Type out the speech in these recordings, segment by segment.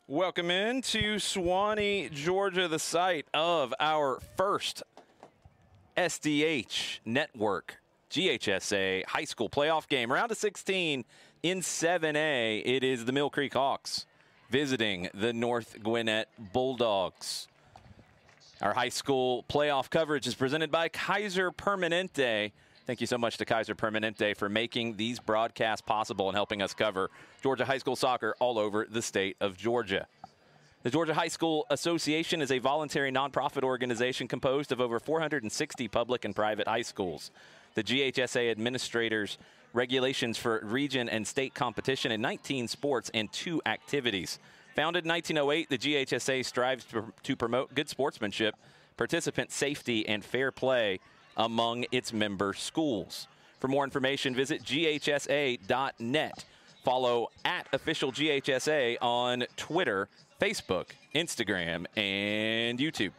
Welcome in to Suwanee, Georgia, the site of our first SDH Network GHSA high school playoff game. Round of 16 in 7A. It is the Mill Creek Hawks visiting the North Gwinnett Bulldogs. Our high school playoff coverage is presented by Kaiser Permanente. Thank you so much to Kaiser Permanente for making these broadcasts possible and helping us cover Georgia high school soccer all over the state of Georgia. The Georgia High School Association is a voluntary nonprofit organization composed of over 460 public and private high schools. The GHSA administrators regulations for region and state competition in 19 sports and 2 activities. Founded in 1908, the GHSA strives to promote good sportsmanship, participant safety, and fair play among its member schools. For more information, visit ghsa.net. Follow @officialGHSA on Twitter, Facebook, Instagram, and YouTube.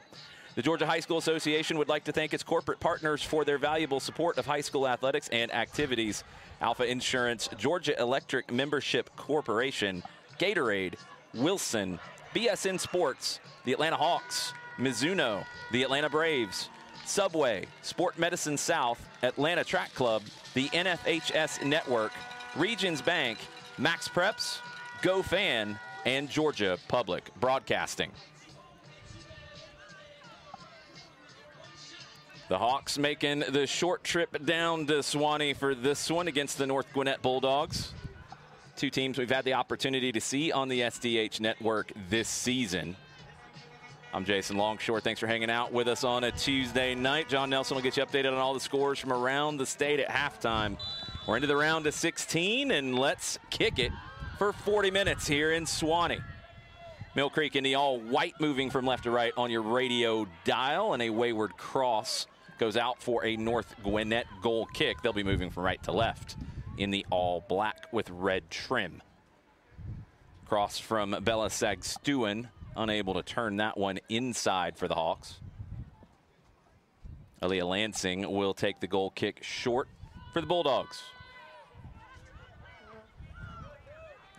The Georgia High School Association would like to thank its corporate partners for their valuable support of high school athletics and activities. Alpha Insurance, Georgia Electric Membership Corporation, Gatorade, Wilson, BSN Sports, the Atlanta Hawks, Mizuno, the Atlanta Braves, Subway, Sport Medicine South, Atlanta Track Club, the NFHS Network, Regions Bank, Max Preps, GoFan, and Georgia Public Broadcasting. The Hawks making the short trip down to Suwanee for this one against the North Gwinnett Bulldogs. 2 teams we've had the opportunity to see on the SDH Network this season. I'm Jason Longshore. Thanks for hanging out with us on a Tuesday night. John Nelson will get you updated on all the scores from around the state at halftime. We're into the round of 16, and let's kick it for 40 minutes here in Suwanee. Mill Creek in the all-white, moving from left to right on your radio dial, and a wayward cross goes out for a North Gwinnett goal kick. They'll be moving from right to left in the all-black with red trim. Cross from Bella Sagstuin. Unable to turn that one inside for the Hawks. Aaliyah Lansing will take the goal kick short for the Bulldogs.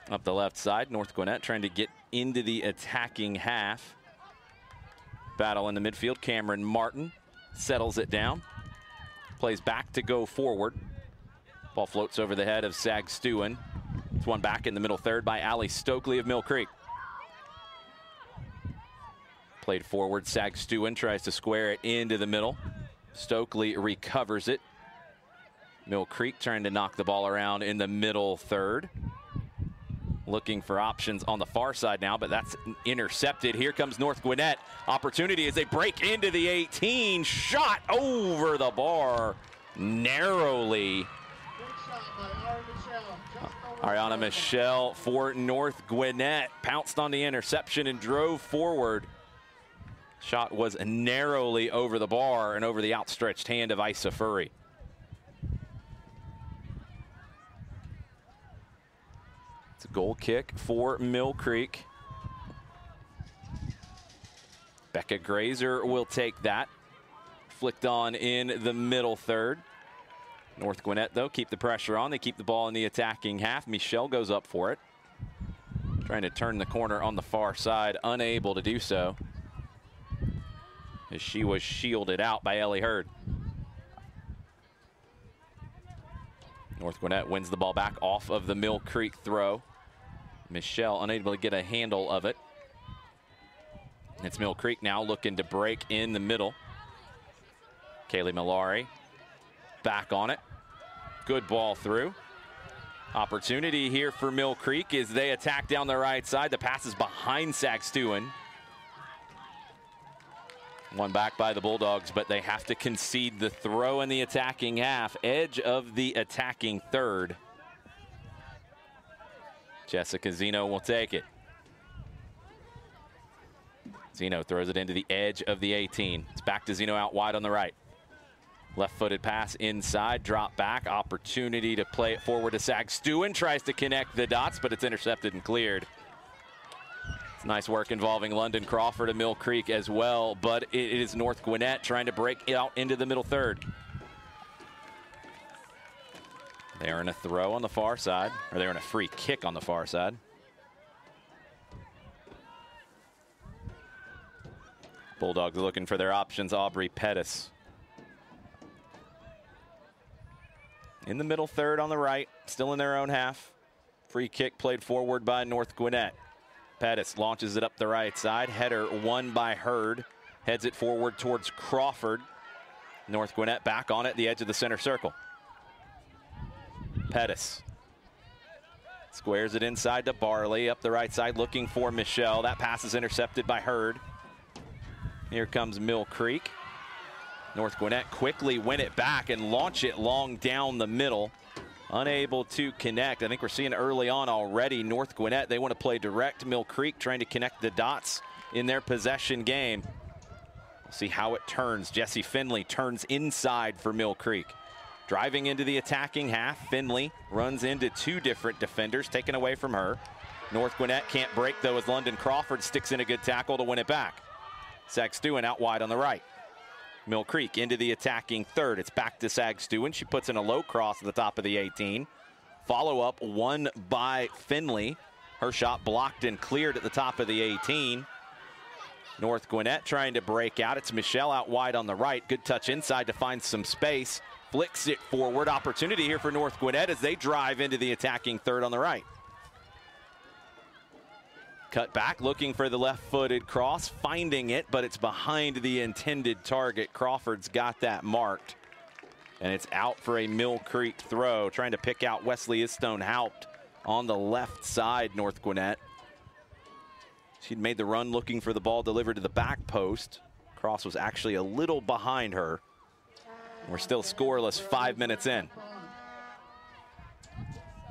Up the left side, North Gwinnett trying to get into the attacking half. Battle in the midfield, Cameron Martin settles it down. Plays back to go forward. Ball floats over the head of Sagstuin. It's won back in the middle third by Allie Stokely of Mill Creek. Played forward, Sagstuin tries to square it into the middle. Stokely recovers it. Mill Creek trying to knock the ball around in the middle third. Looking for options on the far side now, but that's intercepted. Here comes North Gwinnett. Opportunity as they break into the 18. Shot over the bar narrowly. Ariana Michelle for North Gwinnett pounced on the interception and drove forward. Shot was narrowly over the bar and over the outstretched hand of Isa Furry. It's a goal kick for Mill Creek. Becca Grazer will take that. Flicked on in the middle third. North Gwinnett, though, keep the pressure on. They keep the ball in the attacking half. Michelle goes up for it. Trying to turn the corner on the far side, unable to do so, as she was shielded out by Ellie Hurd. North Gwinnett wins the ball back off of the Mill Creek throw. Michelle unable to get a handle of it. It's Mill Creek now looking to break in the middle. Kaylee Malari back on it. Good ball through. Opportunity here for Mill Creek as they attack down the right side. The pass is behind Sagstuin. Won back by the Bulldogs, but they have to concede the throw in the attacking half. Edge of the attacking third. Jessica Zeno will take it. Zeno throws it into the edge of the 18. It's back to Zeno out wide on the right. Left-footed pass inside, drop back. Opportunity to play it forward to Sagstuin. Tries to connect the dots, but it's intercepted and cleared. It's nice work involving London Crawford and Mill Creek as well, but it is North Gwinnett trying to break out into the middle third. They earn a throw on the far side, or they earn a free kick on the far side. Bulldogs looking for their options. Aubrey Pettis. In the middle third on the right, still in their own half. Free kick played forward by North Gwinnett. Pettis launches it up the right side. Header won by Hurd. Heads it forward towards Crawford. North Gwinnett back on it, the edge of the center circle. Pettis squares it inside to Barley, up the right side looking for Michelle. That pass is intercepted by Hurd. Here comes Mill Creek. North Gwinnett quickly win it back and launch it long down the middle. Unable to connect. I think we're seeing early on already North Gwinnett, they want to play direct. Mill Creek trying to connect the dots in their possession game. We'll see how it turns. Jessie Finley turns inside for Mill Creek. Driving into the attacking half, Finley runs into two different defenders, taken away from her. North Gwinnett can't break though as London Crawford sticks in a good tackle to win it back. Sagstuin out wide on the right. Mill Creek into the attacking third. It's back to Sagstuin. She puts in a low cross at the top of the 18. Follow up won by Finley. Her shot blocked and cleared at the top of the 18. North Gwinnett trying to break out. It's Michelle out wide on the right. Good touch inside to find some space. Flicks it forward. Opportunity here for North Gwinnett as they drive into the attacking third on the right. Cut back, looking for the left-footed cross, finding it, but it's behind the intended target. Crawford's got that marked. And it's out for a Mill Creek throw, trying to pick out Wesley Istone-Haupt on the left side, North Gwinnett. She'd made the run looking for the ball delivered to the back post. Cross was actually a little behind her. We're still scoreless 5 minutes in.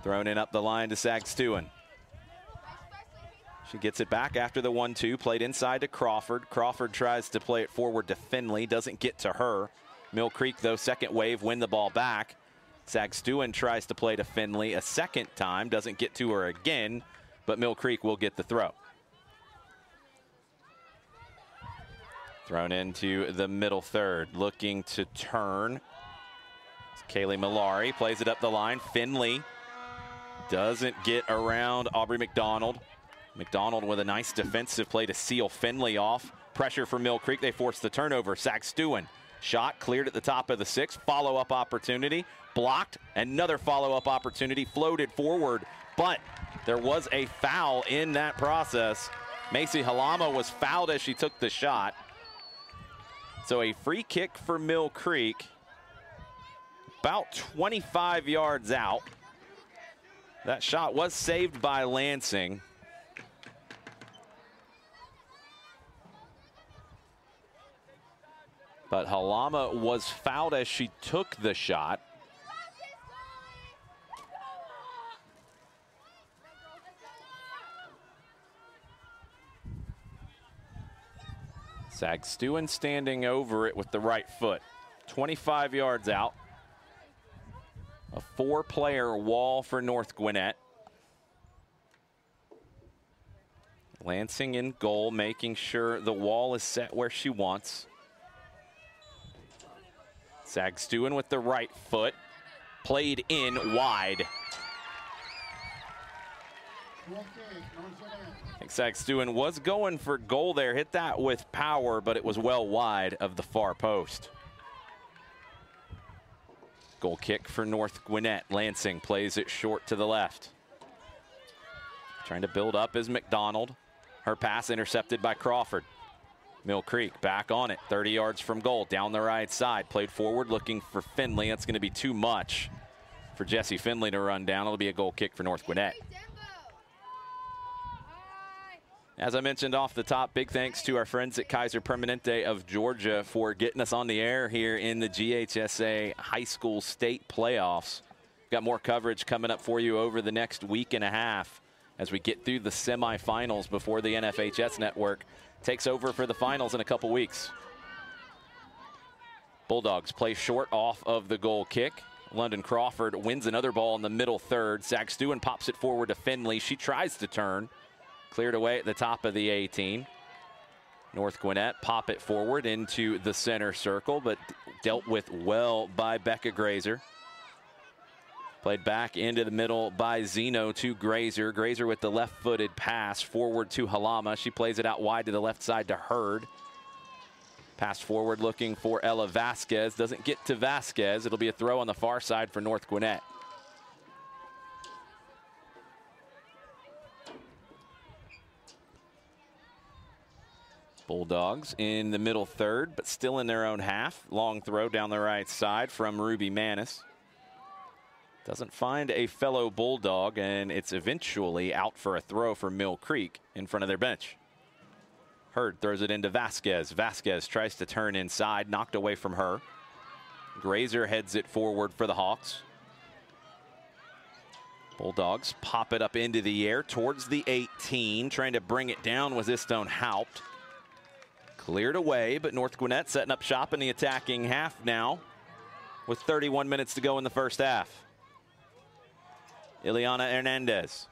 Thrown in up the line to Sagstuin. She gets it back after the 1-2, played inside to Crawford. Crawford tries to play it forward to Finley, doesn't get to her. Mill Creek, though, second wave, win the ball back. Sagstuin tries to play to Finley a second time, doesn't get to her again, but Mill Creek will get the throw. Thrown into the middle third, looking to turn. It's Kaylee Malari, plays it up the line. Finley doesn't get around Aubrey McDonald. McDonald with a nice defensive play to seal Finley off. Pressure for Mill Creek, they force the turnover. Sagstuin, shot cleared at the top of the 6. Follow-up opportunity, blocked. Another follow-up opportunity, floated forward, but there was a foul in that process. Macy Halama was fouled as she took the shot. So a free kick for Mill Creek, about 25 yards out. That shot was saved by Lansing. But Halama was fouled as she took the shot. Sagstuin standing over it with the right foot. 25 yards out. A 4-player wall for North Gwinnett. Lansing in goal, making sure the wall is set where she wants. Sagstuin with the right foot. Played in wide. I think Sagstuin was going for goal there. Hit that with power, but it was well wide of the far post. Goal kick for North Gwinnett. Lansing plays it short to the left. Trying to build up is McDonald. Her pass intercepted by Crawford. Mill Creek back on it, 30 yards from goal, down the right side. Played forward looking for Finley. That's going to be too much for Jessie Finley to run down. It'll be a goal kick for North Gwinnett. As I mentioned off the top, big thanks to our friends at Kaiser Permanente of Georgia for getting us on the air here in the GHSA High School State Playoffs. Got more coverage coming up for you over the next week and a half as we get through the semifinals before the NFHS network takes over for the finals in a couple weeks. Bulldogs play short off of the goal kick. London Crawford wins another ball in the middle third. Sagstuin pops it forward to Finley. She tries to turn. Cleared away at the top of the 18. North Gwinnett pop it forward into the center circle, but dealt with well by Becca Grazer. Played back into the middle by Zeno to Grazer. Grazer with the left-footed pass forward to Halama. She plays it out wide to the left side to Hurd. Pass forward looking for Ella Vasquez. Doesn't get to Vasquez. It'll be a throw on the far side for North Gwinnett. Bulldogs in the middle third, but still in their own half. Long throw down the right side from Ruby Manis. Doesn't find a fellow Bulldog, and it's eventually out for a throw for Mill Creek in front of their bench. Hurd throws it into Vasquez. Vasquez tries to turn inside, knocked away from her. Grazer heads it forward for the Hawks. Bulldogs pop it up into the air towards the 18. Trying to bring it down was Istone Haupt. Cleared away, but North Gwinnett setting up shop in the attacking half now with 31 minutes to go in the first half. Ileana Hernandez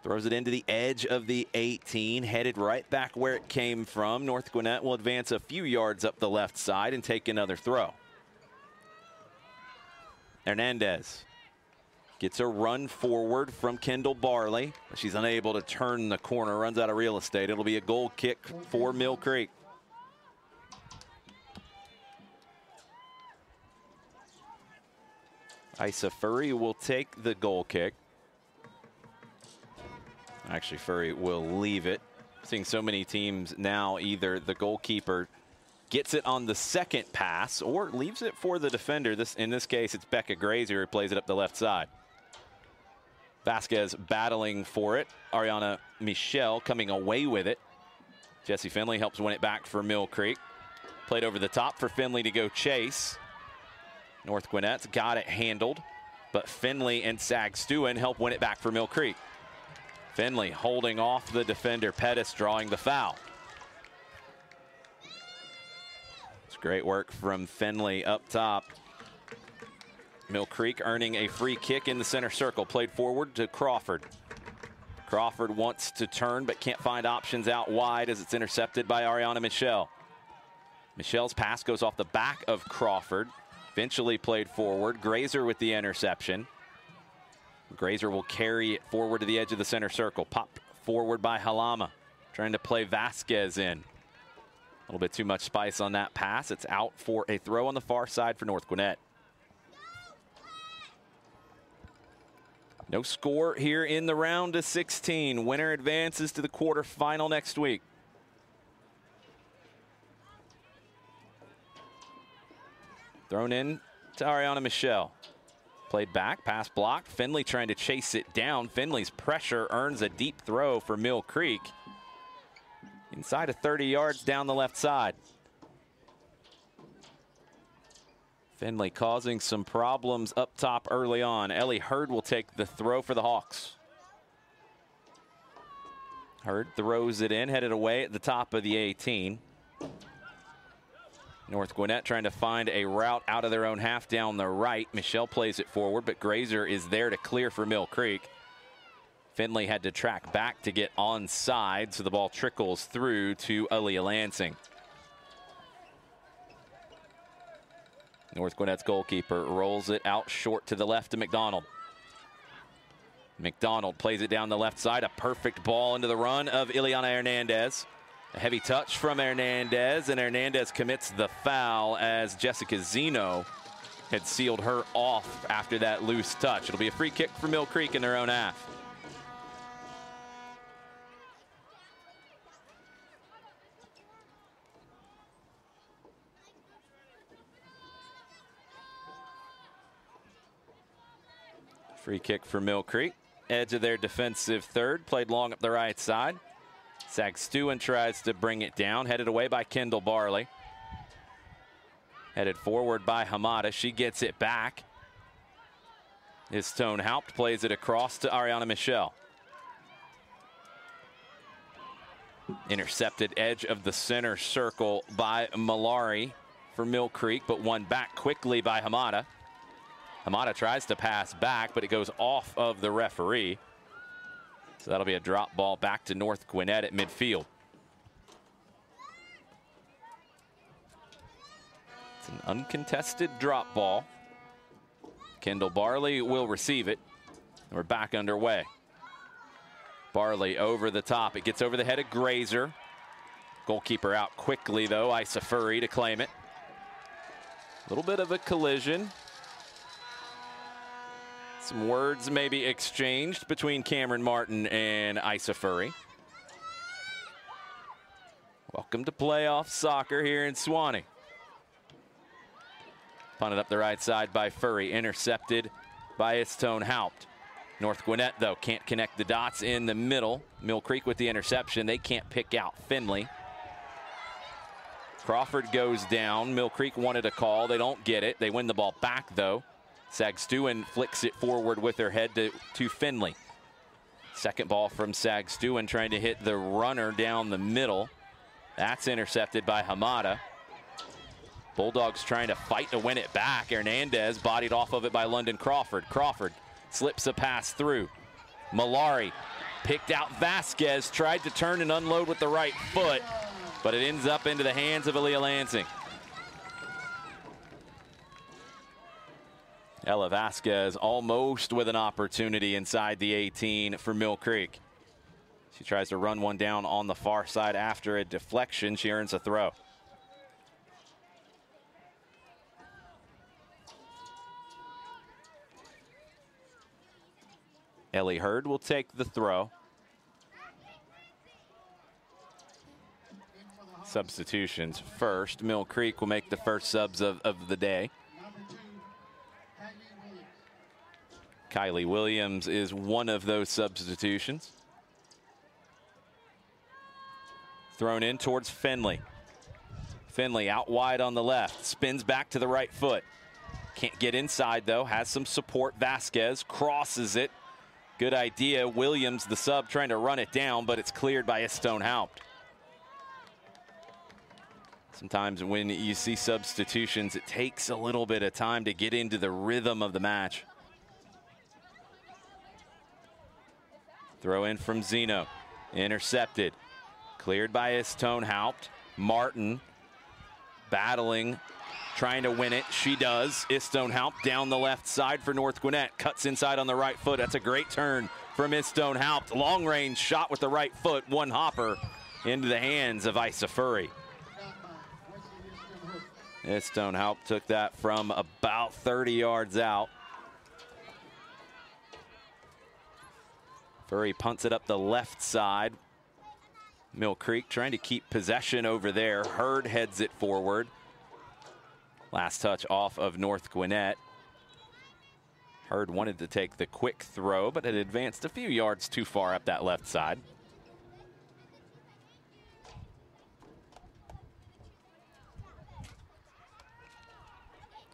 throws it into the edge of the 18, headed right back where it came from. North Gwinnett will advance a few yards up the left side and take another throw. Hernandez gets a run forward from Kendall Barley. She's unable to turn the corner, runs out of real estate. It'll be a goal kick for Mill Creek. Isa Furry will take the goal kick. Actually, Furry will leave it. Seeing so many teams now, either the goalkeeper gets it on the second pass or leaves it for the defender. In this case, it's Becca Grazer who plays it up the left side. Vasquez battling for it. Ariana Michelle coming away with it. Jesse Finley helps win it back for Mill Creek. Played over the top for Finley to go chase. North Gwinnett's got it handled, but Finley and Sagstuen help win it back for Mill Creek. Finley holding off the defender, Pettis drawing the foul. It's great work from Finley up top. Mill Creek earning a free kick in the center circle. Played forward to Crawford. Crawford wants to turn but can't find options out wide as it's intercepted by Ariana Michelle. Michelle's pass goes off the back of Crawford. Eventually played forward. Grazer with the interception. Grazer will carry it forward to the edge of the center circle. Popped forward by Halama. Trying to play Vasquez in. A little bit too much spice on that pass. It's out for a throw on the far side for North Gwinnett. No score here in the round of 16. Winner advances to the quarterfinal next week. Thrown in to Ariana Michelle. Played back, pass blocked. Finley trying to chase it down. Finley's pressure earns a deep throw for Mill Creek. Inside of 30 yards down the left side. Finley causing some problems up top early on. Ellie Hurd will take the throw for the Hawks. Hurd throws it in, headed away at the top of the 18. North Gwinnett trying to find a route out of their own half down the right. Michelle plays it forward, but Grazer is there to clear for Mill Creek. Finley had to track back to get onside, so the ball trickles through to Aaliyah Lansing. North Gwinnett's goalkeeper rolls it out short to the left to McDonald. McDonald plays it down the left side. A perfect ball into the run of Ileana Hernandez. A heavy touch from Hernandez, and Hernandez commits the foul as Jessica Zeno had sealed her off after that loose touch. It'll be a free kick for Mill Creek in their own half. Free kick for Mill Creek. Edge of their defensive third. Played long up the right side. Sagstuen tries to bring it down. Headed away by Kendall Barley. Headed forward by Hamada. She gets it back. Istone Haupt plays it across to Ariana Michelle. Intercepted edge of the center circle by Malari for Mill Creek, but won back quickly by Hamada. Hamada tries to pass back, but it goes off of the referee. So that'll be a drop ball back to North Gwinnett at midfield. It's an uncontested drop ball. Kendall Barley will receive it. We're back underway. Barley over the top. It gets over the head of Grazer. Goalkeeper out quickly, though. Isa Furry to claim it. A little bit of a collision. Some words maybe exchanged between Cameron Martin and Isa Furry. Welcome to playoff soccer here in Suwanee. Punted up the right side by Furry, intercepted by Istone Haupt. North Gwinnett, though, can't connect the dots in the middle. Mill Creek with the interception. They can't pick out Finley. Crawford goes down. Mill Creek wanted a call. They don't get it. They win the ball back, though. Sagstuin flicks it forward with her head to Finley. Second ball from Sagstuin, trying to hit the runner down the middle. That's intercepted by Hamada. Bulldogs trying to fight to win it back. Hernandez bodied off of it by London Crawford. Crawford slips a pass through. Malari picked out Vasquez, tried to turn and unload with the right foot, but it ends up into the hands of Aaliyah Lansing. Ella Vasquez almost with an opportunity inside the 18 for Mill Creek. She tries to run one down on the far side after a deflection. She earns a throw. Ellie Hurd will take the throw. Substitutions first. Mill Creek will make the first subs of the day. Kylie Williams is one of those substitutions. Thrown in towards Finley. Finley out wide on the left. Spins back to the right foot. Can't get inside, though. Has some support. Vasquez crosses it. Good idea. Williams, the sub, trying to run it down, but it's cleared by Istone Haupt. Sometimes when you see substitutions, it takes a little bit of time to get into the rhythm of the match. Throw in from Zeno. Intercepted. Cleared by Istone Haupt. Martin battling, trying to win it. She does. Istone Haupt down the left side for North Gwinnett. Cuts inside on the right foot. That's a great turn from Istone Haupt. Long range shot with the right foot. One hopper into the hands of Isa Furry. Istone Haupt took that from about 30 yards out. Furry punts it up the left side. Mill Creek trying to keep possession over there. Hurd heads it forward. Last touch off of North Gwinnett. Hurd wanted to take the quick throw, but it advanced a few yards too far up that left side.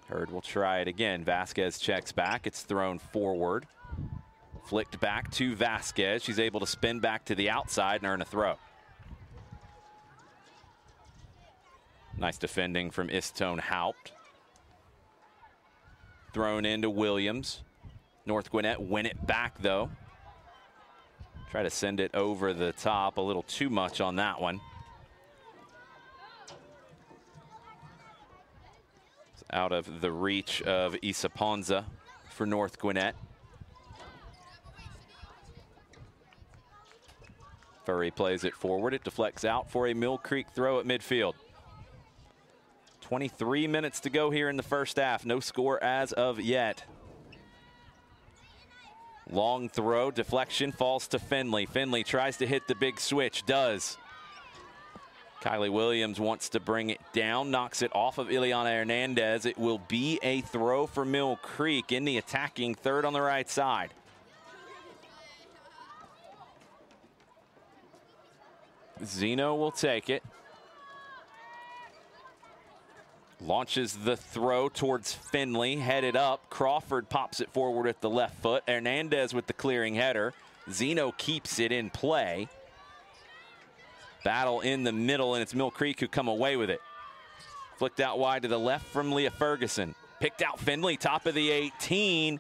Hurd will try it again. Vasquez checks back. It's thrown forward. Flicked back to Vasquez. She's able to spin back to the outside and earn a throw. Nice defending from Istone Haupt. Thrown into Williams. North Gwinnett win it back, though. Try to send it over the top. A little too much on that one. It's out of the reach of Isa Ponza for North Gwinnett. Furry plays it forward. It deflects out for a Mill Creek throw at midfield. 23 minutes to go here in the first half. No score as of yet. Long throw, deflection, falls to Finley. Finley tries to hit the big switch, does. Kylie Williams wants to bring it down, knocks it off of Ileana Hernandez. It will be a throw for Mill Creek in the attacking third on the right side. Zeno will take it. Launches the throw towards Finley, headed up. Crawford pops it forward with the left foot. Hernandez with the clearing header. Zeno keeps it in play. Battle in the middle, and it's Mill Creek who come away with it. Flicked out wide to the left from Leah Ferguson. Picked out Finley, top of the 18.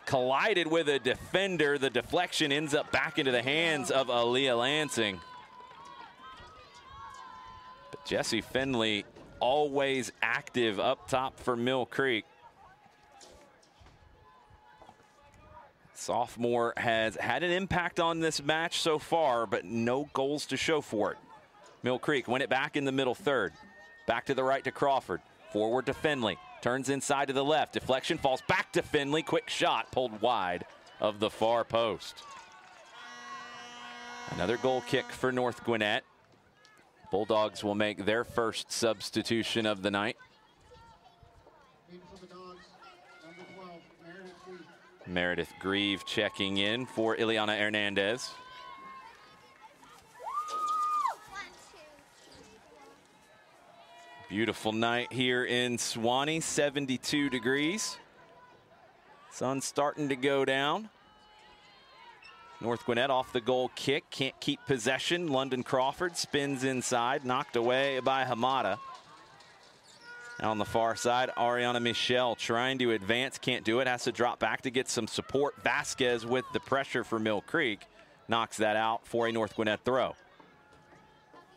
Collided with a defender. The deflection ends up back into the hands of Aaliyah Lansing. But Jessie Finley always active up top for Mill Creek. Sophomore has had an impact on this match so far, but no goals to show for it. Mill Creek win it back in the middle third. Back to the right to Crawford. Forward to Finley. Turns inside to the left. Deflection falls back to Finley. Quick shot pulled wide of the far post. Another goal kick for North Gwinnett. Bulldogs will make their first substitution of the night. Meredith Grieve checking in for Ileana Hernandez. Beautiful night here in Suwannee, 72 degrees. Sun's starting to go down. North Gwinnett off the goal kick, can't keep possession. London Crawford spins inside, knocked away by Hamada. Now on the far side, Ariana Michelle trying to advance, can't do it, has to drop back to get some support. Vasquez with the pressure for Mill Creek, knocks that out for a North Gwinnett throw.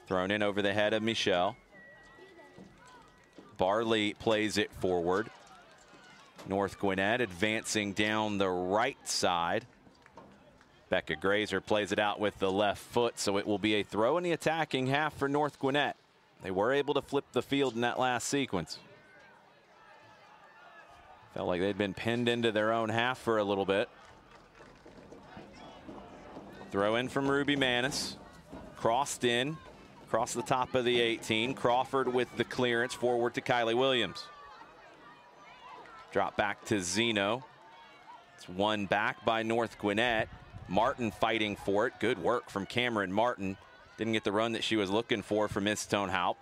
Thrown in over the head of Michelle. Barley plays it forward. North Gwinnett advancing down the right side. Becca Grazer plays it out with the left foot, so it will be a throw in the attacking half for North Gwinnett. They were able to flip the field in that last sequence. Felt like they'd been pinned into their own half for a little bit. Throw in from Ruby Manis. Crossed in. Across the top of the 18. Crawford with the clearance forward to Kylie Williams. Drop back to Zeno. It's won back by North Gwinnett. Martin fighting for it. Good work from Cameron Martin. Didn't get the run that she was looking for from Miss Stonehouse.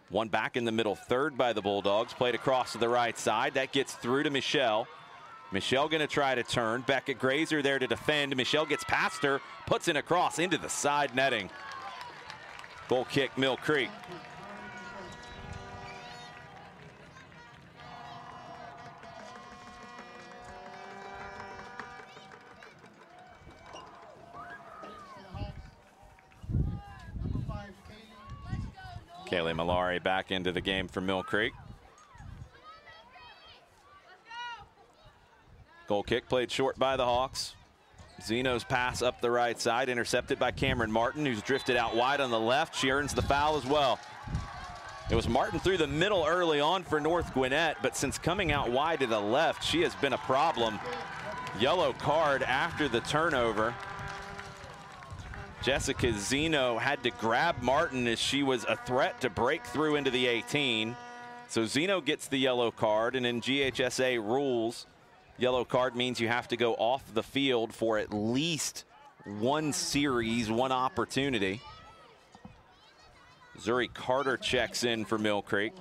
One back in the middle third by the Bulldogs. Played across to the right side. That gets through to Michelle. Michelle going to try to turn. Becca Grazer there to defend. Michelle gets past her. Puts in a cross into the side netting. Goal kick, Mill Creek. Kaylee Malari back into the game for Mill Creek. Goal kick played short by the Hawks. Zeno's pass up the right side, intercepted by Cameron Martin, who's drifted out wide on the left. She earns the foul as well. It was Martin through the middle early on for North Gwinnett, but since coming out wide to the left, she has been a problem. Yellow card after the turnover. Jessica Zeno had to grab Martin as she was a threat to break through into the 18. So Zeno gets the yellow card, and in GHSA rules, yellow card means you have to go off the field for at least one series, one opportunity. Zuri Carter checks in for Mill Creek.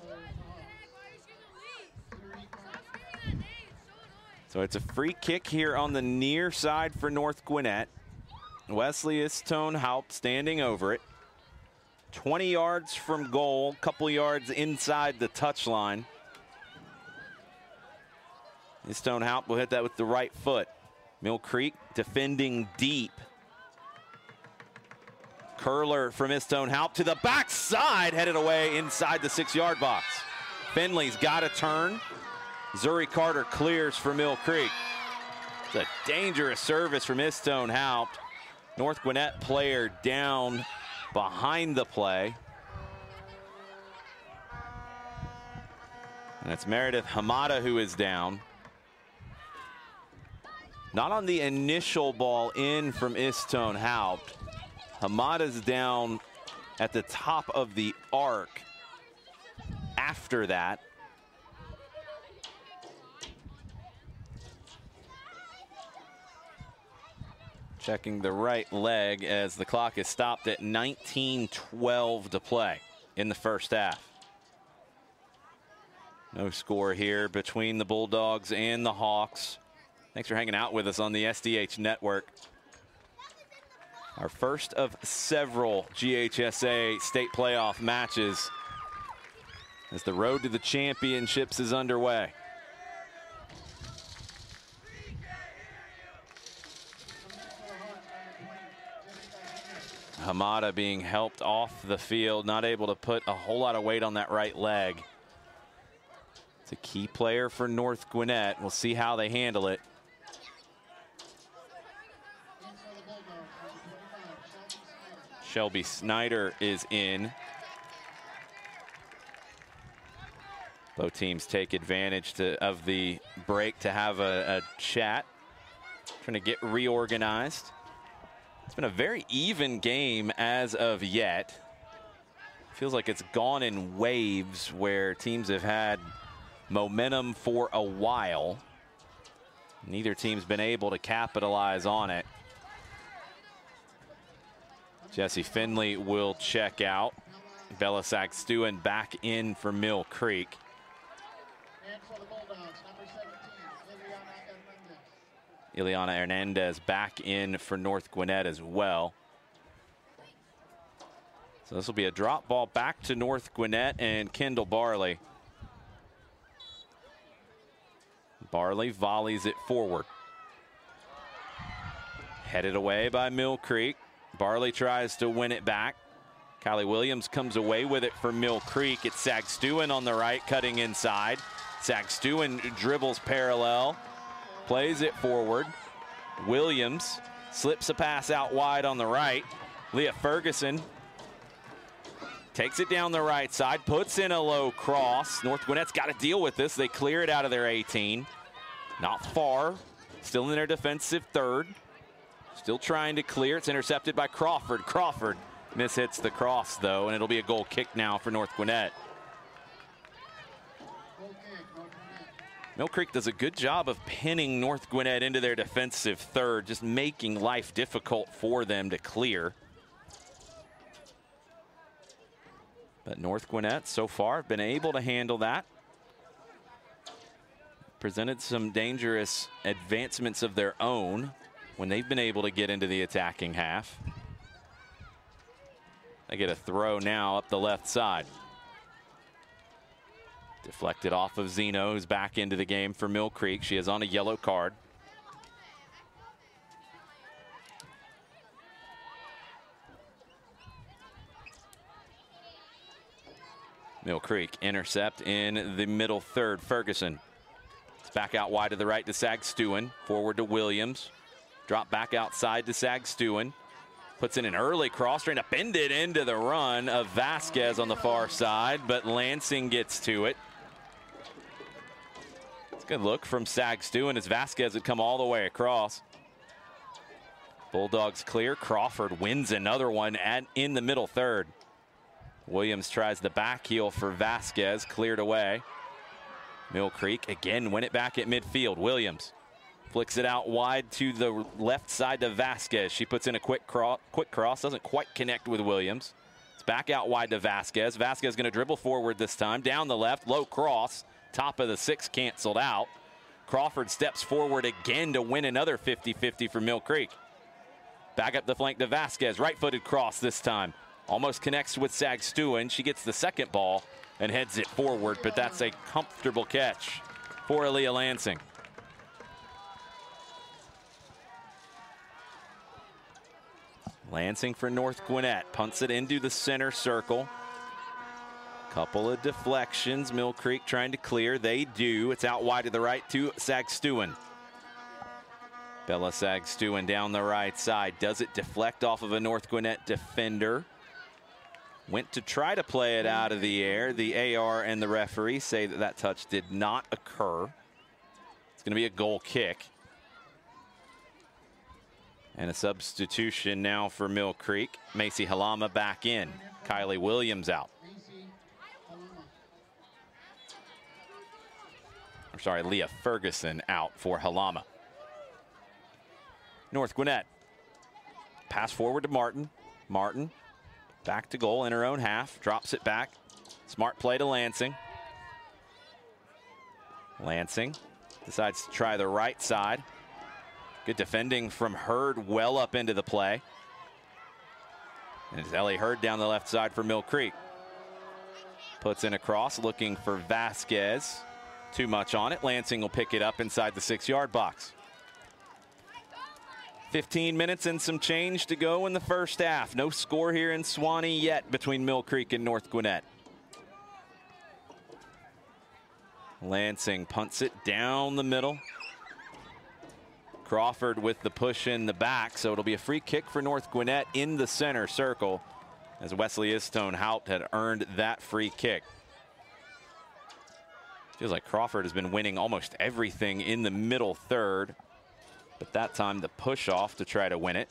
So it's a free kick here on the near side for North Gwinnett. Wesley Stonehouse standing over it. 20 yards from goal, couple yards inside the touchline. Stonehouse will hit that with the right foot. Mill Creek defending deep. Curler from Stonehouse to the backside, headed away inside the 6-yard box. Finley's got to turn. Zuri Carter clears for Mill Creek. It's a dangerous service from Stonehouse. North Gwinnett player down behind the play. And it's Meredith Hamada who is down. Not on the initial ball in from Stonehouse. Hamada's down at the top of the arc after that. Checking the right leg as the clock is stopped at 19:12 to play in the first half. No score here between the Bulldogs and the Hawks. Thanks for hanging out with us on the SDH Network. Our first of several GHSA state playoff matches as the road to the championships is underway. Hamada being helped off the field, not able to put a whole lot of weight on that right leg. It's a key player for North Gwinnett. We'll see how they handle it. Shelby Snyder is in. Both teams take advantage of the break to have a chat, trying to get reorganized. It's been a very even game as of yet. Feels like it's gone in waves where teams have had momentum for a while. Neither team's been able to capitalize on it. Jesse Finley will check out. Bella Sagstuen back in for Mill Creek. Ileana Hernandez back in for North Gwinnett as well. So this will be a drop ball back to North Gwinnett and Kendall Barley. Barley volleys it forward. Headed away by Mill Creek. Barley tries to win it back. Kylie Williams comes away with it for Mill Creek. It's Sagstuen on the right, cutting inside. Sagstuen dribbles parallel, plays it forward. Williams slips a pass out wide on the right. Leah Ferguson takes it down the right side, puts in a low cross. North Gwinnett's got to deal with this. They clear it out of their 18. Not far, still in their defensive third. Still trying to clear. It's intercepted by Crawford. Crawford mishits the cross, though, and it'll be a goal kick now for North Gwinnett. Mill Creek does a good job of pinning North Gwinnett into their defensive third, just making life difficult for them to clear. But North Gwinnett, so far, have been able to handle that. Presented some dangerous advancements of their own when they've been able to get into the attacking half. They get a throw now up the left side. Deflected off of Zeno, who's back into the game for Mill Creek. She is on a yellow card. Mill Creek intercept in the middle third. Ferguson. It's back out wide to the right to Sagstuen. Forward to Williams. Drop back outside to Sagstuen. Puts in an early cross, trying to bend it into the run of Vasquez on the far side, but Lansing gets to it. It's a good look from Sagstuen as Vasquez would come all the way across. Bulldogs clear. Crawford wins another one in the middle third. Williams tries the back heel for Vasquez, cleared away. Mill Creek again win it back at midfield. Williams flicks it out wide to the left side to Vasquez. She puts in a quick cross, doesn't quite connect with Williams. It's back out wide to Vasquez. Vasquez going to dribble forward this time, down the left, low cross, top of the six canceled out. Crawford steps forward again to win another 50-50 for Mill Creek. Back up the flank to Vasquez, right-footed cross this time. Almost connects with Sagstuen. She gets the second ball and heads it forward, but that's a comfortable catch for Aaliyah Lansing. Lansing for North Gwinnett. Punts it into the center circle. Couple of deflections. Mill Creek trying to clear. They do. It's out wide to the right to Sagstuen. Bella Sagstuen down the right side. Does it deflect off of a North Gwinnett defender? Went to try to play it out of the air. The AR and the referee say that that touch did not occur. It's going to be a goal kick. And a substitution now for Mill Creek. Macy Halama back in. Kylie Williams out. Or sorry, Leah Ferguson out for Halama. North Gwinnett. Pass forward to Martin. Martin back to goal in her own half. Drops it back. Smart play to Lansing. Lansing decides to try the right side. Good defending from Hurd well up into the play. And it's Ellie Hurd down the left side for Mill Creek. Puts in a cross looking for Vasquez. Too much on it. Lansing will pick it up inside the 6-yard box. 15 minutes and some change to go in the first half. No score here in Suwanee yet between Mill Creek and North Gwinnett. Lansing punts it down the middle. Crawford with the push in the back, so it'll be a free kick for North Gwinnett in the center circle, as Wesley Istone-Haupt had earned that free kick. Feels like Crawford has been winning almost everything in the middle third, but that time the push off to try to win it.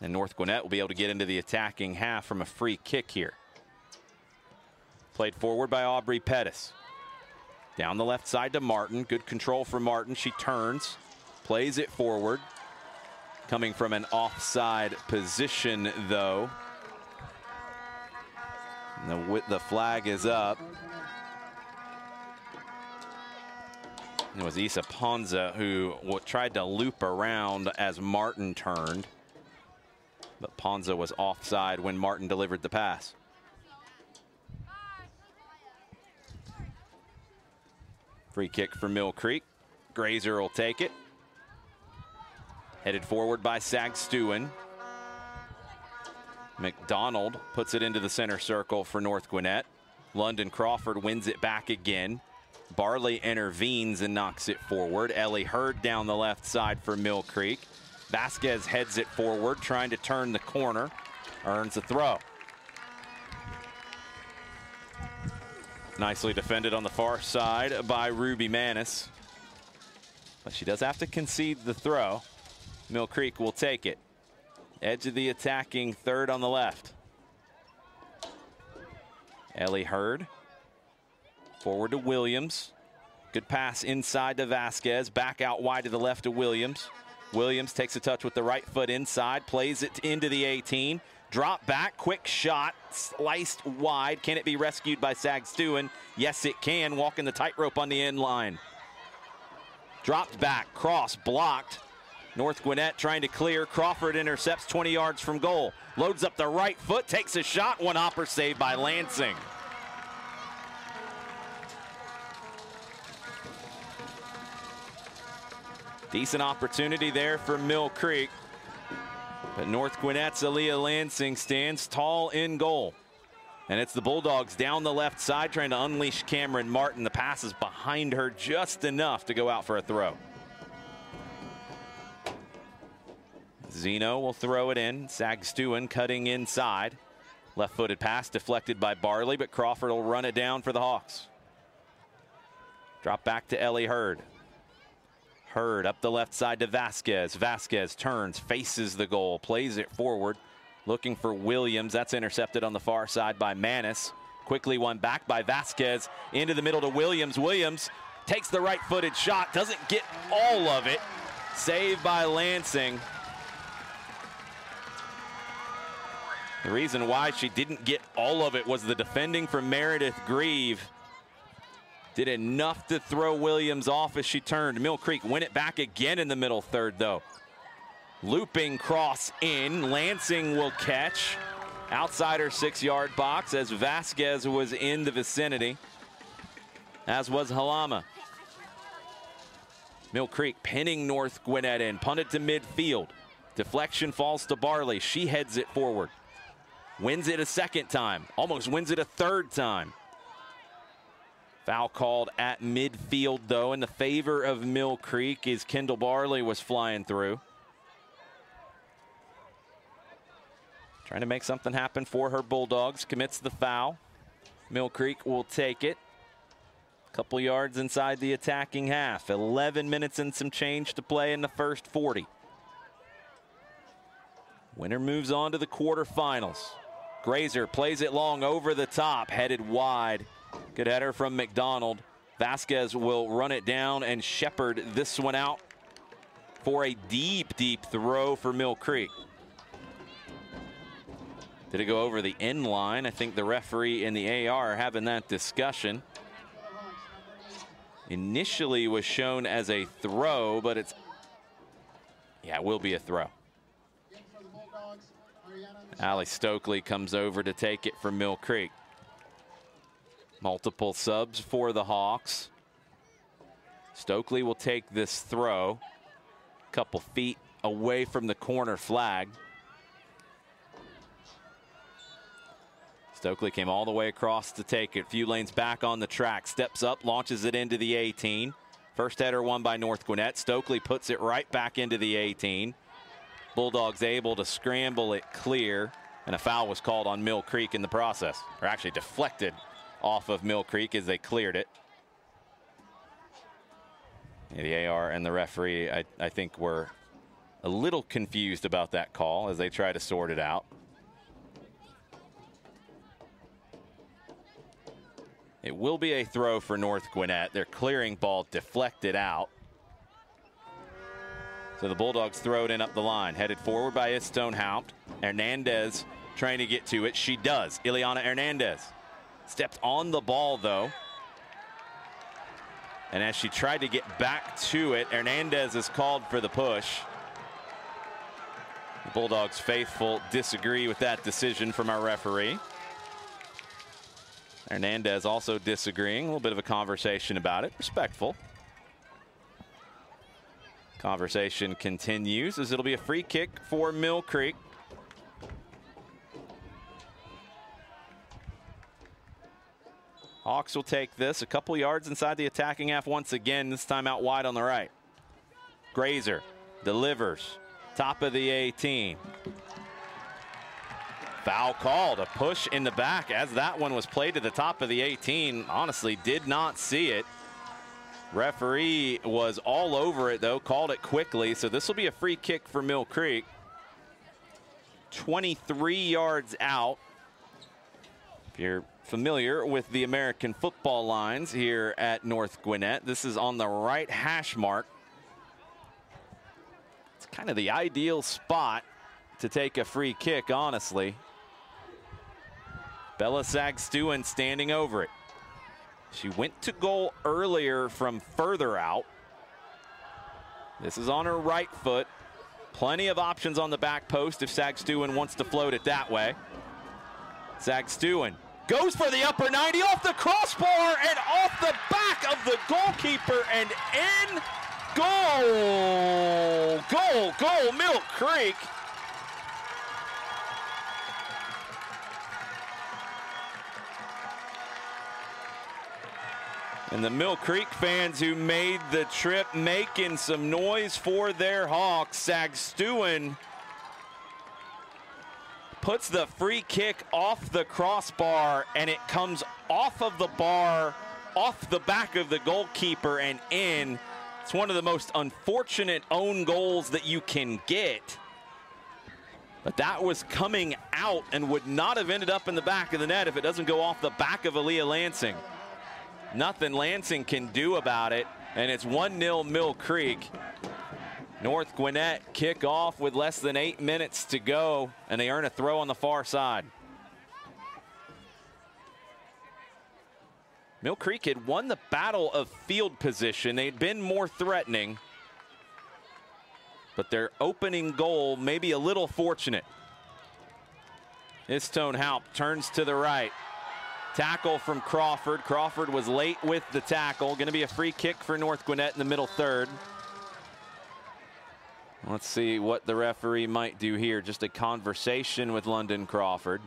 And North Gwinnett will be able to get into the attacking half from a free kick here. Played forward by Aubrey Pettis. Down the left side to Martin. Good control from Martin. She turns, plays it forward. Coming from an offside position, though. And the flag is up. It was Isa Ponza who tried to loop around as Martin turned. But Ponza was offside when Martin delivered the pass. Free kick for Mill Creek. Grazer will take it. Headed forward by Sagstuen. McDonald puts it into the center circle for North Gwinnett. London Crawford wins it back again. Barley intervenes and knocks it forward. Ellie Hurd down the left side for Mill Creek. Vasquez heads it forward, trying to turn the corner. Earns a throw. Nicely defended on the far side by Ruby Manis. But she does have to concede the throw. Mill Creek will take it. Edge of the attacking third on the left. Ellie Hurd. Forward to Williams. Good pass inside to Vasquez. Back out wide to the left to Williams. Williams takes a touch with the right foot inside. Plays it into the 18. Drop back. Quick shot. Sliced wide. Can it be rescued by Sagstuen? Yes, it can. Walking the tightrope on the end line. Dropped back. Cross blocked. North Gwinnett trying to clear. Crawford intercepts 20 yards from goal. Loads up the right foot. Takes a shot. One hopper saved by Lansing. Decent opportunity there for Mill Creek. But North Gwinnett's Aaliyah Lansing stands tall in goal. And it's the Bulldogs down the left side trying to unleash Cameron Martin. The pass is behind her just enough to go out for a throw. Zeno will throw it in. Sagstuen cutting inside. Left-footed pass deflected by Barley, but Crawford will run it down for the Hawks. Drop back to Ellie Hurd. Hurd up the left side to Vasquez. Vasquez turns, faces the goal, plays it forward, looking for Williams. That's intercepted on the far side by Manis. Quickly won back by Vasquez into the middle to Williams. Williams takes the right-footed shot, doesn't get all of it. Saved by Lansing. The reason why she didn't get all of it was the defending from Meredith Grieve. Did enough to throw Williams off as she turned. Mill Creek win it back again in the middle third, though. Looping cross in. Lansing will catch outside her 6-yard box as Vasquez was in the vicinity, as was Halama. Mill Creek pinning North Gwinnett in. Punted to midfield. Deflection falls to Barley. She heads it forward. Wins it a second time. Almost wins it a third time. Foul called at midfield, though, in the favor of Mill Creek as Kendall Barley was flying through. Trying to make something happen for her Bulldogs. Commits the foul. Mill Creek will take it. A couple yards inside the attacking half. 11 minutes and some change to play in the first 40. Winner moves on to the quarterfinals. Grazer plays it long over the top, headed wide. Good header from McDonald. Vasquez will run it down and shepherd this one out for a deep, deep throw for Mill Creek. Did it go over the end line? I think the referee and the AR are having that discussion. Initially was shown as a throw, but it will be a throw. Allie Stokely comes over to take it from Mill Creek. Multiple subs for the Hawks. Stokely will take this throw. Couple feet away from the corner flag. Stokely came all the way across to take it. A few lanes back on the track. Steps up, launches it into the 18. First header won by North Gwinnett. Stokely puts it right back into the 18. Bulldogs able to scramble it clear, and a foul was called on Mill Creek in the process, or actually deflected off of Mill Creek as they cleared it. The AR and the referee, I think, were a little confused about that call as they try to sort it out. It will be a throw for North Gwinnett. Their clearing ball deflected out. So the Bulldogs throw it in up the line. Headed forward by Istone Haupt. Hernandez trying to get to it. She does. Ileana Hernandez stepped on the ball, though. And as she tried to get back to it, Hernandez is called for the push. The Bulldogs faithful disagree with that decision from our referee. Hernandez also disagreeing. A little bit of a conversation about it. Respectful. Conversation continues as it'll be a free kick for Mill Creek. Hawks will take this a couple yards inside the attacking half once again, this time out wide on the right. Grazer delivers. Top of the 18. Foul called, a push in the back as that one was played to the top of the 18. Honestly, did not see it. Referee was all over it, though, called it quickly. So this will be a free kick for Mill Creek. 23 yards out. If you're familiar with the American football lines here at North Gwinnett, this is on the right hash mark. It's kind of the ideal spot to take a free kick, honestly. Bella Sagstuen standing over it. She went to goal earlier from further out. This is on her right foot. Plenty of options on the back post if Sagstuen wants to float it that way. Sagstuen goes for the upper 90 off the crossbar and off the back of the goalkeeper and in. Goal! Goal! Goal! Mill Creek. And the Mill Creek fans who made the trip making some noise for their Hawks. Sagstuen puts the free kick off the crossbar, and it comes off of the bar, off the back of the goalkeeper and in. It's one of the most unfortunate own goals that you can get. But that was coming out and would not have ended up in the back of the net if it doesn't go off the back of Aaliyah Lansing. Nothing Lansing can do about it, and it's 1-0 Mill Creek. North Gwinnett kick off with less than 8 minutes to go, and they earn a throw on the far side. Mill Creek had won the battle of field position. They'd been more threatening, but their opening goal may be a little fortunate. Istone Haupt turns to the right. Tackle from Crawford. Crawford was late with the tackle. Going to be a free kick for North Gwinnett in the middle third. Let's see what the referee might do here. Just a conversation with London Crawford.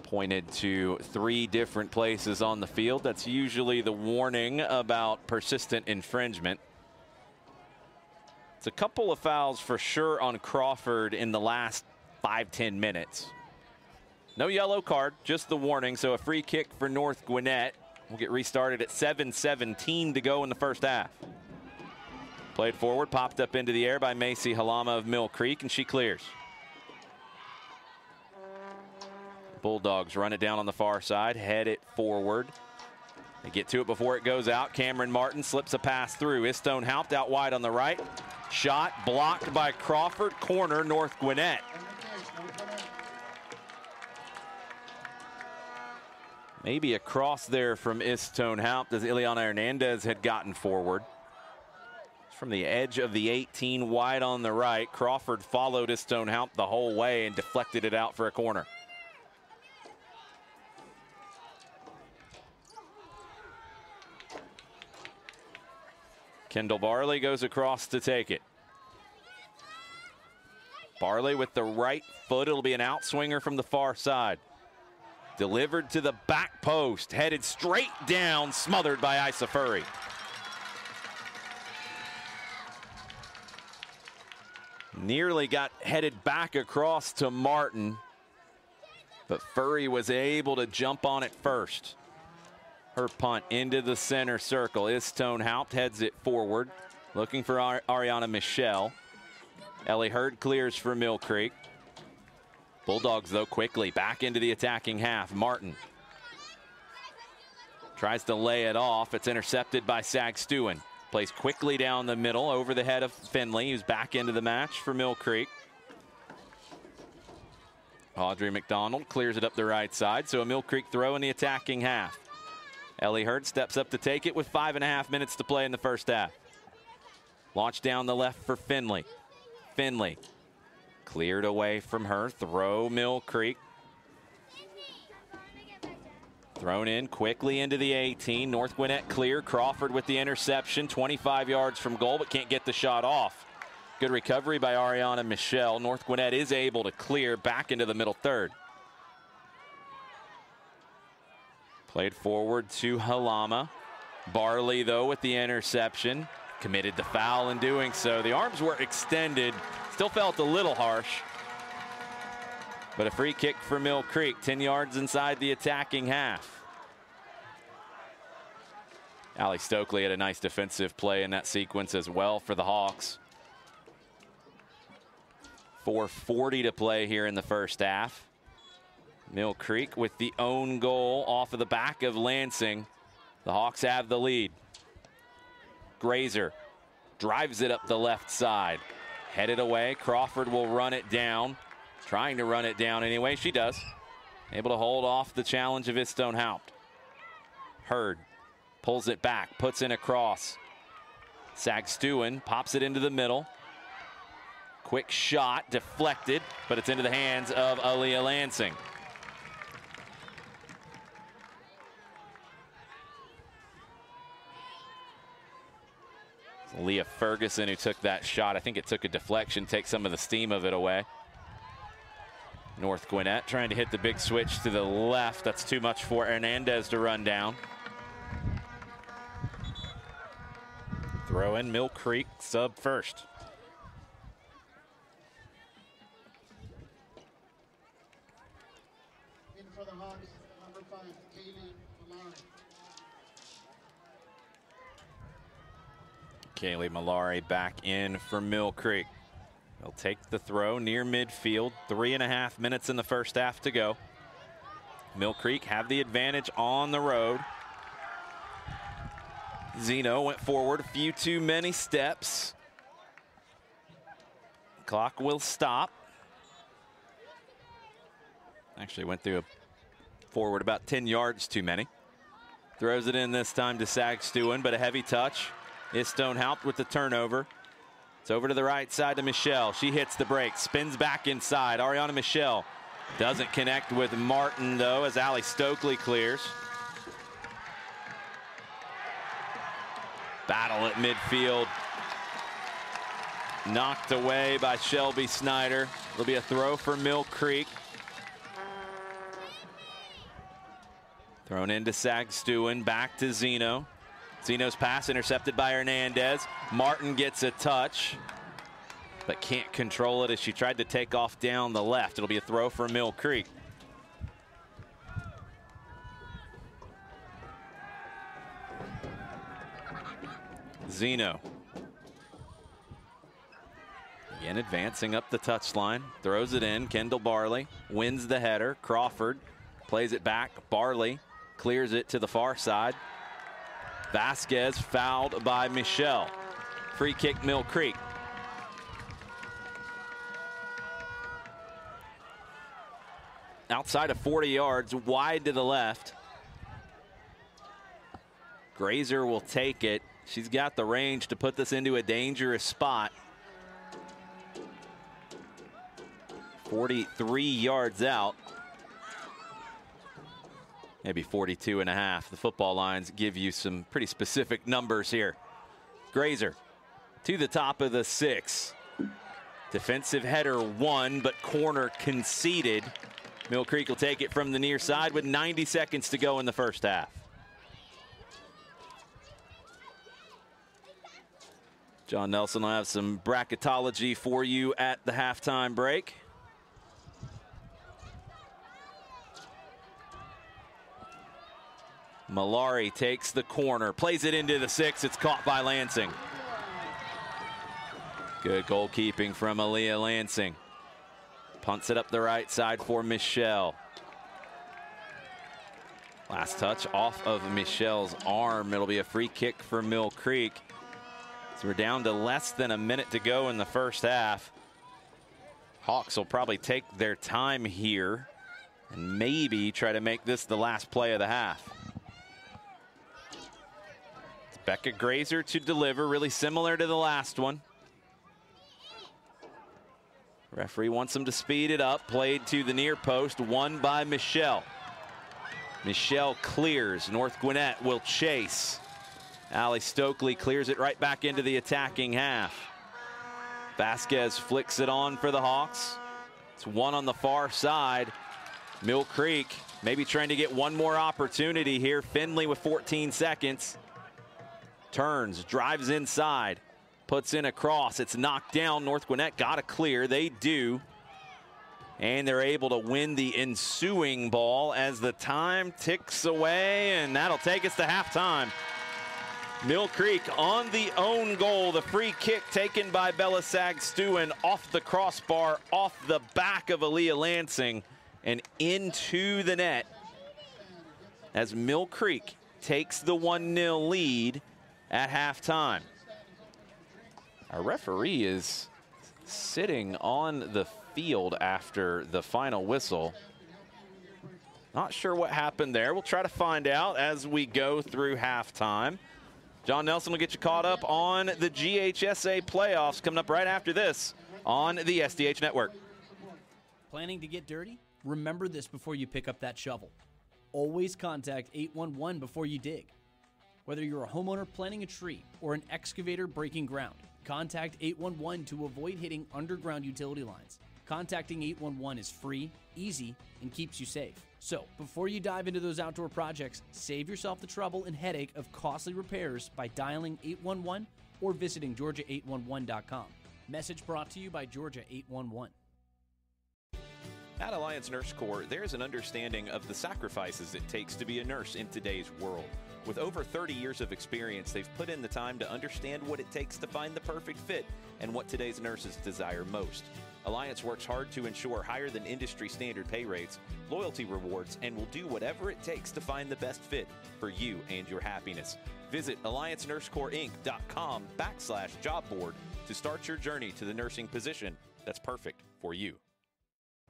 Pointed to 3 different places on the field. That's usually the warning about persistent infringement. It's a couple of fouls for sure on Crawford in the last 5-10 minutes. No yellow card, just the warning. So a free kick for North Gwinnett. We'll get restarted at 7:17 to go in the first half. Played forward, popped up into the air by Macy Halama of Mill Creek, and she clears. Bulldogs run it down on the far side, head it forward. They get to it before it goes out. Cameron Martin slips a pass through. Istone Haupt out wide on the right. Shot blocked by Crawford. Corner, North Gwinnett. Maybe a cross there from Istone Haupt as Ileana Hernandez had gotten forward. From the edge of the 18, wide on the right. Crawford followed Istone Haupt the whole way and deflected it out for a corner. Kendall Barley goes across to take it. Barley with the right foot. It'll be an outswinger from the far side. Delivered to the back post, headed straight down, smothered by Isa Furry. Nearly got headed back across to Martin, but Furry was able to jump on it first. Her punt into the center circle. Istone Haupt heads it forward, looking for Ariana Michelle. Ellie Hurd clears for Mill Creek. Bulldogs, though, quickly back into the attacking half. Martin tries to lay it off. It's intercepted by Sagstuin. Plays quickly down the middle over the head of Finley, who's back into the match for Mill Creek. Audrey McDonald clears it up the right side, so a Mill Creek throw in the attacking half. Ellie Hurd steps up to take it with 5.5 minutes to play in the first half. Launch down the left for Finley. Finley cleared away from her. Throw Mill Creek. Thrown in quickly into the 18. North Gwinnett clear. Crawford with the interception. 25 yards from goal, but can't get the shot off. Good recovery by Ariana Michelle. North Gwinnett is able to clear back into the middle third. Played forward to Halama. Barley, though, with the interception. Committed the foul in doing so. The arms were extended. Still felt a little harsh. But a free kick for Mill Creek, 10 yards inside the attacking half. Allie Stokely had a nice defensive play in that sequence as well for the Hawks. 4:40 to play here in the first half. Mill Creek with the own goal off of the back of Lansing. The Hawks have the lead. Grazer drives it up the left side. Headed away. Crawford will run it down. Trying to run it down anyway. She does. Able to hold off the challenge of Istone Haupt. Hurd pulls it back. Puts in a cross. Sagstuin pops it into the middle. Quick shot. Deflected. But it's into the hands of Aaliyah Lansing. Leah Ferguson who took that shot. I think it took a deflection, take some of the steam of it away. North Gwinnett trying to hit the big switch to the left. That's too much for Hernandez to run down. Throw in Mill Creek, sub first. In for the Hawks, number 5, Kaylee Malari. Kaylee Malari back in for Mill Creek. They'll take the throw near midfield. 3.5 minutes in the first half to go. Mill Creek have the advantage on the road. Zeno went forward a few too many steps. Clock will stop. Actually went through a forward about 10 yards too many. Throws it in this time to Sagstuin, but a heavy touch. Istone Haupt with the turnover. It's over to the right side to Michelle. She hits the break, spins back inside. Ariana Michelle doesn't connect with Martin, though, as Allie Stokely clears. Battle at midfield. Knocked away by Shelby Snyder. It'll be a throw for Mill Creek. Thrown into Sagstuin, back to Zeno. Zeno's pass intercepted by Hernandez. Martin gets a touch, but can't control it as she tried to take off down the left. It'll be a throw for Mill Creek. Zeno. Again advancing up the touchline. Throws it in. Kendall Barley wins the header. Crawford plays it back. Barley clears it to the far side. Vasquez fouled by Michelle. Free kick Mill Creek. Outside of 40 yards, wide to the left. Grazer will take it. She's got the range to put this into a dangerous spot. 43 yards out. Maybe 42 and a half. The football lines give you some pretty specific numbers here. Grazer to the top of the 6. Defensive header won, but corner conceded. Mill Creek will take it from the near side with 90 seconds to go in the first half. John Nelson will have some bracketology for you at the halftime break. Malari takes the corner, plays it into the 6. It's caught by Lansing. Good goalkeeping from Aaliyah Lansing. Punts it up the right side for Michelle. Last touch off of Michelle's arm. It'll be a free kick for Mill Creek. So we're down to less than a minute to go in the first half. Hawks will probably take their time here and maybe try to make this the last play of the half. It's Becca Grazer to deliver, really similar to the last one. Referee wants them to speed it up. Played to the near post, won by Michelle. Michelle clears. North Gwinnett will chase. Allie Stokely clears it right back into the attacking half. Vasquez flicks it on for the Hawks. It's one on the far side. Mill Creek maybe trying to get one more opportunity here. Finley with 14 seconds. Turns, drives inside. Puts in a cross. It's knocked down. North Gwinnett got a clear. They do. And they're able to win the ensuing ball as the time ticks away, and that'll take us to halftime. Mill Creek on the own goal. The free kick taken by Bella Sagstuen off the crossbar, off the back of Aaliyah Lansing, and into the net as Mill Creek takes the 1-0 lead at halftime. Our referee is sitting on the field after the final whistle. Not sure what happened there. We'll try to find out as we go through halftime. John Nelson will get you caught up on the GHSA playoffs coming up right after this on the SDH Network. Planning to get dirty? Remember this before you pick up that shovel. Always contact 811 before you dig. Whether you're a homeowner planting a tree or an excavator breaking ground, contact 811 to avoid hitting underground utility lines. Contacting 811 is free, easy, and keeps you safe. So, before you dive into those outdoor projects, save yourself the trouble and headache of costly repairs by dialing 811 or visiting Georgia811.com. Message brought to you by Georgia 811. At Alliance Nurse Corps, there's an understanding of the sacrifices it takes to be a nurse in today's world. With over 30 years of experience, they've put in the time to understand what it takes to find the perfect fit and what today's nurses desire most. Alliance works hard to ensure higher than industry standard pay rates, loyalty rewards, and will do whatever it takes to find the best fit for you and your happiness. Visit AllianceNurseCorpsInc.com/job board to start your journey to the nursing position that's perfect for you.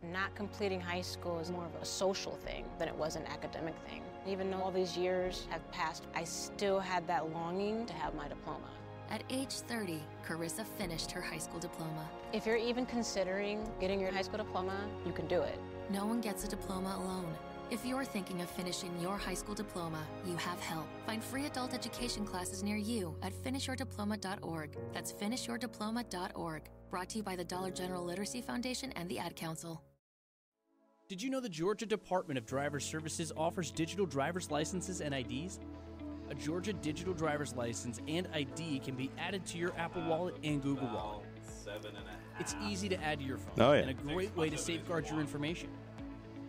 Not completing high school is more of a social thing than it was an academic thing. Even though all these years have passed, I still had that longing to have my diploma. At age 30, Carissa finished her high school diploma. If you're even considering getting your high school diploma, you can do it. No one gets a diploma alone. If you're thinking of finishing your high school diploma, you have help. Find free adult education classes near you at finishyourdiploma.org. That's finishyourdiploma.org. Brought to you by the Dollar General Literacy Foundation and the Ad Council. Did you know the Georgia Department of Driver Services offers digital driver's licenses and IDs? A Georgia digital driver's license and ID can be added to your Apple Wallet and Google Wallet. It's easy to add to your phone and a great way to safeguard your information.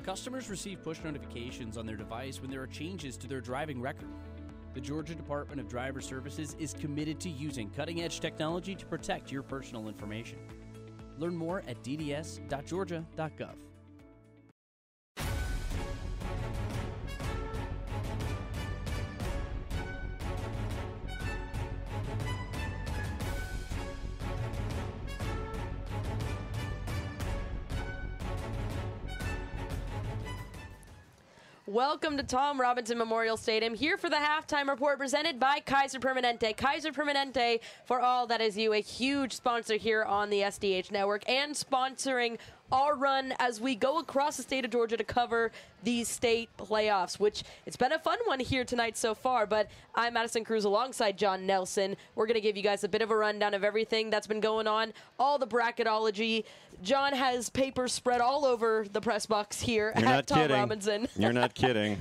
Customers receive push notifications on their device when there are changes to their driving record. The Georgia Department of Driver Services is committed to using cutting-edge technology to protect your personal information. Learn more at dds.georgia.gov. Welcome to Tom Robinson Memorial Stadium, here for the halftime report presented by Kaiser Permanente. Kaiser Permanente, for all that is you, a huge sponsor here on the SDH Network and sponsoring our run as we go across the state of Georgia to cover these state playoffs, which it's been a fun one here tonight so far. But I'm Madison Cruz alongside John Nelson. We're going to give you guys a bit of a rundown of everything that's been going on, all the bracketology. John has papers spread all over the press box here at Tom Robinson. You're not kidding.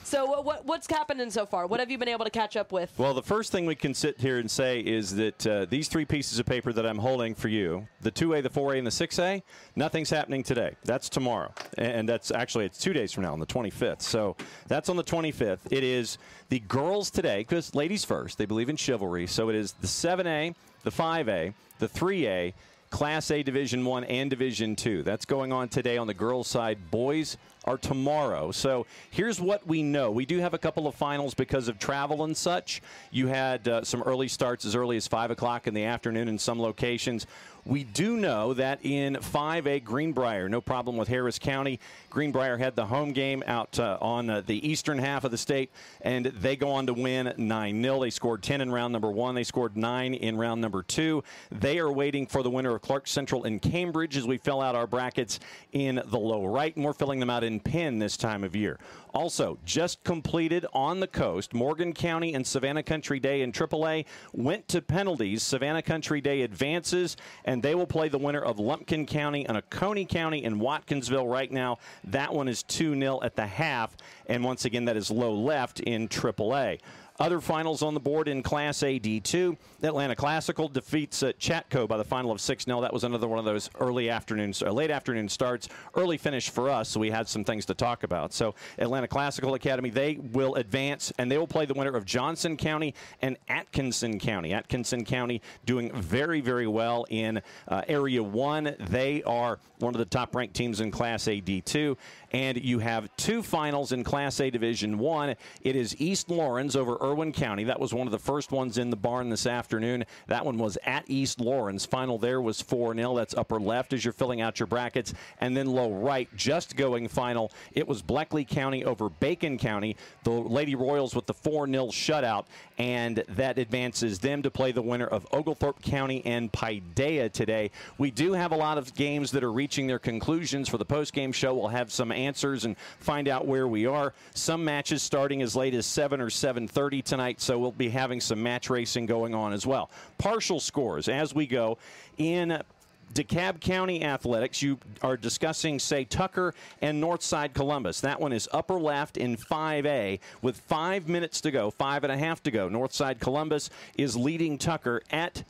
So what's happening so far? What have you been able to catch up with? Well, the first thing we can sit here and say is that these 3 pieces of paper that I'm holding for you, the 2A, the 4A, and the 6A, nothing's happening today. That's tomorrow. And that's actually, it's 2 days from now on the 25th. So that's on the 25th. It is the girls today, because ladies first. They believe in chivalry. So it is the 7A, the 5A, the 3A, Class A Division I and Division II. That's going on today on the girls' side. Boys are tomorrow. So here's what we know. We do have a couple of finals because of travel and such. You had some early starts as early as 5 o'clock in the afternoon in some locations. We do know that in 5A, Greenbrier, no problem with Harris County. Greenbrier had the home game out on the eastern half of the state, and they go on to win 9-0. They scored 10 in round number 1. They scored 9 in round number 2. They are waiting for the winner of Clark Central and Cambridge as we fill out our brackets in the low right, and we're filling them out in Penn this time of year. Also, just completed on the coast, Morgan County and Savannah Country Day in AAA went to penalties. Savannah Country Day advances, and they will play the winner of Lumpkin County and Oconee County in Watkinsville right now. That one is 2-0 at the half, and once again, that is low left in AAA. Other finals on the board in Class A D2. Atlanta Classical defeats Chatco by the final of 6-0. That was another one of those late afternoon starts. Early finish for us, so we had some things to talk about. So Atlanta Classical Academy, they will advance, and they will play the winner of Johnson County and Atkinson County. Atkinson County doing very, very well in Area 1. They are one of the top-ranked teams in Class A D2. And you have 2 finals in Class A Division I. It is East Lawrence over Irwin County. That was one of the first ones in the barn this afternoon. That one was at East Lawrence. Final there was 4-0. That's upper left as you're filling out your brackets. And then low right, just going final, it was Bleckley County over Bacon County. The Lady Royals with the 4-0 shutout, and that advances them to play the winner of Oglethorpe County and Paideia today. We do have a lot of games that are reaching their conclusions for the postgame show. We'll have some answers and find out where we are. Some matches starting as late as 7 or 7:30 tonight, so we'll be having some match racing going on as well. Partial scores as we go. In DeKalb County Athletics, you are discussing, say, Tucker and Northside Columbus. That one is upper left in 5A with 5 minutes to go, 5.5 to go. Northside Columbus is leading Tucker at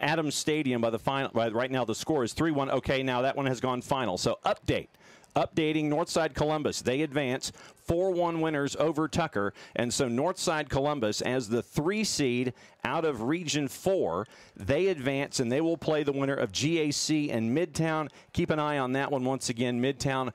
Adams Stadium by the final. Right now the score is 3-1. Okay, now that one has gone final. So updating Northside Columbus. They advance 4-1 winners over Tucker. And so Northside Columbus, as the 3 seed out of Region 4, they advance and they will play the winner of GAC and Midtown. Keep an eye on that one once again. Midtown,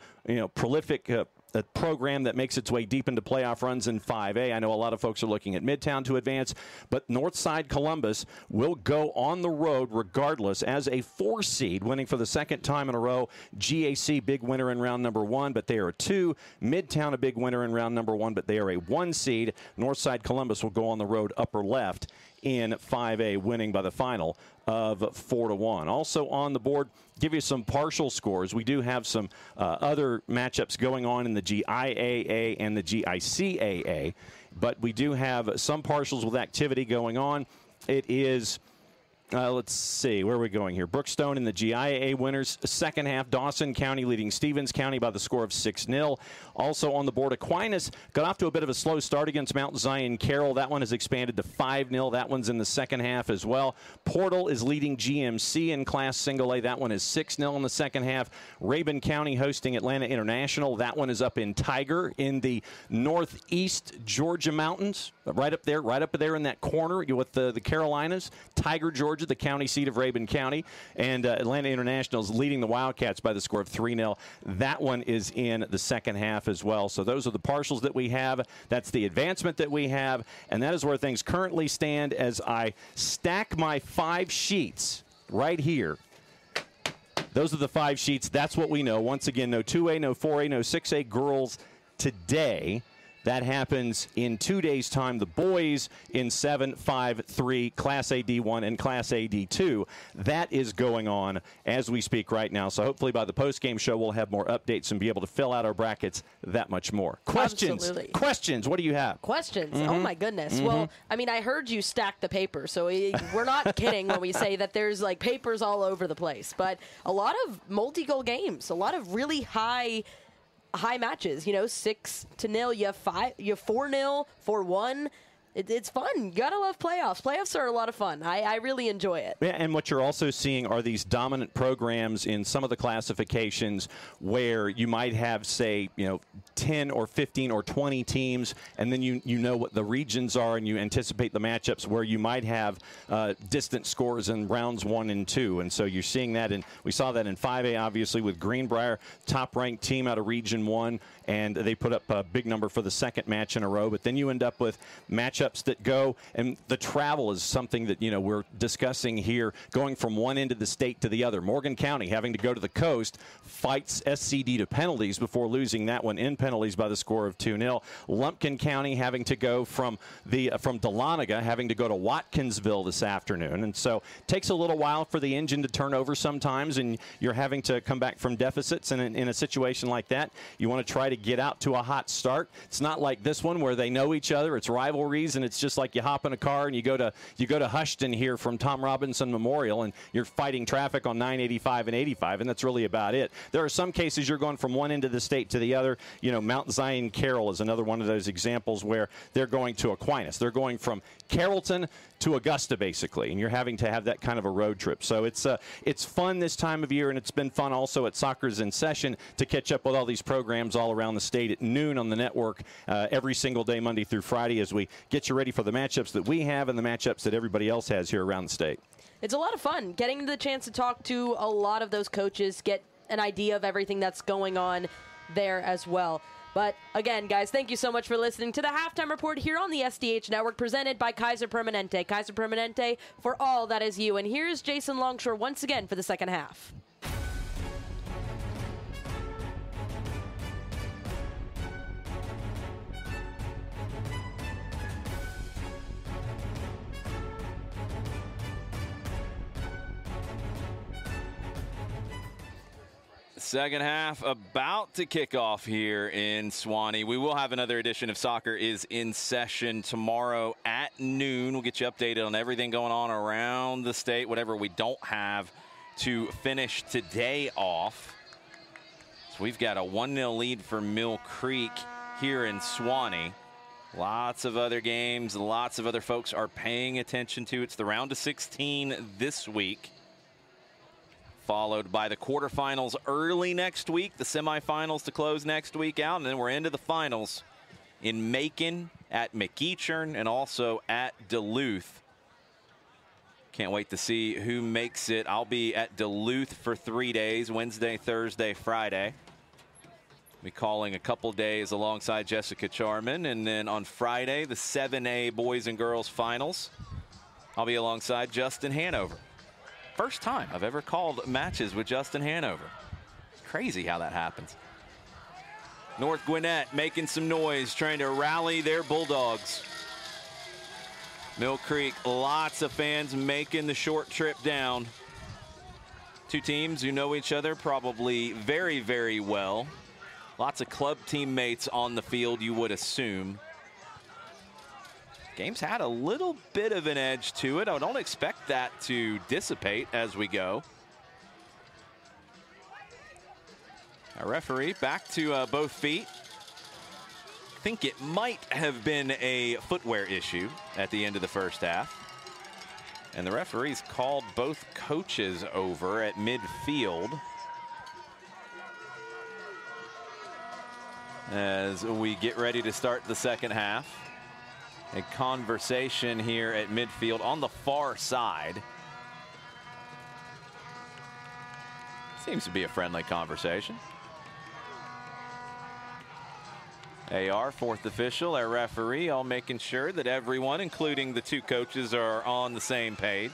prolific a program that makes its way deep into playoff runs in 5A. I know a lot of folks are looking at Midtown to advance, but Northside Columbus will go on the road regardless as a 4 seed, winning for the second time in a row. GAC, big winner in round number 1, but they are a 2. Midtown, a big winner in round number 1, but they are a 1 seed. Northside Columbus will go on the road upper left in 5A, winning by the final of 4-1. Also on the board, give you some partial scores. We do have some other matchups going on in the GIAA and the GICAA, but we do have some partials with activity going on. It is let's see, where are we going here? Brookstone in the GIAA winners. Second half, Dawson County leading Stevens County by the score of 6-0. Also on the board, Aquinas got off to a bit of a slow start against Mount Zion Carroll. That one has expanded to 5-0. That one's in the second half as well. Portal is leading GMC in Class Single A. That one is 6-0 in the second half. Rabun County hosting Atlanta International. That one is up in Tiger in the northeast Georgia mountains. Right up there in that corner with the Carolinas. Tiger, Georgia, the county seat of Rabun County, and Atlanta International is leading the Wildcats by the score of 3-0. That one is in the second half as well. So those are the partials that we have. That's the advancement that we have, and that is where things currently stand as I stack my 5 sheets right here. Those are the 5 sheets. That's what we know. Once again, no 2A, no 4A, no 6A girls today. That happens in 2 days' time. The boys in 7-5-3, Class A D1 and Class A D2. That is going on as we speak right now. So hopefully by the post-game show, we'll have more updates and be able to fill out our brackets that much more. Questions? Absolutely. Questions. What do you have? Questions? Oh, my goodness. Well, I mean, I heard you stack the paper, so we're not kidding when we say that there's, like, papers all over the place. But a lot of multi-goal games, a lot of really high matches, 6-0, you have 4-0, 4-1. It's fun. You gotta love playoffs. Playoffs are a lot of fun. I really enjoy it. Yeah, and what you're also seeing are these dominant programs in some of the classifications where you might have, say, 10 or 15 or 20 teams, and then you know what the regions are, and you anticipate the matchups where you might have distant scores in rounds 1 and 2. And so you're seeing that, and we saw that in 5A, obviously, with Greenbrier, top-ranked team out of Region 1, and they put up a big number for the second match in a row. But then you end up with matchups that go, and the travel is something that we're discussing here, going from one end of the state to the other. Morgan County having to go to the coast, fights SCD to penalties before losing that one in penalties by the score of 2-0. Lumpkin County having to go from Dahlonega, having to go to Watkinsville this afternoon, and so it takes a little while for the engine to turn over sometimes, and you're having to come back from deficits. And in a situation like that, you want to try to get out to a hot start. It's not like this one where they know each other. It's rivalries, and it's just like you hop in a car and you go to Hushton here from Tom Robinson Memorial, and you're fighting traffic on 985 and 85, and that's really about it. There are some cases you're going from one end of the state to the other. Mount Zion Carroll is another one of those examples where they're going to Aquinas. They're going from Carrollton to Augusta, basically, and you're having to have that kind of a road trip. So it's fun this time of year, and it's been fun also at Soccer's in Session to catch up with all these programs all around the state at noon on the network every single day, Monday through Friday, as we get you ready for the matchups that we have and the matchups that everybody else has here around the state. It's a lot of fun getting the chance to talk to a lot of those coaches, get an idea of everything that's going on there as well. But again, guys, thank you so much for listening to the Halftime Report here on the SDH Network, presented by Kaiser Permanente. Kaiser Permanente, for all that is you. And here's Jason Longshore once again for the second half. Second half about to kick off here in Suwanee. We will have another edition of Soccer is in Session tomorrow at noon. We'll get you updated on everything going on around the state, whatever we don't have to finish today off. So we've got a 1-0 lead for Mill Creek here in Suwanee. Lots of other games, lots of other folks are paying attention to. It's the round of 16 this week, followed by the quarterfinals early next week, the semifinals to close next week out, and then we're into the finals in Macon, at McEachern, and also at Duluth. Can't wait to see who makes it. I'll be at Duluth for 3 days, Wednesday, Thursday, Friday. Be calling a couple days alongside Jessica Charman, and then on Friday, the 7A boys and girls finals, I'll be alongside Justin Hanover. First time I've ever called matches with Justin Hanover. Crazy how that happens. North Gwinnett making some noise, trying to rally their Bulldogs. Mill Creek, lots of fans making the short trip down. Two teams who know each other probably very, very well. Lots of club teammates on the field, you would assume. Game's had a little bit of an edge to it. I don't expect that to dissipate as we go. Our referee back to both feet. I think it might have been a footwear issue at the end of the first half. And the referees called both coaches over at midfield as we get ready to start the second half. A conversation here at midfield on the far side. Seems to be a friendly conversation. AR, fourth official, our referee, all making sure that everyone, including the two coaches, are on the same page.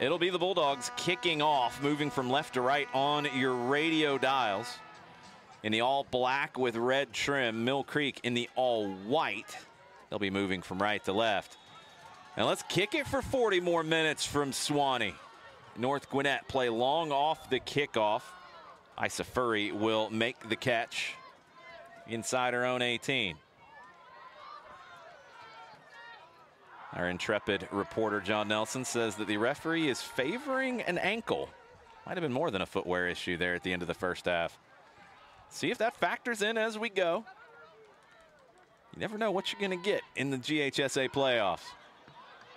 It'll be the Bulldogs kicking off, moving from left to right on your radio dials. In the all black with red trim, Mill Creek in the all white. They'll be moving from right to left. And let's kick it for 40 more minutes from Suwannee. North Gwinnett play long off the kickoff. Isa Furry will make the catch inside her own 18. Our intrepid reporter, John Nelson, says that the referee is favoring an ankle. Might have been more than a footwear issue there at the end of the first half. See if that factors in as we go. You never know what you're going to get in the GHSA playoffs.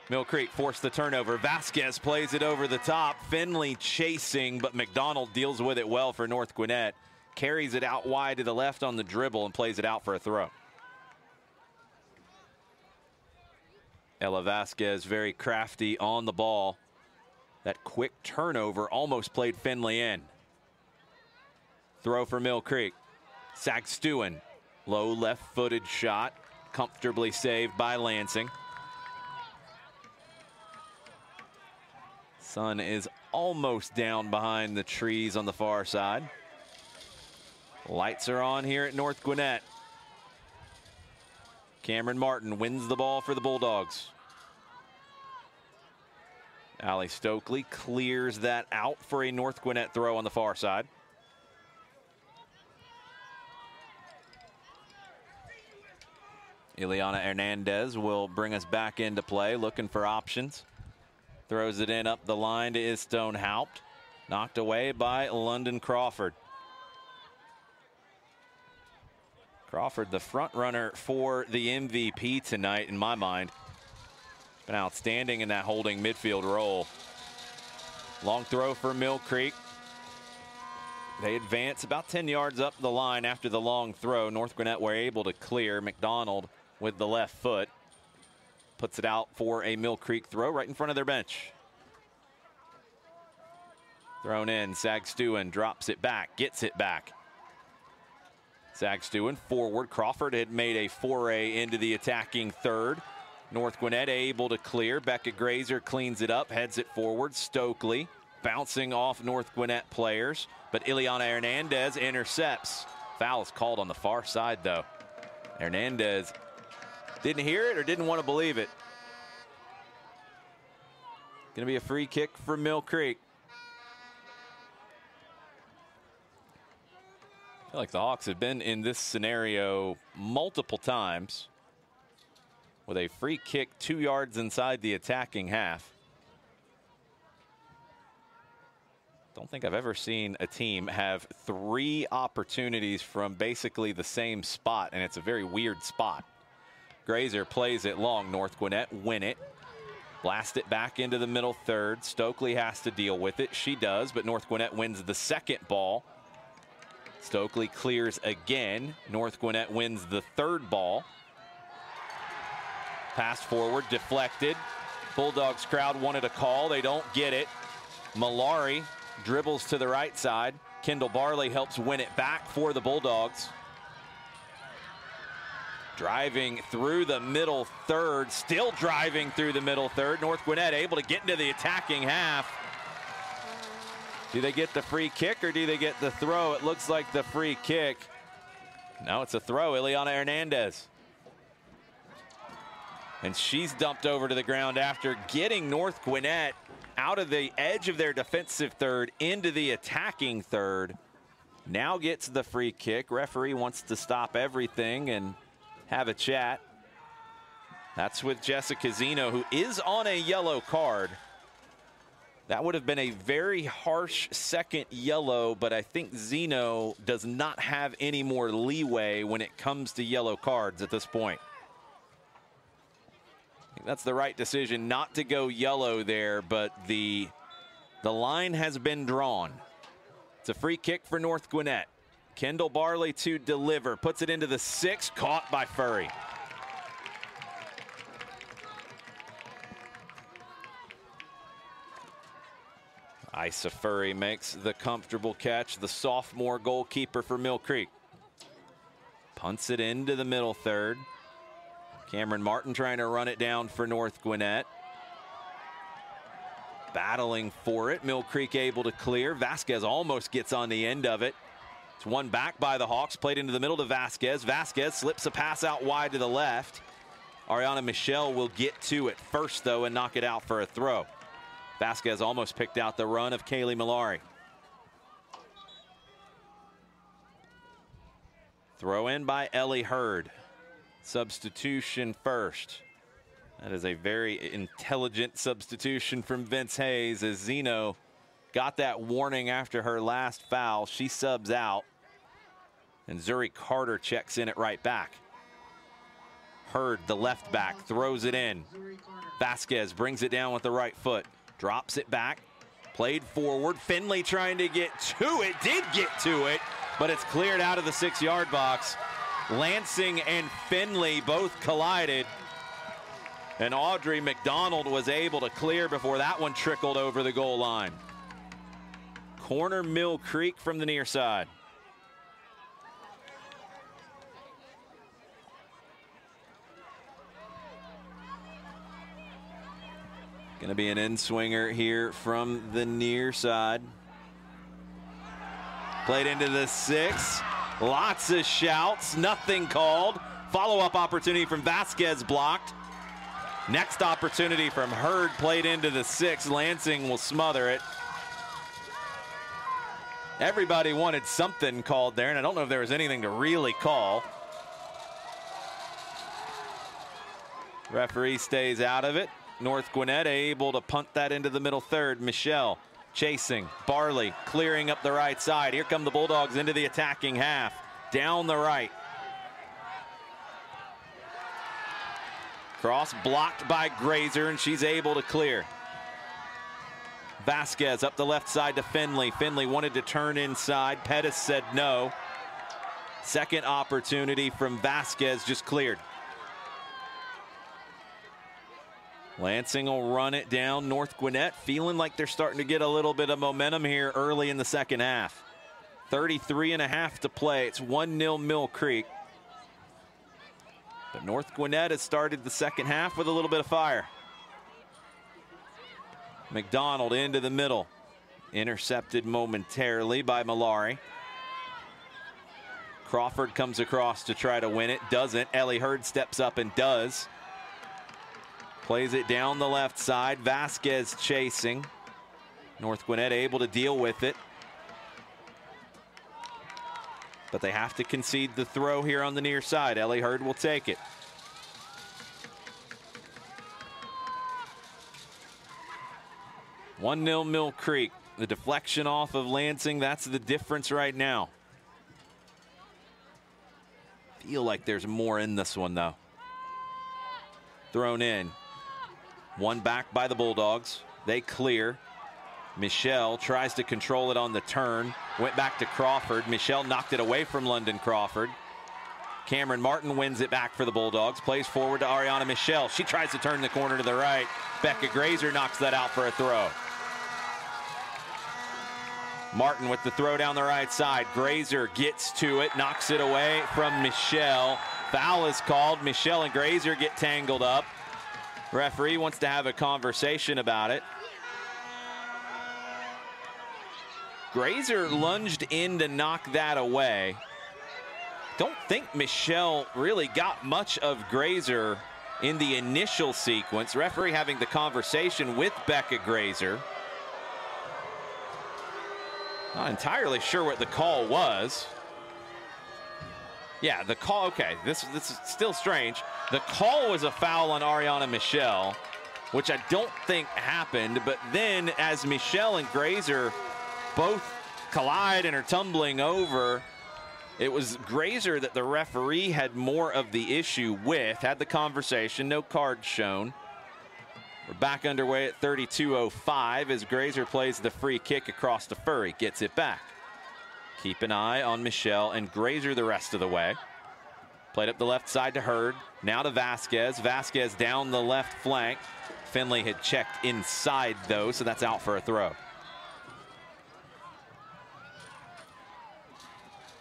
Mill Creek forced the turnover. Vasquez plays it over the top. Finley chasing, but McDonald deals with it well for North Gwinnett. Carries it out wide to the left on the dribble and plays it out for a throw. Ella Vasquez very crafty on the ball. That quick turnover almost played Finley in. Throw for Mill Creek. Sagstuen. Low left-footed shot. Comfortably saved by Lansing. Sun is almost down behind the trees on the far side. Lights are on here at North Gwinnett. Cameron Martin wins the ball for the Bulldogs. Allie Stokely clears that out for a North Gwinnett throw on the far side. Ileana Hernandez will bring us back into play, looking for options. Throws it in up the line to Istone Haupt. Knocked away by London Crawford. Crawford, the front runner for the MVP tonight, in my mind. Been outstanding in that holding midfield role. Long throw for Mill Creek. They advance about 10 yards up the line after the long throw. North Gwinnett were able to clear. McDonald with the left foot. Puts it out for a Mill Creek throw right in front of their bench. Thrown in. Sagstuen drops it back. Gets it back. Sagstuen forward. Crawford had made a foray into the attacking third. North Gwinnett able to clear. Becca Grazer cleans it up, heads it forward. Stokely bouncing off North Gwinnett players, but Ileana Hernandez intercepts. Foul is called on the far side, though. Hernandez didn't hear it or didn't want to believe it. Going to be a free kick for Mill Creek. I feel like the Hawks have been in this scenario multiple times with a free kick 2 yards inside the attacking half. Don't think I've ever seen a team have 3 opportunities from basically the same spot, and it's a very weird spot. Grazer plays it long. North Gwinnett win it. Blast it back into the middle third. Stokely has to deal with it. She does, but North Gwinnett wins the second ball. Stokely clears again. North Gwinnett wins the third ball. Pass forward, deflected. Bulldogs crowd wanted a call. They don't get it. Malari dribbles to the right side. Kendall Barley helps win it back for the Bulldogs. Driving through the middle third, still driving through the middle third. North Gwinnett able to get into the attacking half. Do they get the free kick or do they get the throw? It looks like the free kick. No, it's a throw. Ileana Hernandez. And she's dumped over to the ground after getting North Gwinnett out of the edge of their defensive third into the attacking third. Now gets the free kick. Referee wants to stop everything and have a chat. That's with Jessica Zeno, who is on a yellow card. That would have been a very harsh second yellow, but I think Zeno does not have any more leeway when it comes to yellow cards at this point. I think that's the right decision not to go yellow there, but the line has been drawn. It's a free kick for North Gwinnett. Kendall Barley to deliver, puts it into the 6, caught by Furry. Isa Furry makes the comfortable catch, the sophomore goalkeeper for Mill Creek. Punts it into the middle third. Cameron Martin trying to run it down for North Gwinnett. battling for it. Mill Creek able to clear. Vasquez almost gets on the end of it. It's one back by the Hawks, played into the middle to Vasquez. Vasquez slips a pass out wide to the left. Ariana Michelle will get to it first, though, and knock it out for a throw. Vasquez almost picked out the run of Kaylee Malari. Throw in by Ellie Hurd. Substitution first. That is a very intelligent substitution from Vince Hayes, as Zeno got that warning after her last foul. She subs out, and Zuri Carter checks in at right back. Hurd, the left back, throws it in. Vasquez brings it down with the right foot, drops it back, played forward. Finley trying to get to it, did get to it, but it's cleared out of the 6-yard box. Lansing and Finley both collided, and Audrey McDonald was able to clear before that one trickled over the goal line. Corner Mill Creek from the near side. Going to be an in-swinger here from the near side. Played into the 6. Lots of shouts, nothing called. Follow-up opportunity from Vasquez blocked. Next opportunity from Hurd, played into the 6. Lansing will smother it. Everybody wanted something called there, and I don't know if there was anything to really call. Referee stays out of it. North Gwinnett able to punt that into the middle third. Michelle chasing. Barley clearing up the right side. Here come the Bulldogs into the attacking half. Down the right. Cross blocked by Grazer, and she's able to clear. Vasquez up the left side to Finley. Finley wanted to turn inside. Pettis said no. Second opportunity from Vasquez, just cleared. Lansing will run it down. North Gwinnett feeling like they're starting to get a little bit of momentum here early in the second half. 33.5 to play. It's 1-0 Mill Creek. But North Gwinnett has started the second half with a little bit of fire. McDonald into the middle. Intercepted momentarily by Malari. Crawford comes across to try to win it. Doesn't. Ellie Hurd steps up and does. Plays it down the left side. Vasquez chasing. North Gwinnett able to deal with it. But they have to concede the throw here on the near side. Ellie Hurd will take it. (1-0 Mill Creek. The deflection off of Lansing, that's the difference right now. Feel like there's more in this one, though. Thrown in. One back by the Bulldogs. They clear. Michelle tries to control it on the turn. Went back to Crawford. Michelle knocked it away from London Crawford. Cameron Martin wins it back for the Bulldogs. Plays forward to Ariana Michelle. She tries to turn the corner to the right. Becca Grazer knocks that out for a throw. Martin with the throw down the right side. Grazer gets to it, knocks it away from Michelle. Foul is called. Michelle and Grazer get tangled up. Referee wants to have a conversation about it. Grazer lunged in to knock that away. Don't think Michelle really got much of Grazer in the initial sequence. Referee having the conversation with Becca Grazer. Not entirely sure what the call was. Yeah, the call, okay, this is still strange. The call was a foul on Ariana Michelle, which I don't think happened, but then as Michelle and Grazer both collide and are tumbling over, it was Grazer that the referee had more of the issue with, had the conversation, no cards shown. We're back underway at 32:05 as Grazer plays the free kick across to Furry, gets it back. Keep an eye on Michelle and Grazer the rest of the way. Played up the left side to Hurd, now to Vasquez. Vasquez down the left flank. Finley had checked inside though, so that's out for a throw.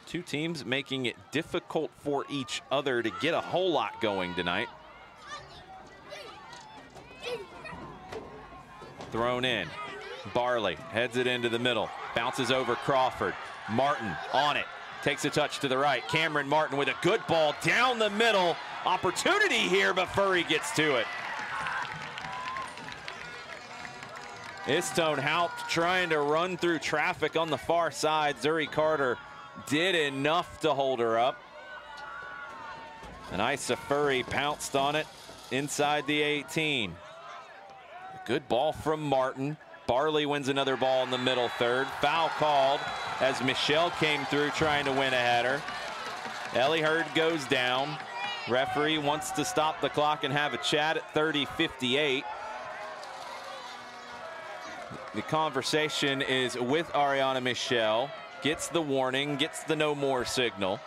Two teams making it difficult for each other to get a whole lot going tonight. Thrown in. Barley heads it into the middle. Bounces over Crawford. Martin on it. Takes a touch to the right. Cameron Martin with a good ball down the middle. Opportunity here, but Furry gets to it. Istone Haupt trying to run through traffic on the far side. Zuri Carter did enough to hold her up. And Isa Furry pounced on it inside the 18. Good ball from Martin. Barley wins another ball in the middle third. Foul called as Michelle came through trying to win a header. Ellie Hurd goes down. Referee wants to stop the clock and have a chat at 30:58. The conversation is with Ariana Michelle. Gets the warning, gets the no more signal.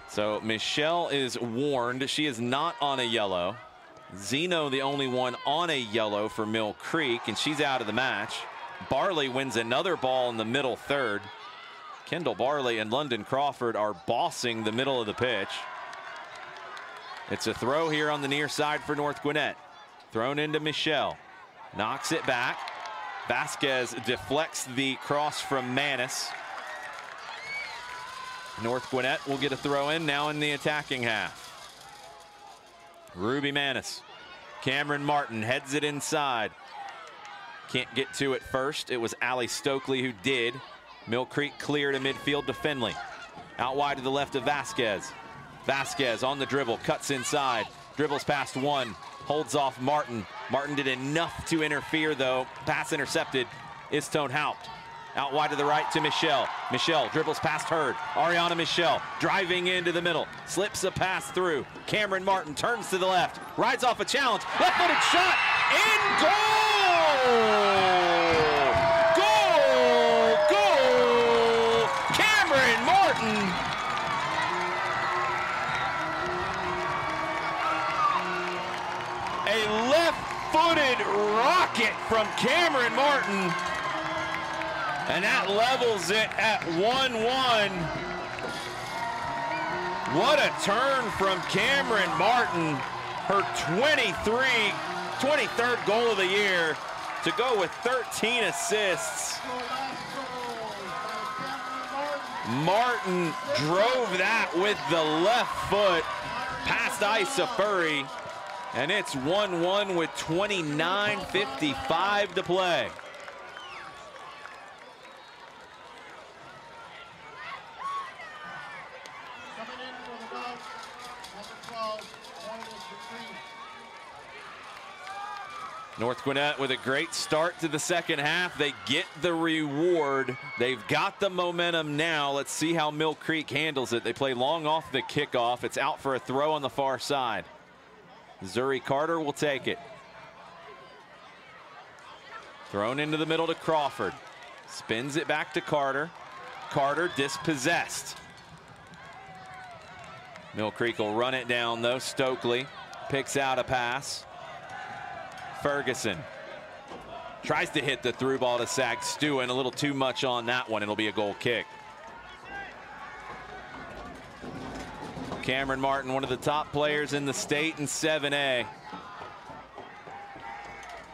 So Michelle is warned. She is not on a yellow. Zeno the only one on a yellow for Mill Creek, and she's out of the match. Barley wins another ball in the middle third. Kendall Barley and London Crawford are bossing the middle of the pitch. It's a throw here on the near side for North Gwinnett. Thrown into Michelle. Knocks it back. Vasquez deflects the cross from Manis. North Gwinnett will get a throw in now in the attacking half. Ruby Manis. Cameron Martin heads it inside. Can't get to it first. It was Allie Stokely who did. Mill Creek clear to midfield to Finley. Out wide to the left of Vasquez. Vasquez on the dribble, cuts inside. Dribbles past one, holds off Martin. Martin did enough to interfere though. Pass intercepted. Istone Haupt. Out wide to the right to Michelle. Michelle dribbles past Hurd. Ariana Michelle driving into the middle. Slips a pass through. Cameron Martin turns to the left. Rides off a challenge. Left-footed shot. In goal! Goal! Goal! Cameron Martin! A left-footed rocket from Cameron Martin. And that levels it at 1-1. What a turn from Cameron Martin. Her 23rd goal of the year to go with 13 assists. Martin drove that with the left foot past Isa Furry. And it's 1-1 with 29:55 to play. North Gwinnett with a great start to the second half. They get the reward. They've got the momentum now. Let's see how Mill Creek handles it. They play long off the kickoff. It's out for a throw on the far side. Zuri Carter will take it. Thrown into the middle to Crawford. Spins it back to Carter. Carter dispossessed. Mill Creek will run it down though. Stokely picks out a pass. Ferguson tries to hit the through ball to Sag Stewin. A little too much on that one. It'll be a goal kick. Cameron Martin, one of the top players in the state in 7A.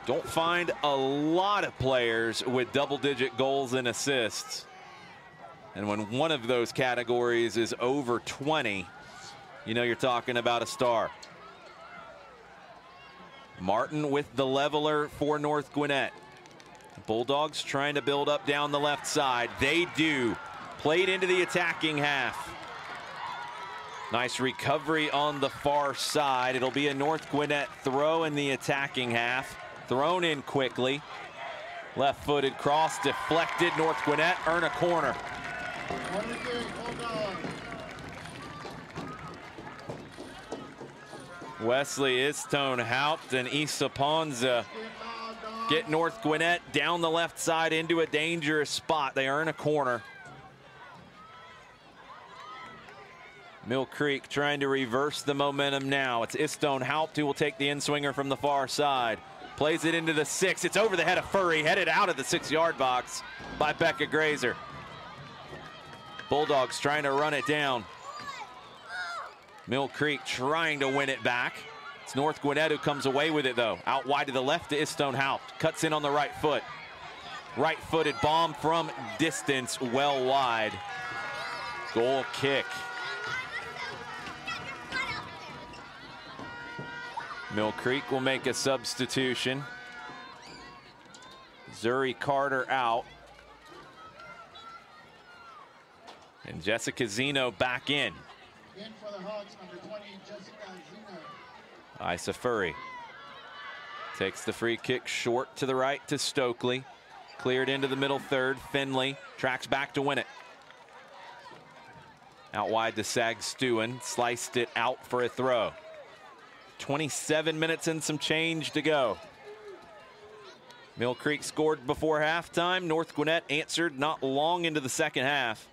Don't find a lot of players with double-digit goals and assists. And when one of those categories is over 20, you know you're talking about a star. Martin with the leveler for North Gwinnett. Bulldogs trying to build up down the left side. They do. Played into the attacking half. Nice recovery on the far side. It'll be a North Gwinnett throw in the attacking half. Thrown in quickly. Left-footed cross deflected. North Gwinnett earn a corner. Wesley Istone Haupt and Issa Ponza get North Gwinnett down the left side into a dangerous spot. They earn a corner. Mill Creek trying to reverse the momentum now. It's Istone Haupt who will take the in-swinger from the far side. Plays it into the 6. It's over the head of Furry, headed out of the 6-yard box by Becca Grazer. Bulldogs trying to run it down. Mill Creek trying to win it back. It's North Gwinnett who comes away with it, though. Out wide to the left to Istone Haupt. Cuts in on the right foot. Right-footed bomb from distance, well wide. Goal kick. Mill Creek will make a substitution. Zuri Carter out. And Jessica Zeno back in. In for the Hogs, number 20, Jessica Zeno. Isa Furry takes the free kick short to the right to Stokely. Cleared into the middle third. Finley tracks back to win it. Out wide to Sag Stewin. Sliced it out for a throw. 27 minutes and some change to go. Mill Creek scored before halftime. North Gwinnett answered not long into the second half.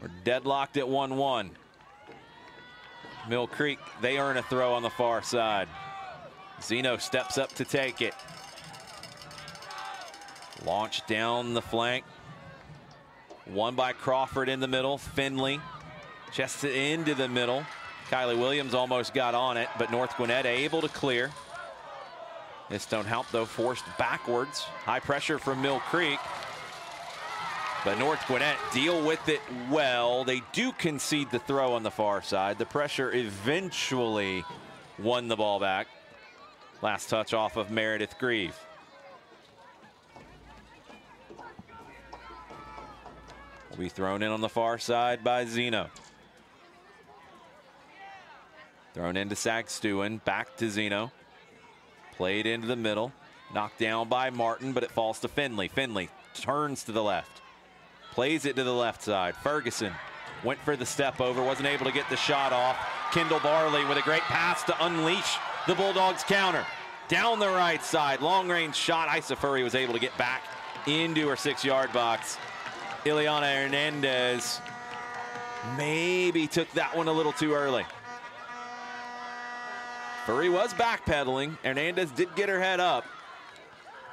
We're deadlocked at 1-1. Mill Creek, they earn a throw on the far side. Zeno steps up to take it. Launched down the flank. Won by Crawford in the middle. Finley chests it into the middle. Kylie Williams almost got on it, but North Gwinnett able to clear. Istone Haupt, though, forced backwards. High pressure from Mill Creek. But North Gwinnett deal with it well. They do concede the throw on the far side. The pressure eventually won the ball back. Last touch off of Meredith Grieve. Will be thrown in on the far side by Zeno. Thrown into Sag Stewin, back to Zeno. Played into the middle, knocked down by Martin, but it falls to Finley. Finley turns to the left, plays it to the left side. Ferguson went for the step over, wasn't able to get the shot off. Kendall Barley with a great pass to unleash the Bulldogs counter. Down the right side, long range shot. Isa Furry was able to get back into her 6-yard box. Ileana Hernandez maybe took that one a little too early. Furry was backpedaling. Hernandez did get her head up,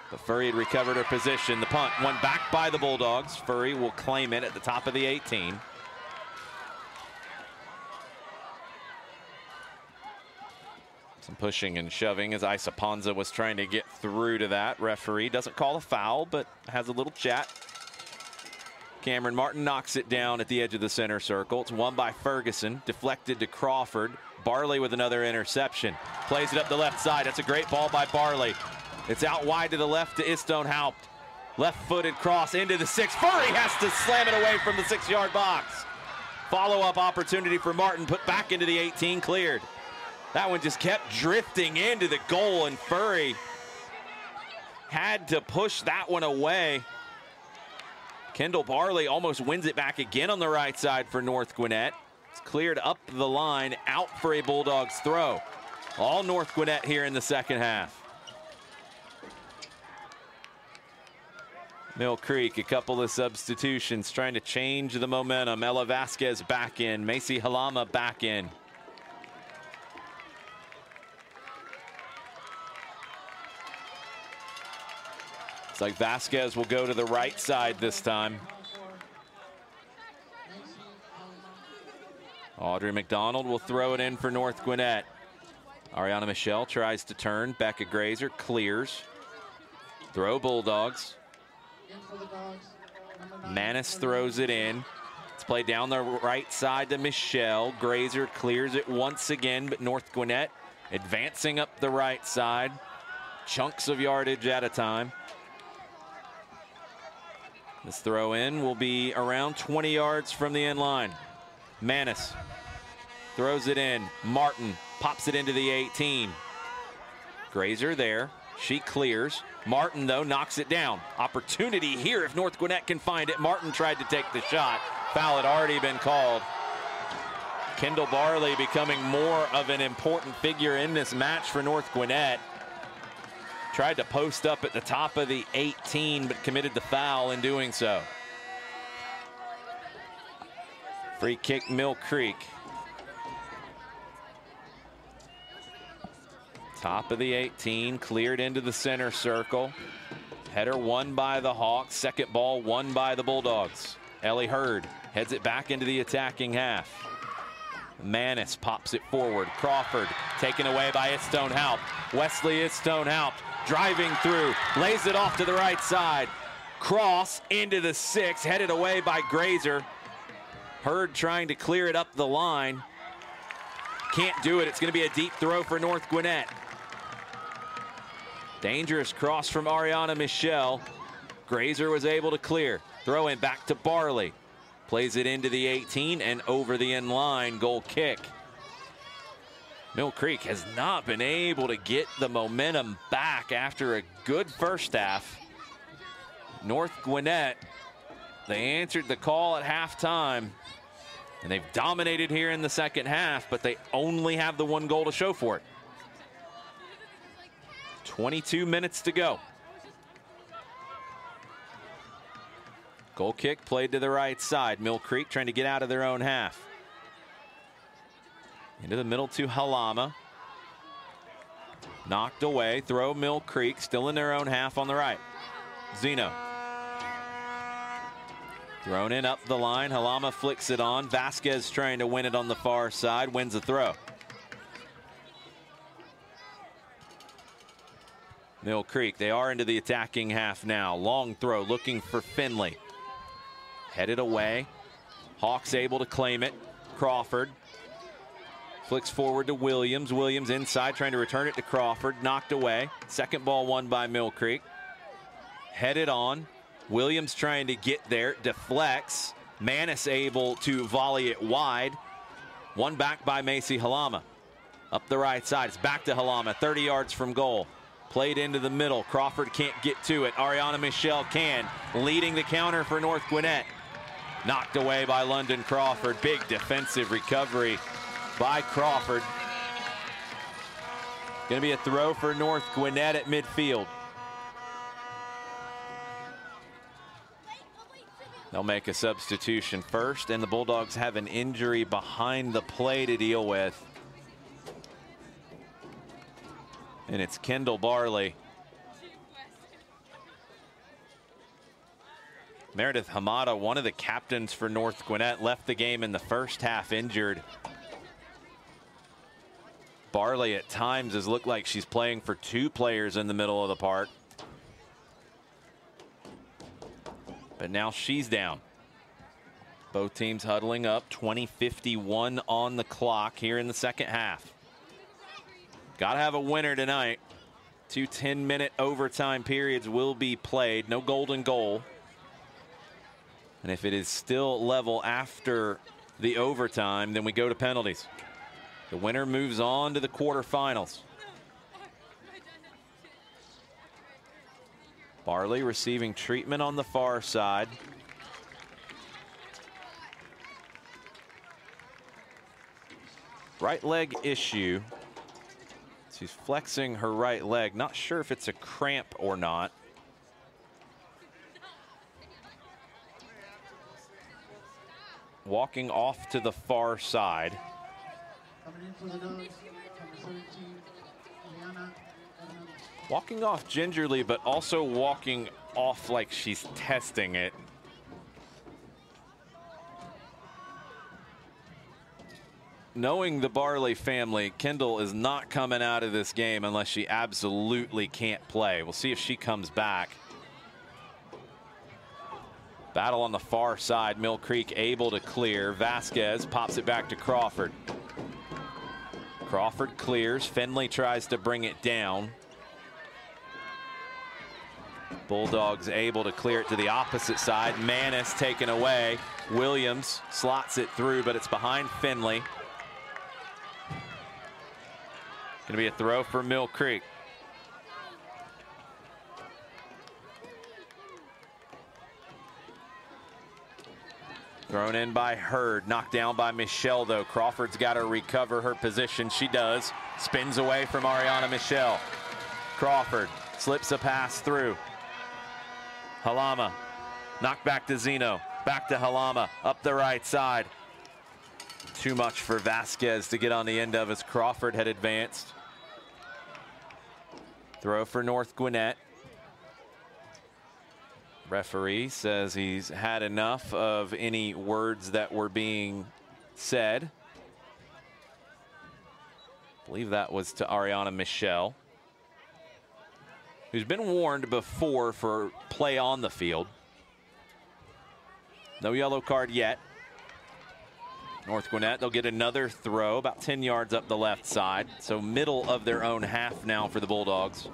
but Furry had recovered her position. The punt won back by the Bulldogs. Furry will claim it at the top of the 18. Some pushing and shoving as Isa Ponza was trying to get through to that. Referee doesn't call a foul, but has a little chat. Cameron Martin knocks it down at the edge of the center circle. It's won by Ferguson, deflected to Crawford. Barley with another interception. Plays it up the left side. That's a great ball by Barley. It's out wide to the left to Istone Haupt. Left-footed cross into the 6. Furry has to slam it away from the 6-yard box. Follow-up opportunity for Martin, put back into the 18, cleared. That one just kept drifting into the goal, and Furry had to push that one away. Kendall Barley almost wins it back again on the right side for North Gwinnett. It's cleared up the line, out for a Bulldogs throw. All North Gwinnett here in the second half. Mill Creek, a couple of substitutions trying to change the momentum. Ella Vasquez back in, Macy Halama back in. It's like Vasquez will go to the right side this time. Audrey McDonald will throw it in for North Gwinnett. Ariana Michelle tries to turn. Becca Grazer clears. Throw Bulldogs. Manis throws it in. It's played down the right side to Michelle. Grazer clears it once again, but North Gwinnett advancing up the right side. Chunks of yardage at a time. This throw in will be around 20 yards from the end line. Manis throws it in. Martin pops it into the 18. Grazer there. She clears. Martin, though, knocks it down. Opportunity here if North Gwinnett can find it. Martin tried to take the shot. Foul had already been called. Kendall Barley becoming more of an important figure in this match for North Gwinnett. Tried to post up at the top of the 18, but committed the foul in doing so. Free kick, Mill Creek. Top of the 18, cleared into the center circle. Header won by the Hawks. Second ball won by the Bulldogs. Ellie Hurd heads it back into the attacking half. Manis pops it forward. Crawford taken away by Istone-Haupt. Wesley Istone-Haupt driving through, lays it off to the right side. Cross into the 6, headed away by Grazer. Hurd trying to clear it up the line. Can't do it. It's going to be a deep throw for North Gwinnett. Dangerous cross from Ariana Michelle. Grazer was able to clear. Throw in back to Barley. Plays it into the 18 and over the end line. Goal kick. Mill Creek has not been able to get the momentum back after a good first half. North Gwinnett, they answered the call at halftime, and they've dominated here in the second half, but they only have the 1 goal to show for it. 22 minutes to go. Goal kick played to the right side. Mill Creek trying to get out of their own half. Into the middle to Halama. Knocked away. Throw Mill Creek. Still in their own half on the right. Zeno. Thrown in up the line. Halama flicks it on. Vasquez trying to win it on the far side. Wins the throw. Mill Creek, they are into the attacking half now. Long throw looking for Finley. Headed away. Hawks able to claim it. Crawford flicks forward to Williams. Williams inside trying to return it to Crawford. Knocked away. Second ball won by Mill Creek. Headed on. Williams trying to get there. Deflects. Manis able to volley it wide. One back by Macy Halama. Up the right side. It's back to Halama. 30 yards from goal. Played into the middle. Crawford can't get to it. Ariana Michelle can. Leading the counter for North Gwinnett. Knocked away by London Crawford. Big defensive recovery by Crawford. Going to be a throw for North Gwinnett at midfield. They'll make a substitution first, and the Bulldogs have an injury behind the play to deal with. And it's Kendall Barley. Meredith Hamada, one of the captains for North Gwinnett, left the game in the first half injured. Barley at times has looked like she's playing for 2 players in the middle of the park. But now she's down. Both teams huddling up. 20:51 on the clock here in the second half. Got to have a winner tonight. 2 10-minute overtime periods will be played. No golden goal. And if it is still level after the overtime, then we go to penalties. The winner moves on to the quarterfinals. Barley receiving treatment on the far side. Right leg issue. She's flexing her right leg. Not sure if it's a cramp or not. Walking off to the far side. Coming in for the nose, number 17, Liana. Walking off gingerly, but also walking off like she's testing it. Knowing the Barley family, Kendall is not coming out of this game unless she absolutely can't play. We'll see if she comes back. Battle on the far side. Mill Creek able to clear. Vasquez pops it back to Crawford. Crawford clears. Finley tries to bring it down. Bulldogs able to clear it to the opposite side. Manis taken away. Williams slots it through, but it's behind Finley. Going to be a throw for Mill Creek. Thrown in by Hurd, knocked down by Michelle though. Crawford's got to recover her position. She does. Spins away from Ariana Michelle. Crawford slips a pass through. Halama, knocked back to Zeno. Back to Halama, up the right side. Too much for Vasquez to get on the end of as Crawford had advanced. Throw for North Gwinnett. Referee says he's had enough of any words that were being said. I believe that was to Ariana Michelle, who's been warned before for play on the field. No yellow card yet. North Gwinnett, they'll get another throw about 10 yards up the left side. So middle of their own half now for the Bulldogs.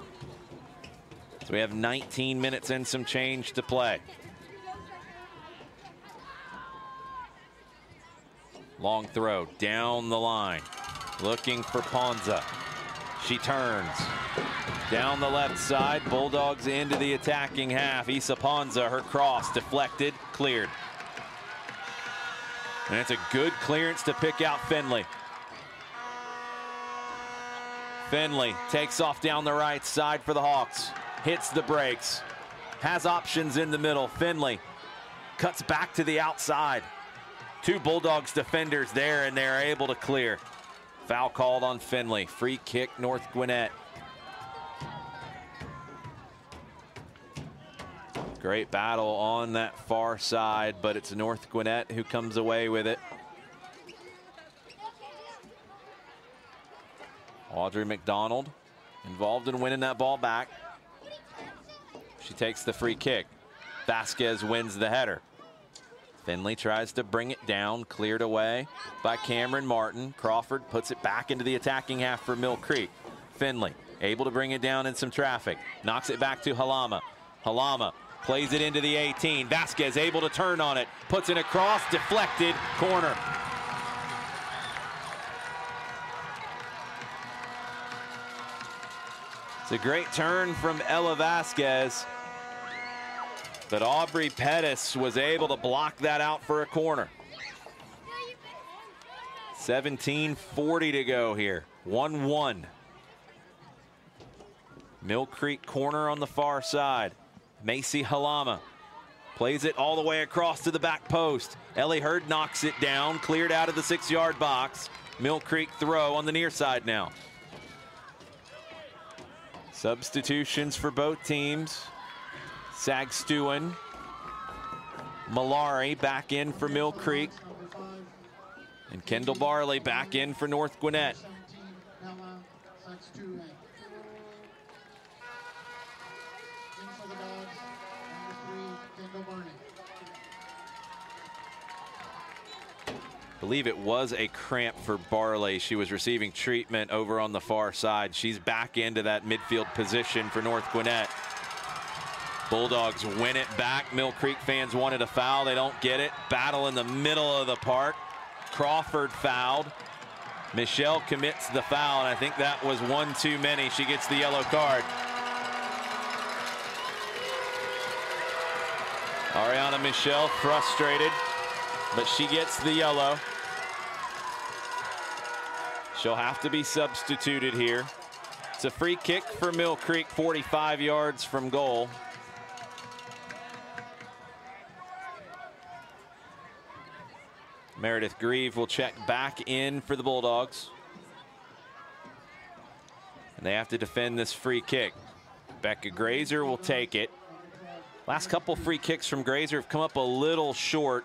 So we have 19 minutes and some change to play. Long throw down the line. Looking for Ponza. She turns. Down the left side. Bulldogs into the attacking half. Isa Ponza, her cross deflected, cleared. And it's a good clearance to pick out Finley. Finley takes off down the right side for the Hawks. Hits the brakes. Has options in the middle. Finley cuts back to the outside. Two Bulldogs defenders there, and they're able to clear. Foul called on Finley. Free kick, North Gwinnett. Great battle on that far side, but it's North Gwinnett who comes away with it. Audrey McDonald involved in winning that ball back. She takes the free kick. Vasquez wins the header. Finley tries to bring it down, cleared away by Cameron Martin. Crawford puts it back into the attacking half for Mill Creek. Finley able to bring it down in some traffic. Knocks it back to Halama. Halama plays it into the 18. Vasquez able to turn on it. Puts it across, deflected, corner. It's a great turn from Ella Vasquez, but Aubrey Pettis was able to block that out for a corner. 17:40 to go here. 1-1. Mill Creek corner on the far side. Macy Halama plays it all the way across to the back post. Ellie Hurd knocks it down, cleared out of the 6-yard box. Mill Creek throw on the near side now. Substitutions for both teams. Sagstuin, Malari back in for Mill Creek. And Kendall Barley back in for North Gwinnett. I believe it was a cramp for Barley. She was receiving treatment over on the far side. She's back into that midfield position for North Gwinnett. Bulldogs win it back. Mill Creek fans wanted a foul. They don't get it. Battle in the middle of the park. Crawford fouled. Michelle commits the foul, and I think that was one too many. She gets the yellow card. Ariana Michelle frustrated, but she gets the yellow. She'll have to be substituted here. It's a free kick for Mill Creek, 45 yards from goal. Meredith Grieve will check back in for the Bulldogs. And they have to defend this free kick. Becca Grazer will take it. Last couple free kicks from Grazer have come up a little short.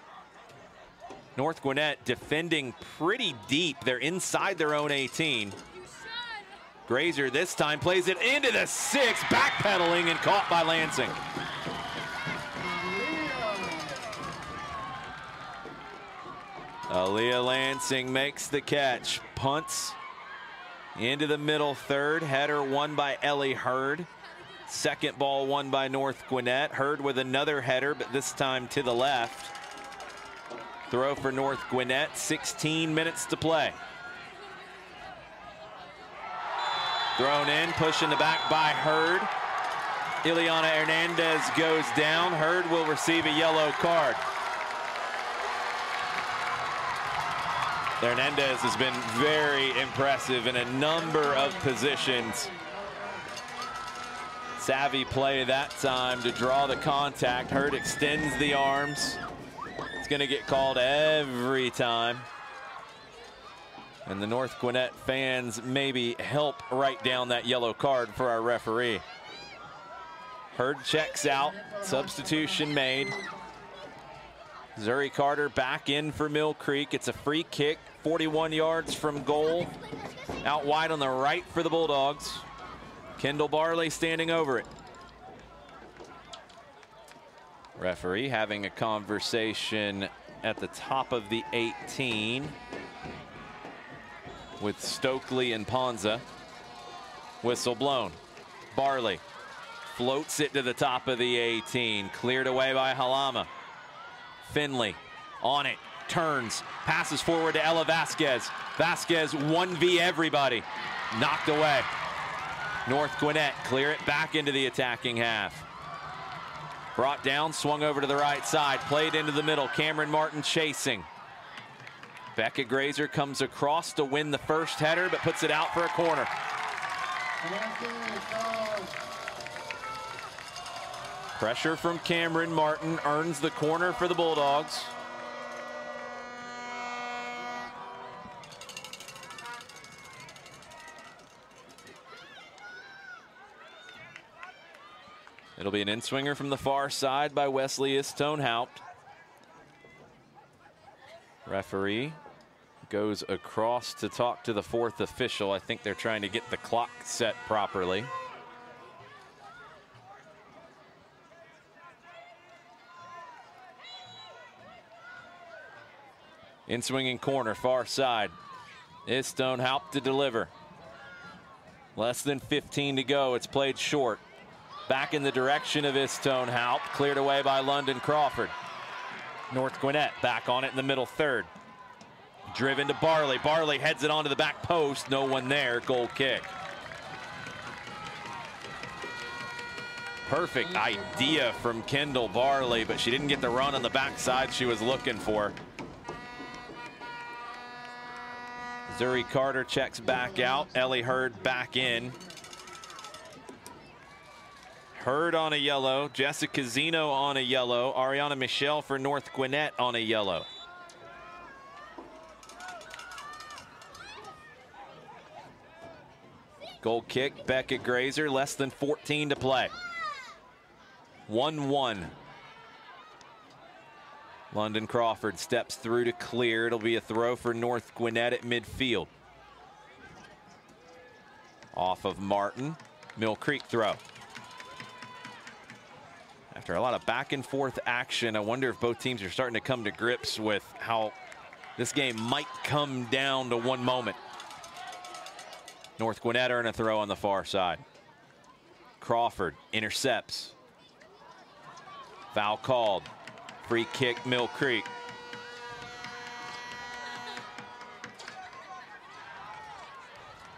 North Gwinnett defending pretty deep. They're inside their own 18. Grazer this time plays it into the 6, backpedaling and caught by Lansing. Aaliyah Lansing makes the catch, punts into the middle third. Header won by Ellie Hurd. Second ball won by North Gwinnett. Hurd with another header, but this time to the left. Throw for North Gwinnett, 16 minutes to play. Thrown in, pushed in the back by Hurd. Ileana Hernandez goes down. Hurd will receive a yellow card. Hernandez has been very impressive in a number of positions. Savvy play that time to draw the contact. Hurd extends the arms. It's going to get called every time. And the North Gwinnett fans maybe help write down that yellow card for our referee. Hurd checks out. Substitution made. Zuri Carter back in for Mill Creek. It's a free kick, 41 yards from goal. Out wide on the right for the Bulldogs. Kendall Barley standing over it. Referee having a conversation at the top of the 18 with Stokely and Ponza. Whistle blown. Barley floats it to the top of the 18. Cleared away by Halama. Finley on it. Turns. Passes forward to Ella Vasquez. Vasquez 1v everybody. Knocked away. North Gwinnett clear it back into the attacking half. Brought down, swung over to the right side, played into the middle. Cameron Martin chasing. Becca Grazer comes across to win the first header, but puts it out for a corner. Pressure from Cameron Martin earns the corner for the Bulldogs. It'll be an in-swinger from the far side by Wesley Istone-Haupt. Referee goes across to talk to the fourth official. I think they're trying to get the clock set properly. In-swinging corner, far side. Istone-Haupt to deliver. Less than 15 to go. It's played short. Back in the direction of Istone-Haupt. Cleared away by London Crawford. North Gwinnett back on it in the middle third. Driven to Barley. Barley heads it onto the back post. No one there. Goal kick. Perfect idea from Kendall Barley, but she didn't get the run on the backside she was looking for. Zuri Carter checks back out. Ellie Hurd back in. Hurd on a yellow. Jessica Zeno on a yellow. Ariana Michelle for North Gwinnett on a yellow. Goal kick, Becca Grazer, less than 14 to play. 1-1. London Crawford steps through to clear. It'll be a throw for North Gwinnett at midfield. Off of Martin. Mill Creek throw. After a lot of back and forth action, I wonder if both teams are starting to come to grips with how this game might come down to one moment. North Gwinnett earn a throw on the far side. Crawford intercepts. Foul called. Free kick, Mill Creek.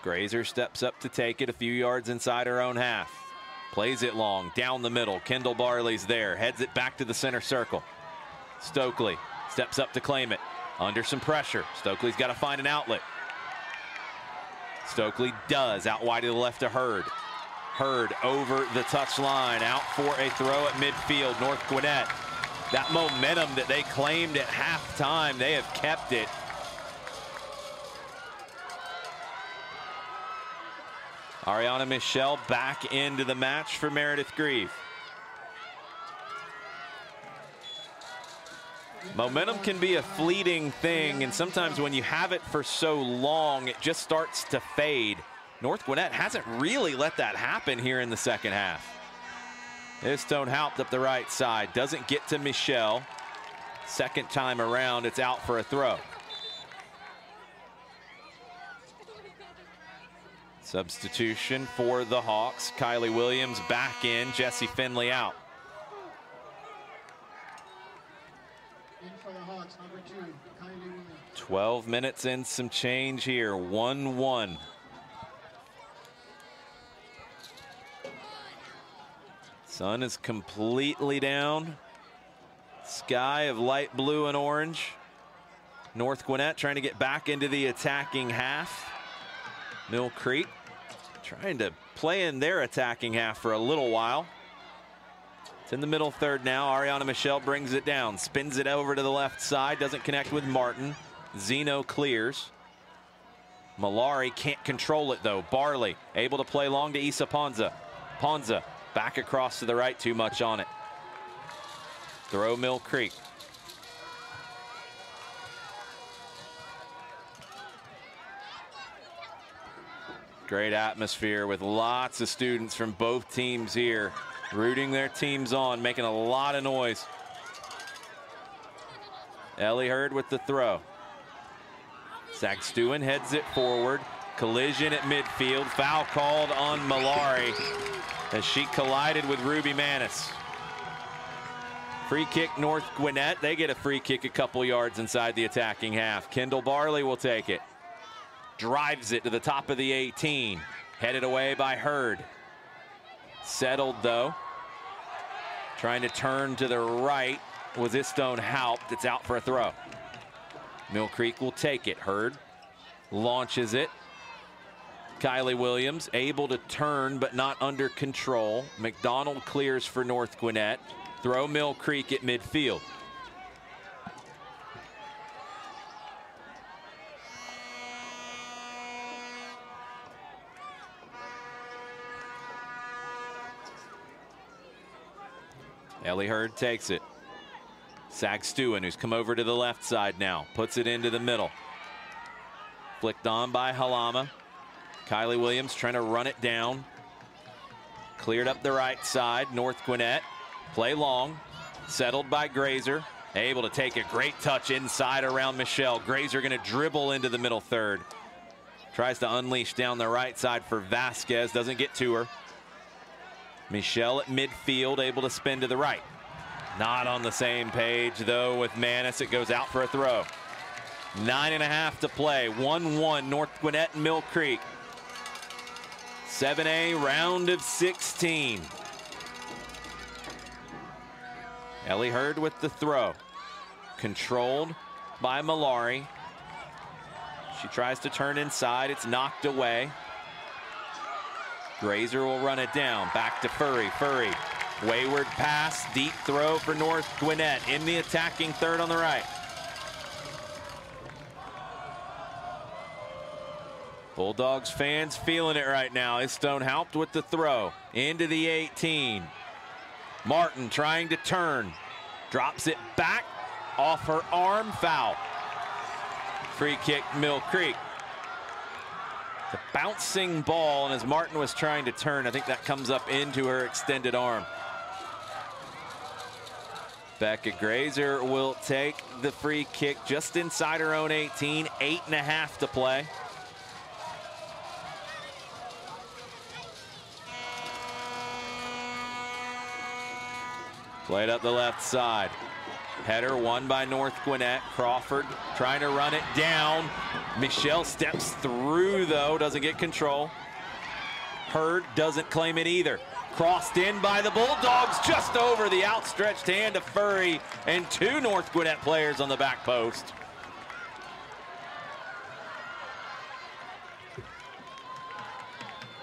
Grazer steps up to take it a few yards inside her own half. Plays it long, down the middle. Kendall Barley's there, heads it back to the center circle. Stokely steps up to claim it. Under some pressure, Stokely's got to find an outlet. Stokely does, out wide to the left to Hurd. Hurd over the touchline, out for a throw at midfield. North Gwinnett, that momentum that they claimed at halftime, they have kept it. Ariana Michelle back into the match for Meredith Grieve. Momentum can be a fleeting thing, and sometimes when you have it for so long, it just starts to fade. North Gwinnett hasn't really let that happen here in the second half. Istone-Haupt up the right side, doesn't get to Michelle. Second time around, it's out for a throw. Substitution for the Hawks. Kylie Williams back in, Jessie Finley out. In for the Hawks, number 2, Kylie Williams. 12 minutes and some change here, 1-1. Sun is completely down. Sky of light blue and orange. North Gwinnett trying to get back into the attacking half. Mill Creek trying to play in their attacking half for a little while. It's in the middle third now. Ariana Michelle brings it down, spins it over to the left side, doesn't connect with Martin. Zeno clears. Malari can't control it though. Barley able to play long to Isa Ponza. Ponza back across to the right, too much on it. Throw Mill Creek. Great atmosphere with lots of students from both teams here, rooting their teams on, making a lot of noise. Ellie Hurd with the throw. Sagstuin heads it forward. Collision at midfield. Foul called on Malari as she collided with Ruby Manis. Free kick North Gwinnett. They get a free kick a couple yards inside the attacking half. Kendall Barley will take it. Drives it to the top of the 18. Headed away by Hurd. Settled though. Trying to turn to the right was Istone Haupt. It's out for a throw. Mill Creek will take it. Hurd launches it. Kylie Williams able to turn but not under control. McDonald clears for North Gwinnett. Throw Mill Creek at midfield. Ellie Hurd takes it. Sagstuin, who's come over to the left side now, puts it into the middle. Flicked on by Halama. Kylie Williams trying to run it down. Cleared up the right side. North Gwinnett. Play long. Settled by Grazer. Able to take a great touch inside around Michelle. Grazer going to dribble into the middle third. Tries to unleash down the right side for Vasquez. Doesn't get to her. Michelle at midfield, able to spin to the right. Not on the same page, though, with Manis. It goes out for a throw. 9.5 to play. 1-1, North Gwinnett and Mill Creek. 7A round of 16. Ellie Hurd with the throw. Controlled by Malari. She tries to turn inside. It's knocked away. Grazer will run it down. Back to Furry. Furry. Wayward pass. Deep throw for North Gwinnett in the attacking third on the right. Bulldogs fans feeling it right now. Istone Haupt with the throw. Into the 18. Martin trying to turn. Drops it back. Off her arm. Foul. Free kick Mill Creek. The bouncing ball, and as Martin was trying to turn, I think that comes up into her extended arm. Becca Grazer will take the free kick just inside her own 18. 8.5 to play. Played up the left side. Header won by North Gwinnett. Crawford trying to run it down. Michelle steps through, though, doesn't get control. Hurd doesn't claim it either. Crossed in by the Bulldogs, just over the outstretched hand of Furry, and two North Gwinnett players on the back post.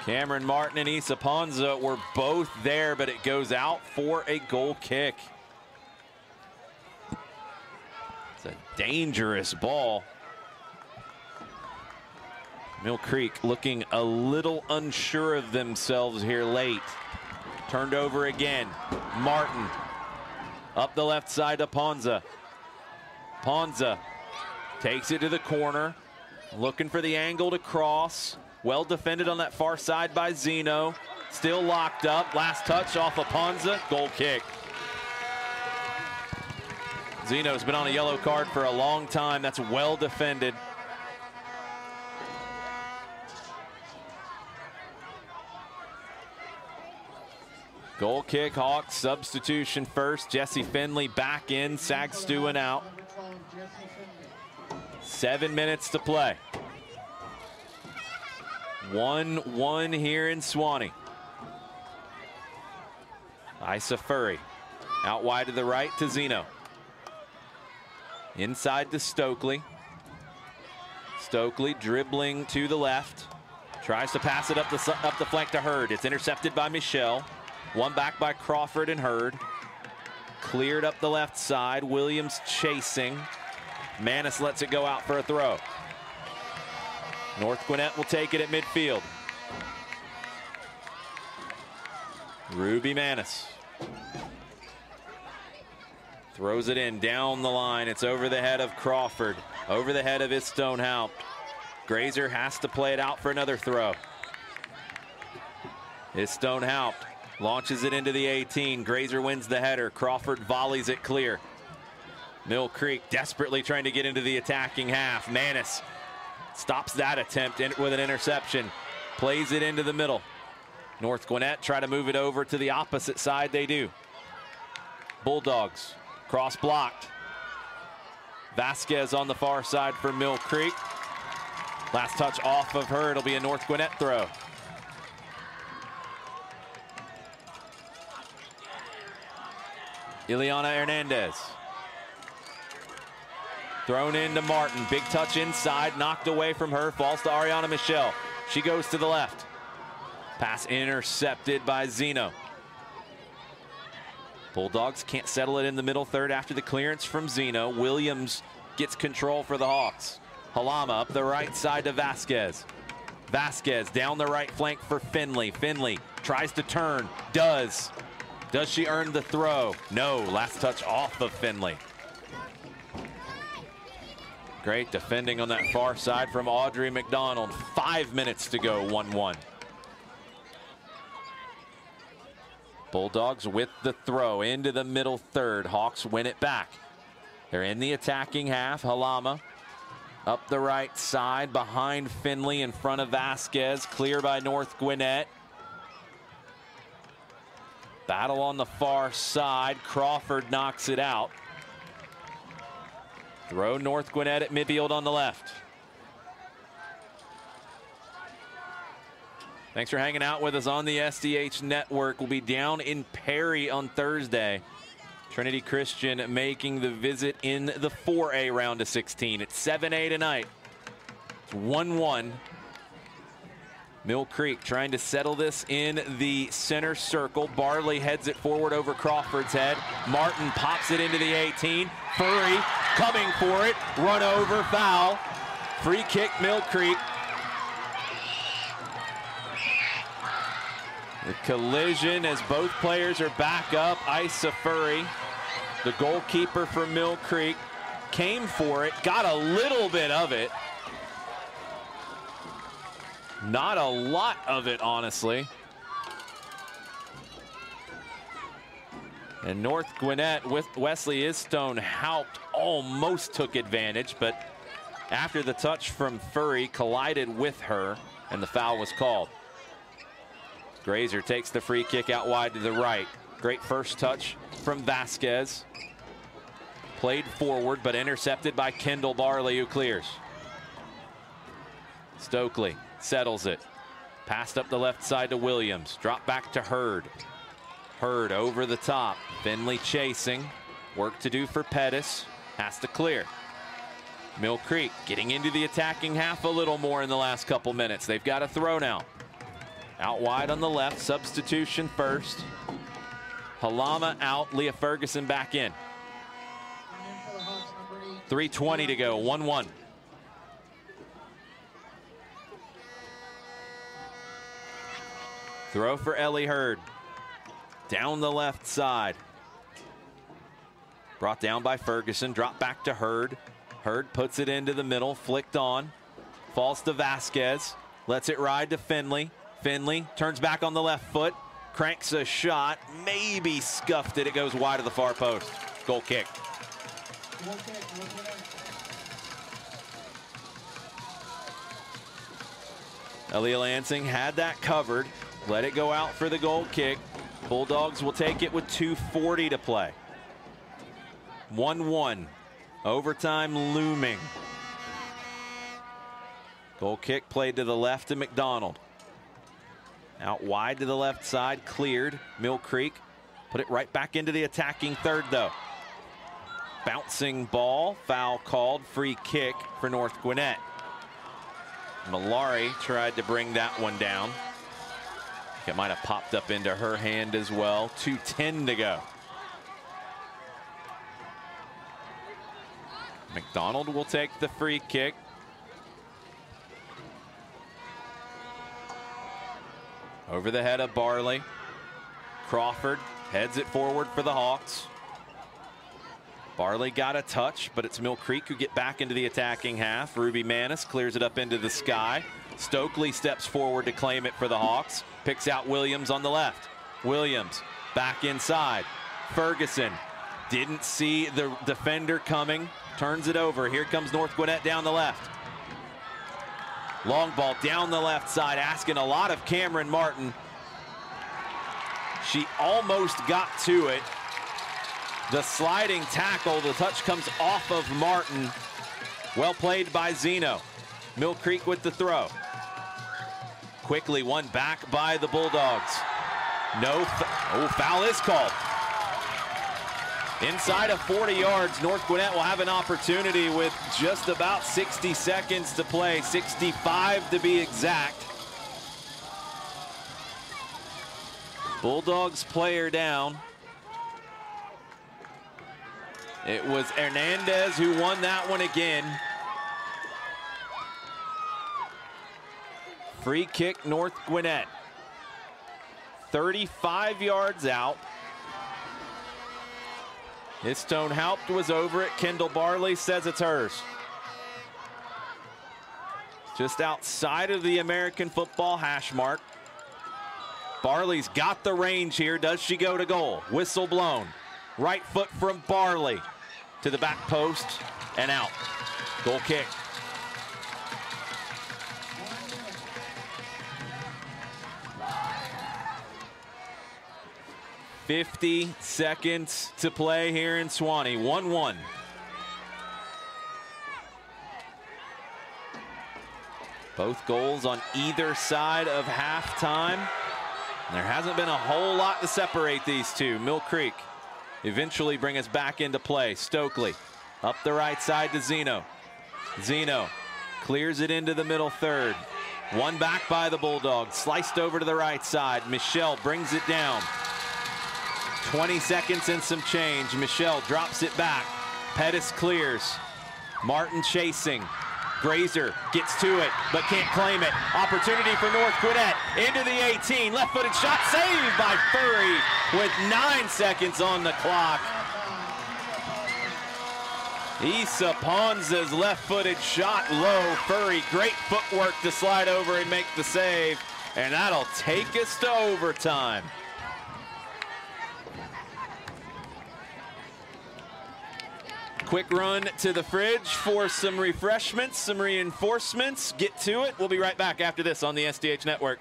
Cameron Martin and Isa Ponza were both there, but it goes out for a goal kick. It's a dangerous ball. Mill Creek looking a little unsure of themselves here late. Turned over again. Martin up the left side to Ponza. Ponza takes it to the corner. Looking for the angle to cross. Well defended on that far side by Zeno. Still locked up. Last touch off of Ponza. Goal kick. Zeno's been on a yellow card for a long time. That's well defended. Goal kick, Hawks. Substitution first. Jesse Finley back in. Sagstuin out. 7 minutes to play. 1-1 here in Swanee. Isa Furry out wide to the right to Zeno. Inside to Stokely. Stokely dribbling to the left. Tries to pass it up the flank to Hurd. It's intercepted by Michelle. One back by Crawford and Hurd. Cleared up the left side. Williams chasing. Manis lets it go out for a throw. North Gwinnett will take it at midfield. Ruby Manis. Throws it in down the line. It's over the head of Crawford. Over the head of Istone Haupt. Grazer has to play it out for another throw. is Stone-Haupt. Launches it into the 18. Grazer wins the header. Crawford volleys it clear. Mill Creek desperately trying to get into the attacking half. Manis stops that attempt with an interception. Plays it into the middle. North Gwinnett try to move it over to the opposite side. They do. Bulldogs cross blocked. Vasquez on the far side for Mill Creek. Last touch off of her. It'll be a North Gwinnett throw. Ileana Hernandez. Thrown into Martin. Big touch inside. Knocked away from her. Falls to Ariana Michelle. She goes to the left. Pass intercepted by Zeno. Bulldogs can't settle it in the middle third after the clearance from Zeno. Williams gets control for the Hawks. Halama up the right side to Vasquez. Vasquez down the right flank for Finley. Finley tries to turn. Does she earn the throw? No. Last touch off of Finley. Great defending on that far side from Audrey McDonald. 5 minutes to go, 1-1. Bulldogs with the throw into the middle third. Hawks win it back. They're in the attacking half. Halama up the right side behind Finley in front of Vasquez. Clear by North Gwinnett. Battle on the far side. Crawford knocks it out. Throw North Gwinnett at midfield on the left. Thanks for hanging out with us on the SDH Network. We'll be down in Perry on Thursday. Trinity Christian making the visit in the 4A round of 16. It's 7A tonight. It's 1-1. Mill Creek trying to settle this in the center circle. Barley heads it forward over Crawford's head. Martin pops it into the 18. Furry coming for it. Run over, foul. Free kick, Mill Creek. The collision as both players are back up. Isa Furry, the goalkeeper for Mill Creek, came for it, got a little bit of it. Not a lot of it, honestly. And North Gwinnett with Wesley Stone-Haupt almost took advantage, but after the touch from Furry collided with her and the foul was called. Grazer takes the free kick out wide to the right. Great first touch from Vasquez. Played forward but intercepted by Kendall Barley, who clears. Stokely settles it. Passed up the left side to Williams. Drop back to Hurd. Hurd over the top. Finley chasing. Work to do for Pettis. Has to clear. Mill Creek getting into the attacking half a little more in the last couple minutes. They've got a throw now. Out wide on the left. Substitution first. Halama out. Leah Ferguson back in. 3:20 to go. 1-1. Throw for Ellie Hurd. Down the left side. Brought down by Ferguson. Drop back to Hurd. Hurd puts it into the middle. Flicked on. Falls to Vasquez. Lets it ride to Finley. Finley turns back on the left foot. Cranks a shot. Maybe scuffed it. It goes wide of the far post. Goal kick. Aaliyah Lansing had that covered. Let it go out for the goal kick. Bulldogs will take it with 2:40 to play. 1-1. Overtime looming. Goal kick played to the left to McDonald. Out wide to the left side, cleared. Mill Creek put it right back into the attacking third, though. Bouncing ball, foul called, free kick for North Gwinnett. Malari tried to bring that one down. It might have popped up into her hand as well. 2:10 to go. McDonald will take the free kick. Over the head of Barley. Crawford heads it forward for the Hawks. Barley got a touch, but it's Mill Creek who get back into the attacking half. Ruby Manis clears it up into the sky. Stokely steps forward to claim it for the Hawks. Picks out Williams on the left. Williams back inside. Ferguson didn't see the defender coming. Turns it over. Here comes North Gwinnett down the left. Long ball down the left side, asking a lot of Cameron Martin. She almost got to it. The sliding tackle, the touch comes off of Martin. Well played by Zeno. Mill Creek with the throw. Quickly won back by the Bulldogs. Foul is called. Inside of 40 yards, North Gwinnett will have an opportunity with just about 60 seconds to play, 65 to be exact. Bulldogs player down. It was Hernandez who won that one again. Free kick, North Gwinnett. 35 yards out. Histone Haupt was over it. Kendall Barley says it's hers. Just outside of the American football hash mark. Barley's got the range here. Does she go to goal? Whistle blown. Right foot from Barley to the back post and out. Goal kick. "50 seconds to play here in Suwanee. 1-1. Both goals on either side of halftime. There hasn't been a whole lot to separate these two. Mill Creek eventually bring us back into play. Stokely up the right side to Zeno. Zeno clears it into the middle third. One back by the Bulldogs. Sliced over to the right side. Michelle brings it down. 20 seconds and some change. Michelle drops it back. Pettis clears. Martin chasing. Grazer gets to it, but can't claim it. Opportunity for North Gwinnett. Into the 18. Left-footed shot saved by Furry with 9 seconds on the clock. Issa Ponza's left-footed shot low. Furry, great footwork to slide over and make the save. And that'll take us to overtime. Quick run to the fridge for some refreshments, some reinforcements. Get to it. We'll be right back after this on the SDH Network.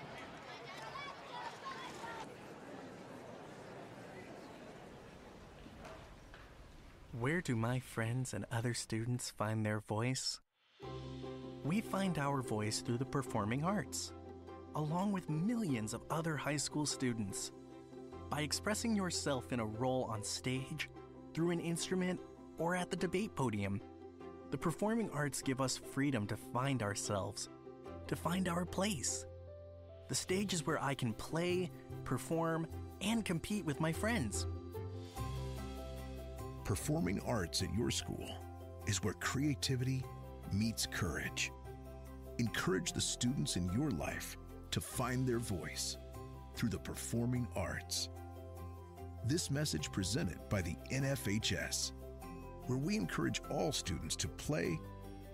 Where do my friends and other students find their voice? We find our voice through the performing arts, along with millions of other high school students. By expressing yourself in a role on stage, through an instrument, or at the debate podium, the performing arts give us freedom to find ourselves, to find our place. The stage is where I can play, perform, and compete with my friends. Performing arts at your school is where creativity meets courage. Encourage the students in your life to find their voice through the performing arts. This message presented by the NFHS, where we encourage all students to play,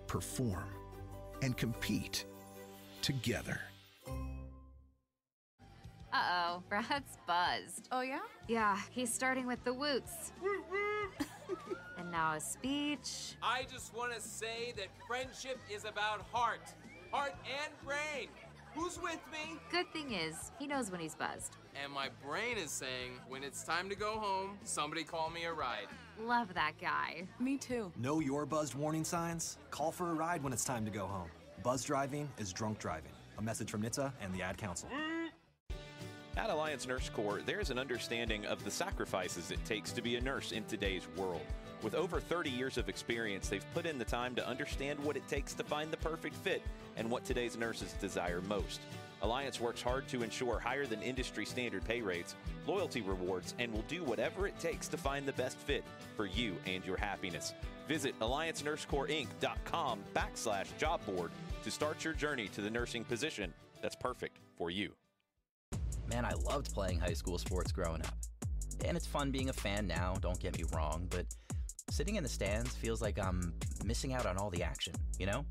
perform, and compete together. Uh-oh, Brad's buzzed. Oh, yeah? Yeah, he's starting with the woots. And now a speech. I just want to say that friendship is about heart and brain. Who's with me? Good thing is, he knows when he's buzzed. And my brain is saying, when it's time to go home, somebody call me a ride. Love that guy. Me too. Know your buzzed warning signs? Call for a ride when it's time to go home. Buzz driving is drunk driving. A message from NHTSA and the Ad Council. At Alliance Nurse Corps, there's an understanding of the sacrifices it takes to be a nurse in today's world. With over 30 years of experience, they've put in the time to understand what it takes to find the perfect fit and what today's nurses desire most. Alliance works hard to ensure higher than industry standard pay rates, loyalty rewards, and will do whatever it takes to find the best fit for you and your happiness. Visit AllianceNurseCorpsInc.com/job board to start your journey to the nursing position that's perfect for you. Man, I loved playing high school sports growing up. And it's fun being a fan now, don't get me wrong, but sitting in the stands feels like I'm missing out on all the action, you know?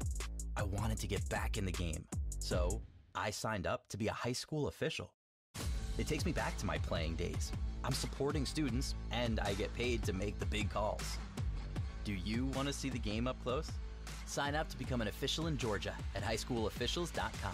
I wanted to get back in the game. So I signed up to be a high school official. It takes me back to my playing days. I'm supporting students, and I get paid to make the big calls. Do you want to see the game up close? Sign up to become an official in Georgia at highschoolofficials.com.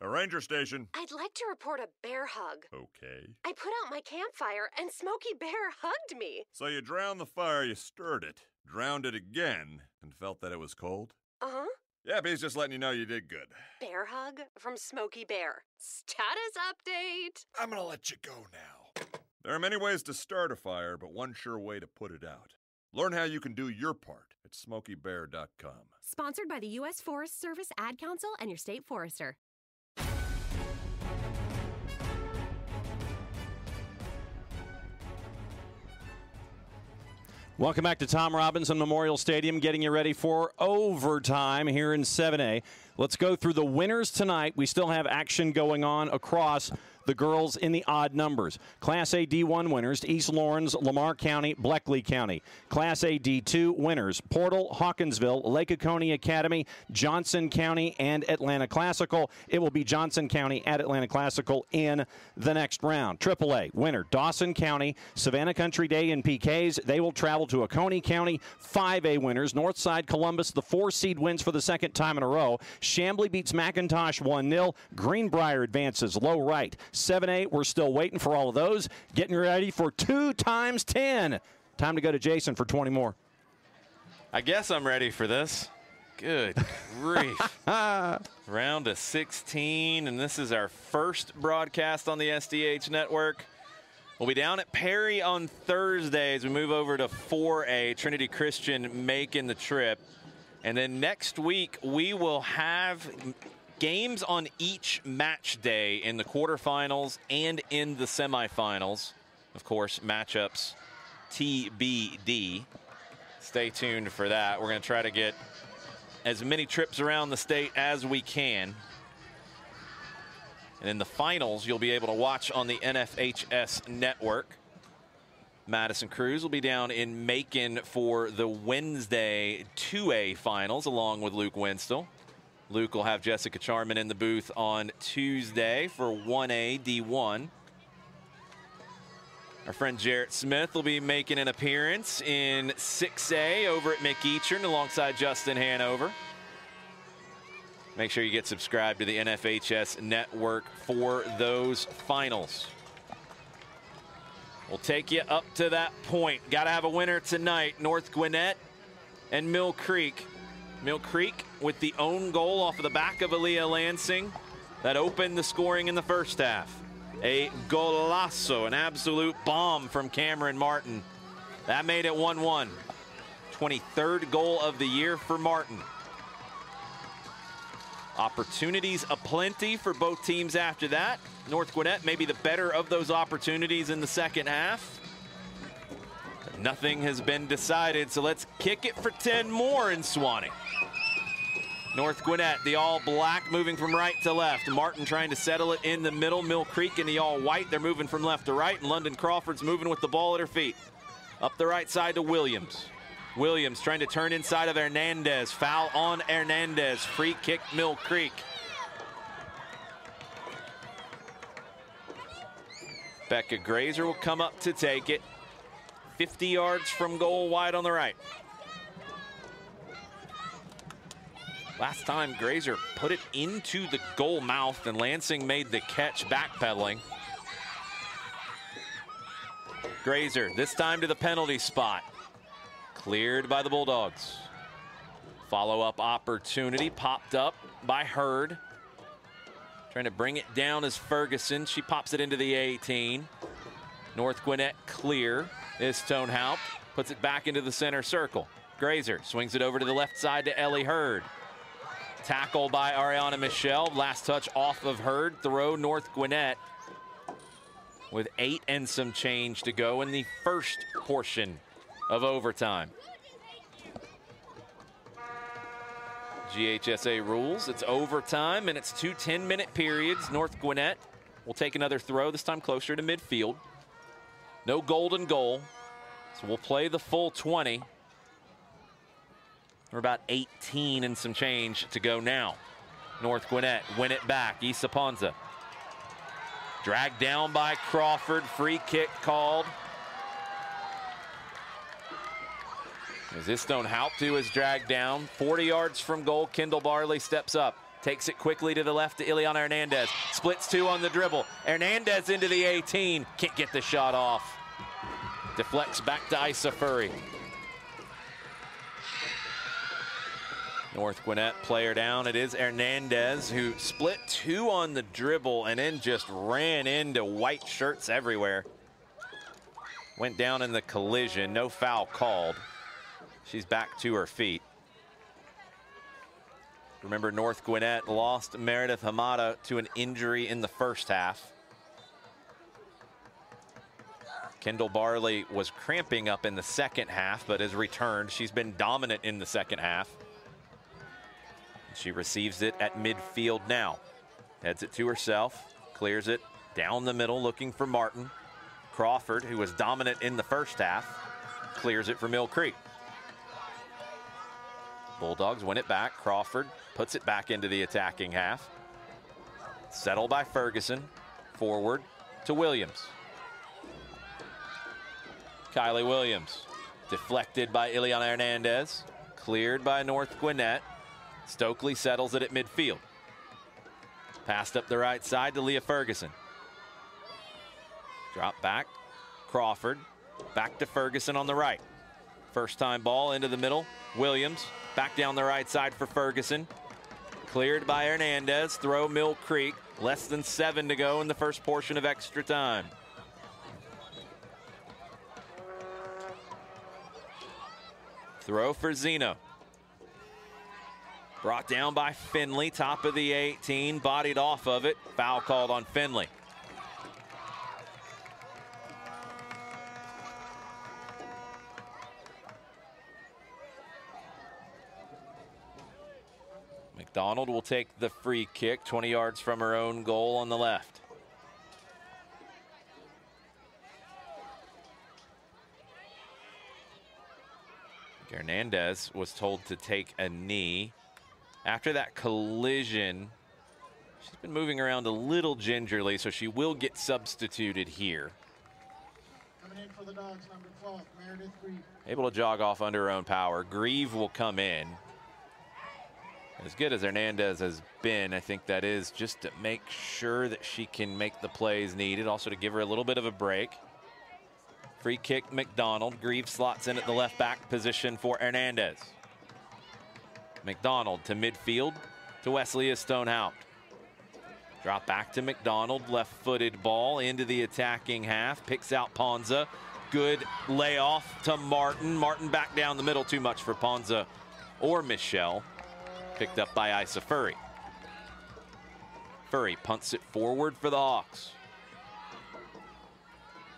A ranger station. I'd like to report a bear hug. Okay. I put out my campfire and Smokey Bear hugged me. So you drowned the fire, you stirred it, drowned it again, and felt that it was cold? Uh-huh. Yep, he's just letting you know you did good. Bear hug from Smokey Bear. Status update. I'm gonna let you go now. There are many ways to start a fire, but one sure way to put it out. Learn how you can do your part at SmokeyBear.com. Sponsored by the U.S. Forest Service, Ad Council, and your state forester. Welcome back to Tom Robinson Memorial Stadium, getting you ready for overtime here in 7A. Let's go through the winners tonight. We still have action going on across the girls in the odd numbers. Class A D1 winners, East Lawrence, Lamar County, Bleckley County. Class A D2 winners, Portal, Hawkinsville, Lake Oconee Academy, Johnson County, and Atlanta Classical. It will be Johnson County at Atlanta Classical in the next round. AAA winner, Dawson County, Savannah Country Day in PKs. They will travel to Oconee County. 5A winners, Northside Columbus, the 4-seed wins for the second time in a row. Chambly beats McIntosh 1-0. Greenbrier advances low right. 7A, we're still waiting for all of those. Getting ready for 2 times 10. Time to go to Jason for 20 more. I guess I'm ready for this. Good grief. Round of 16, and this is our first broadcast on the SDH network. We'll be down at Perry on Thursday as we move over to 4A, Trinity Christian making the trip. And then next week, we will have games on each match day in the quarterfinals and in the semifinals. Of course, matchups TBD. Stay tuned for that. We're going to try to get as many trips around the state as we can. And in the finals, you'll be able to watch on the NFHS network. Madison Cruz will be down in Macon for the Wednesday 2A finals along with Luke Winstel. Luke will have Jessica Charman in the booth on Tuesday for 1A D1. Our friend Jarrett Smith will be making an appearance in 6A over at McEachern alongside Justin Hanover. Make sure you get subscribed to the NFHS network for those finals. We'll take you up to that point. Got to have a winner tonight. North Gwinnett and Mill Creek. Mill Creek with the own goal off of the back of Aaliyah Lansing that opened the scoring in the first half. A golazo, an absolute bomb from Cameron Martin. That made it 1-1. 23rd goal of the year for Martin. Opportunities aplenty for both teams after that. North Gwinnett maybe the better of those opportunities in the second half. But nothing has been decided, so let's kick it for 10 more in Suwanee. North Gwinnett, the all-black, moving from right to left. Martin trying to settle it in the middle. Mill Creek in the all-white. They're moving from left to right, and London Crawford's moving with the ball at her feet. Up the right side to Williams. Williams trying to turn inside of Hernandez. Foul on Hernandez. Free kick, Mill Creek. Becca Grazer will come up to take it. 50 yards from goal, wide on the right. Last time, Grazer put it into the goal mouth, and Lansing made the catch backpedaling. Grazer, this time to the penalty spot. Cleared by the Bulldogs. Follow-up opportunity popped up by Hurd. Trying to bring it down is Ferguson. She pops it into the 18. North Gwinnett clear is Stonehouse. Puts it back into the center circle. Grazer swings it over to the left side to Ellie Hurd. Tackle by Ariana Michelle. Last touch off of Hurd. Throw North Gwinnett with 8 and some change to go in the first portion of overtime. GHSA rules, it's overtime and it's 2 10-minute periods. North Gwinnett will take another throw, this time closer to midfield. No golden goal, so we'll play the full 20. We're about 18 and some change to go now. North Gwinnett win it back. Issa Ponza. Dragged down by Crawford. Free kick called. As Istone Haupt, who is dragged down. 40 yards from goal. Kendall Barley steps up. Takes it quickly to the left to Ileana Hernandez. Splits two on the dribble. Hernandez into the 18. Can't get the shot off. Deflects back to Isa Furry. North Gwinnett player down. It is Hernandez, who split two on the dribble and then just ran into white shirts everywhere. Went down in the collision. No foul called. She's back to her feet. Remember, North Gwinnett lost Meredith Hamada to an injury in the first half. Kendall Barley was cramping up in the second half, but has returned. She's been dominant in the second half. She receives it at midfield now. Heads it to herself, clears it down the middle, looking for Martin. Crawford, who was dominant in the first half, clears it for Mill Creek. Bulldogs win it back. Crawford puts it back into the attacking half. Settled by Ferguson. Forward to Williams. Kylie Williams. Deflected by Ileana Hernandez. Cleared by North Gwinnett. Stokely settles it at midfield. Passed up the right side to Leah Ferguson. Drop back. Crawford. Back to Ferguson on the right. First time ball into the middle. Williams back down the right side for Ferguson. Cleared by Hernandez. Throw Mill Creek. Less than 7 to go in the first portion of extra time. Throw for Zeno. Brought down by Finley, top of the 18, bodied off of it. Foul called on Finley. McDonald will take the free kick, 20 yards from her own goal on the left. Hernandez was told to take a knee. After that collision, she's been moving around a little gingerly, so she will get substituted here. Coming in for the Dogs, number 12, Meredith Grieve. Able to jog off under her own power. Grieve will come in. As good as Hernandez has been, I think that is just to make sure that she can make the plays needed, also to give her a little bit of a break. Free kick, McDonald. Grieve slots in at the left back position for Hernandez. McDonald to midfield to Wesley Istone Haupt. Drop back to McDonald. Left-footed ball into the attacking half. Picks out Ponza. Good layoff to Martin. Martin back down the middle. Too much for Ponza or Michelle. Picked up by Isa Furry. Furry punts it forward for the Hawks.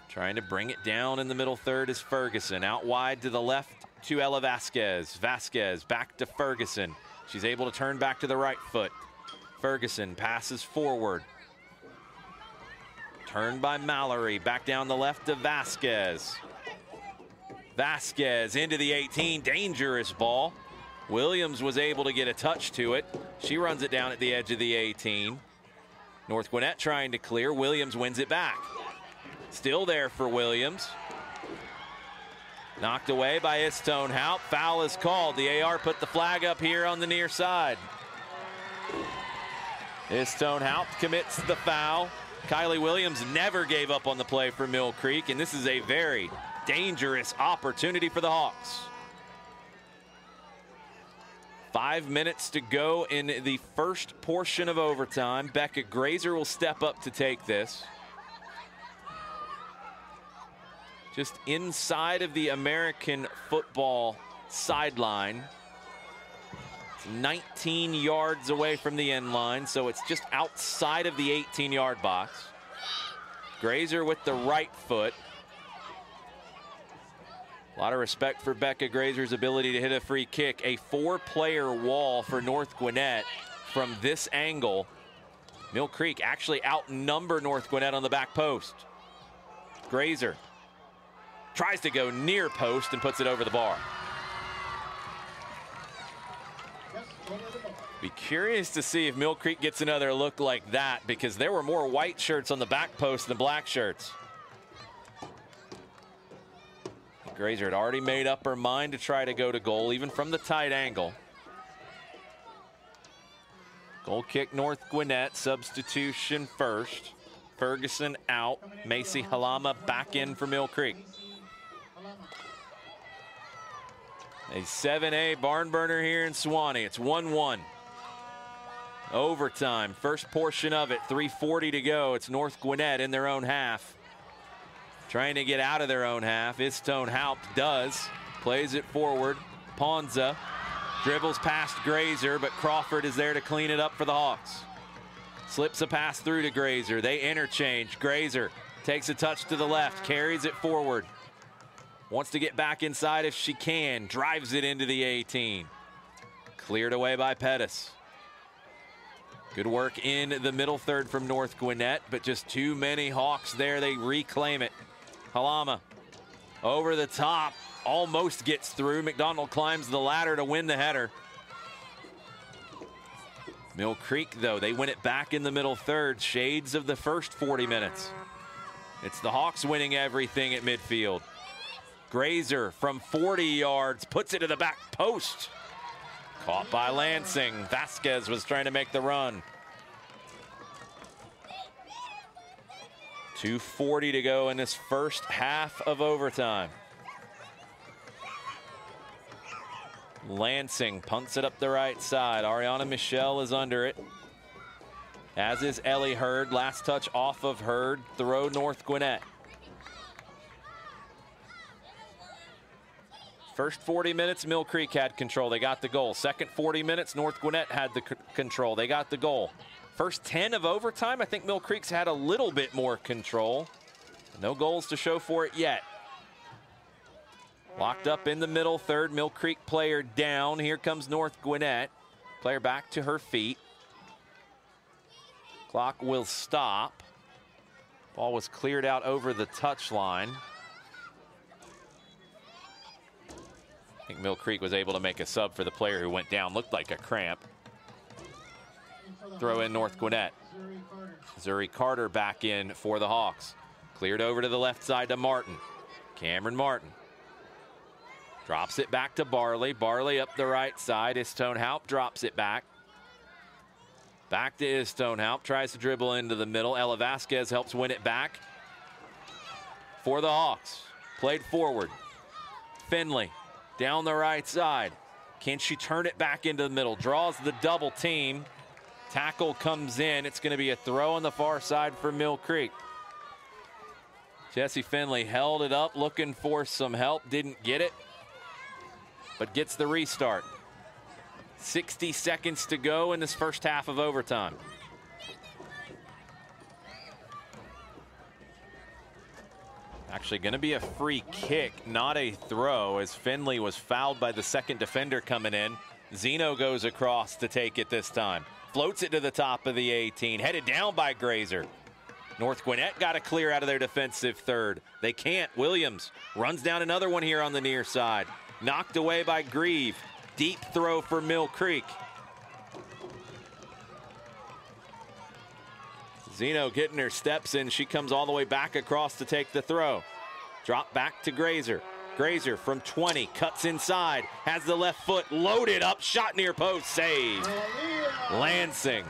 Trying to bring it down in the middle third is Ferguson. Out wide to the left to Ella Vasquez. Vasquez back to Ferguson. She's able to turn back to the right foot. Ferguson passes forward. Turned by Mallory. Back down the left to Vasquez. Vasquez into the 18. Dangerous ball. Williams was able to get a touch to it. She runs it down at the edge of the 18. North Gwinnett trying to clear. Williams wins it back. Still there for Williams. Knocked away by Istone Haupt. Foul is called. The AR put the flag up here on the near side. Istone Haupt commits the foul. Kylie Williams never gave up on the play for Mill Creek, and this is a very dangerous opportunity for the Hawks. 5 minutes to go in the first portion of overtime. Becca Grazer will step up to take this. Just inside of the American football sideline. It's 19 yards away from the end line, so it's just outside of the 18-yard box. Grazer with the right foot. A lot of respect for Becca Grazer's ability to hit a free kick. A 4-player wall for North Gwinnett from this angle. Mill Creek actually outnumber North Gwinnett on the back post. Grazer tries to go near post and puts it over the bar. Be curious to see if Mill Creek gets another look like that, because there were more white shirts on the back post than black shirts. Grazer had already made up her mind to try to go to goal, even from the tight angle. Goal kick, North Gwinnett. Substitution first. Ferguson out. Macy Halama back in for Mill Creek. A 7A barn burner here in Suwannee. It's 1-1. Overtime, first portion of it, 3:40 to go. It's North Gwinnett in their own half. Trying to get out of their own half. Istone Haupt does. Plays it forward. Ponza dribbles past Grazer, but Crawford is there to clean it up for the Hawks. Slips a pass through to Grazer. They interchange. Grazer takes a touch to the left, carries it forward. Wants to get back inside if she can. Drives it into the 18. Cleared away by Pettis. Good work in the middle third from North Gwinnett, but just too many Hawks there. They reclaim it. Halama over the top, almost gets through. McDonald climbs the ladder to win the header. Mill Creek, though, they win it back in the middle third. Shades of the first 40 minutes. It's the Hawks winning everything at midfield. Grazer from 40 yards puts it to the back post. Caught by Lansing. Vasquez was trying to make the run. 2:40 to go in this first half of overtime. Lansing punts it up the right side. Ariana Michelle is under it, as is Ellie Hurd. Last touch off of Hurd. Throw North Gwinnett. First 40 minutes, Mill Creek had control. They got the goal. Second 40 minutes, North Gwinnett had the control. They got the goal. First 10 of overtime, I think Mill Creek's had a little bit more control. No goals to show for it yet. Locked up in the middle third. Mill Creek player down. Here comes North Gwinnett. Player back to her feet. Clock will stop. Ball was cleared out over the touchline. I think Mill Creek was able to make a sub for the player who went down. Looked like a cramp. Throw in North Gwinnett. Zuri Carter back in for the Hawks. Cleared over to the left side to Martin. Cameron Martin. Drops it back to Barley. Barley up the right side. Istone Haupt drops it back. Back to Istone Haupt. Tries to dribble into the middle. Ella Vasquez helps win it back for the Hawks. Played forward. Finley down the right side. Can she turn it back into the middle? Draws the double team. Tackle comes in. It's going to be a throw on the far side for Mill Creek. Jesse Finley held it up, looking for some help. Didn't get it, but gets the restart. 60 seconds to go in this first half of overtime. Actually going to be a free kick, not a throw, as Finley was fouled by the second defender coming in. Zeno goes across to take it this time. Floats it to the top of the 18, headed down by Grazer. North Gwinnett got to clear out of their defensive third. They can't. Williams runs down another one here on the near side. Knocked away by Grieve. Deep throw for Mill Creek. Zeno getting her steps in. She comes all the way back across to take the throw. Drop back to Grazer. Grazer from 20, cuts inside, has the left foot loaded up, shot near post, saved. Lansing.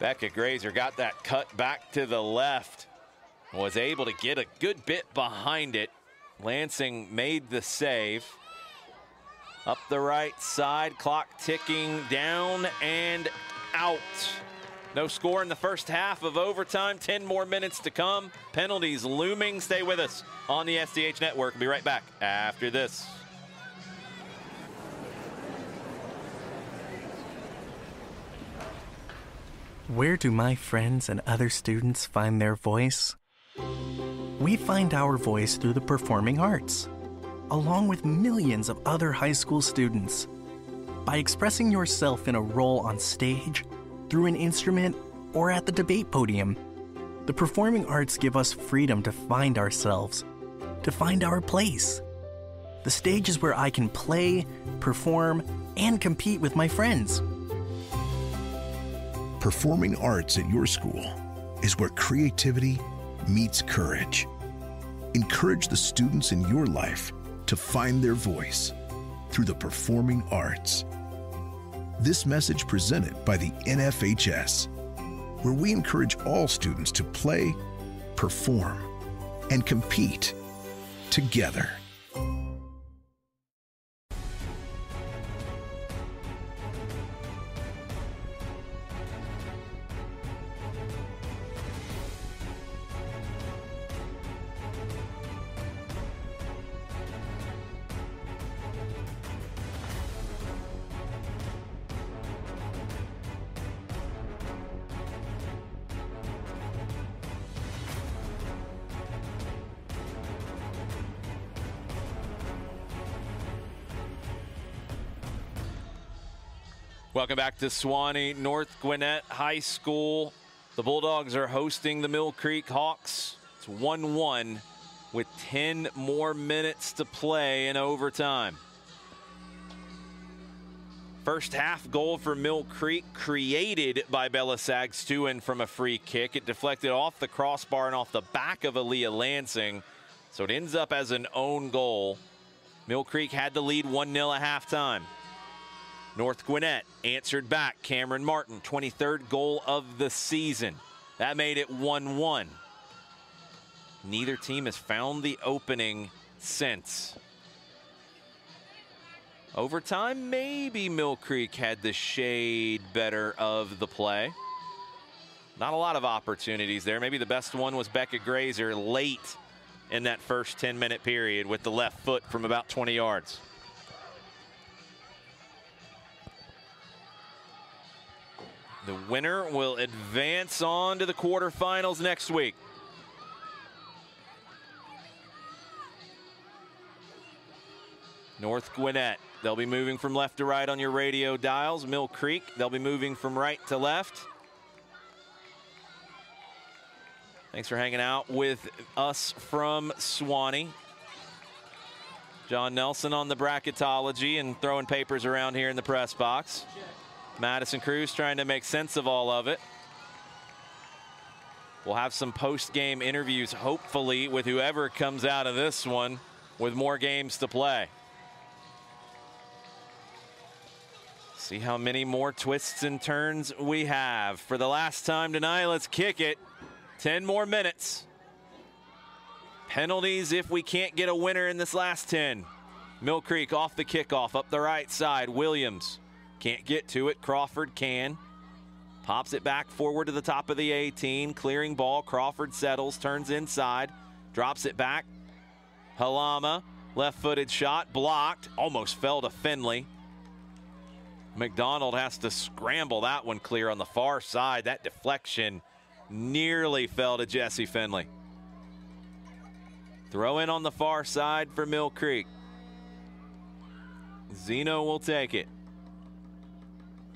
Becca Grazer got that cut back to the left. Was able to get a good bit behind it. Lansing made the save. Up the right side, clock ticking down and out. No score in the first half of overtime. 10 more minutes to come. Penalties looming. Stay with us on the SDH Network. We'll be right back after this. Where do my friends and other students find their voice? We find our voice through the performing arts, along with millions of other high school students. By expressing yourself in a role on stage, through an instrument, or at the debate podium, the performing arts give us freedom to find ourselves, to find our place. The stage is where I can play, perform, and compete with my friends. Performing arts at your school is where creativity meets courage. Encourage the students in your life to find their voice through the performing arts. This message presented by the NFHS, where we encourage all students to play, perform, and compete together. Welcome back to Suwannee North Gwinnett High School. The Bulldogs are hosting the Mill Creek Hawks. It's 1-1 with 10 more minutes to play in overtime. First half goal for Mill Creek created by Bella Sagstuen from a free kick. It deflected off the crossbar and off the back of Aaliyah Lansing, so it ends up as an own goal. Mill Creek had the lead 1-0 at halftime. North Gwinnett answered back. Cameron Martin, 23rd goal of the season. That made it 1-1. Neither team has found the opening since. Overtime, maybe Mill Creek had the shade better of the play. Not a lot of opportunities there. Maybe the best one was Becca Grazer late in that first 10-minute period with the left foot from about 20 yards. The winner will advance on to the quarterfinals next week. North Gwinnett, they'll be moving from left to right on your radio dials. Mill Creek, they'll be moving from right to left. Thanks for hanging out with us from Suwannee. John Nelson on the bracketology and throwing papers around here in the press box. Madison Cruz trying to make sense of all of it. We'll have some post-game interviews, hopefully, with whoever comes out of this one with more games to play. See how many more twists and turns we have. For the last time tonight, let's kick it. 10 more minutes. Penalties if we can't get a winner in this last 10. Mill Creek off the kickoff, up the right side. Williams can't get to it. Crawford can. Pops it back forward to the top of the 18. Clearing ball. Crawford settles, turns inside, drops it back. Halama, left-footed shot, blocked. Almost fell to Finley. McDonald has to scramble that one clear on the far side. That deflection nearly fell to Jesse Finley. Throw in on the far side for Mill Creek. Zeno will take it.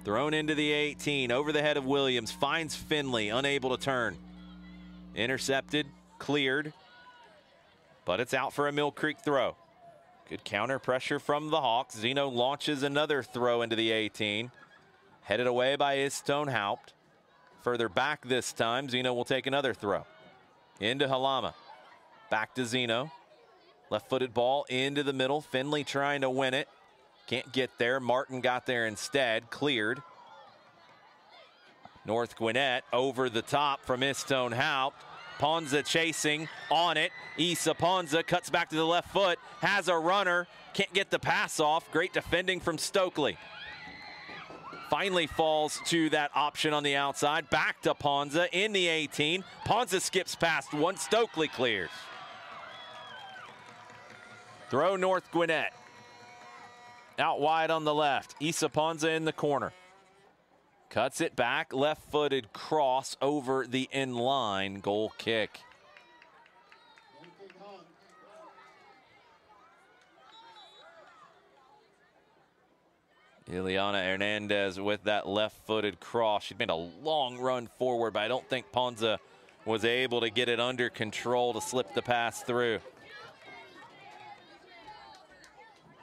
Thrown into the 18, over the head of Williams, finds Finley, unable to turn. Intercepted, cleared, but it's out for a Mill Creek throw. Good counter pressure from the Hawks. Zeno launches another throw into the 18. Headed away by Istone Haupt. Further back this time, Zeno will take another throw. Into Halama. Back to Zeno. Left-footed ball into the middle. Finley trying to win it. Can't get there. Martin got there instead. Cleared. North Gwinnett over the top from Istone Haupt. Ponza chasing on it. Issa Ponza cuts back to the left foot. Has a runner. Can't get the pass off. Great defending from Stokely. Finally falls to that option on the outside. Back to Ponza in the 18. Ponza skips past one. Stokely clears. Throw North Gwinnett. Out wide on the left. Issa Ponza in the corner. Cuts it back. Left-footed cross over the in-line. Goal kick. Ileana Hernandez with that left-footed cross. She made a long run forward, but I don't think Ponza was able to get it under control to slip the pass through.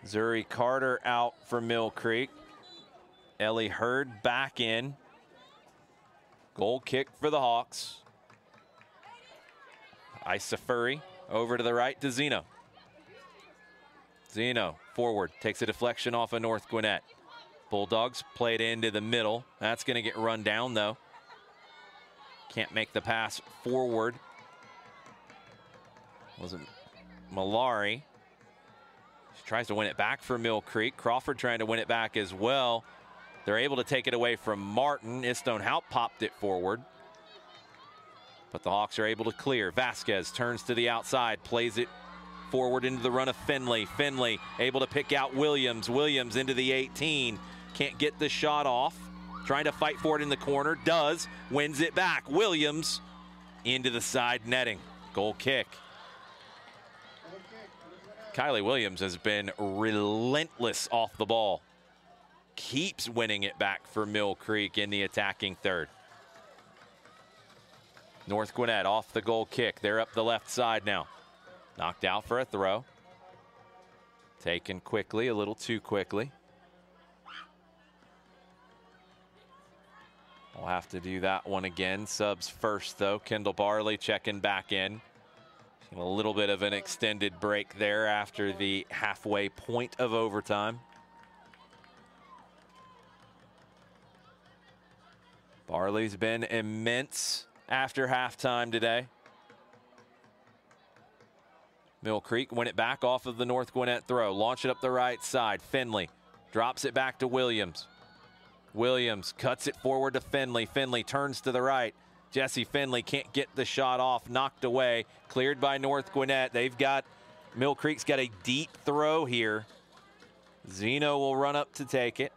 Zuri Carter out for Mill Creek. Ellie Hurd back in. Goal kick for the Hawks. Isa Furry over to the right to Zeno. Zeno forward, takes a deflection off of North Gwinnett. Bulldogs play it into the middle. That's going to get run down though. Can't make the pass forward. Wasn't Malari. She tries to win it back for Mill Creek. Crawford trying to win it back as well. They're able to take it away from Martin. Istone Haupt popped it forward. But the Hawks are able to clear. Vasquez turns to the outside, plays it forward into the run of Finley. Finley able to pick out Williams. Williams into the 18. Can't get the shot off. Trying to fight for it in the corner. Does. Wins it back. Williams into the side netting. Goal kick. Kylie Williams has been relentless off the ball. Keeps winning it back for Mill Creek in the attacking third. North Gwinnett off the goal kick. They're up the left side now. Knocked out for a throw. Taken quickly, a little too quickly. We'll have to do that one again. Subs first though. Kendall Barley checking back in. A little bit of an extended break there after the halfway point of overtime. Barley's been immense after halftime today. Mill Creek win it back off of the North Gwinnett throw. Launch it up the right side. Finley drops it back to Williams. Williams cuts it forward to Finley. Finley turns to the right. Jesse Finley can't get the shot off. Knocked away. Cleared by North Gwinnett. Mill Creek's got a deep throw here. Zeno will run up to take it.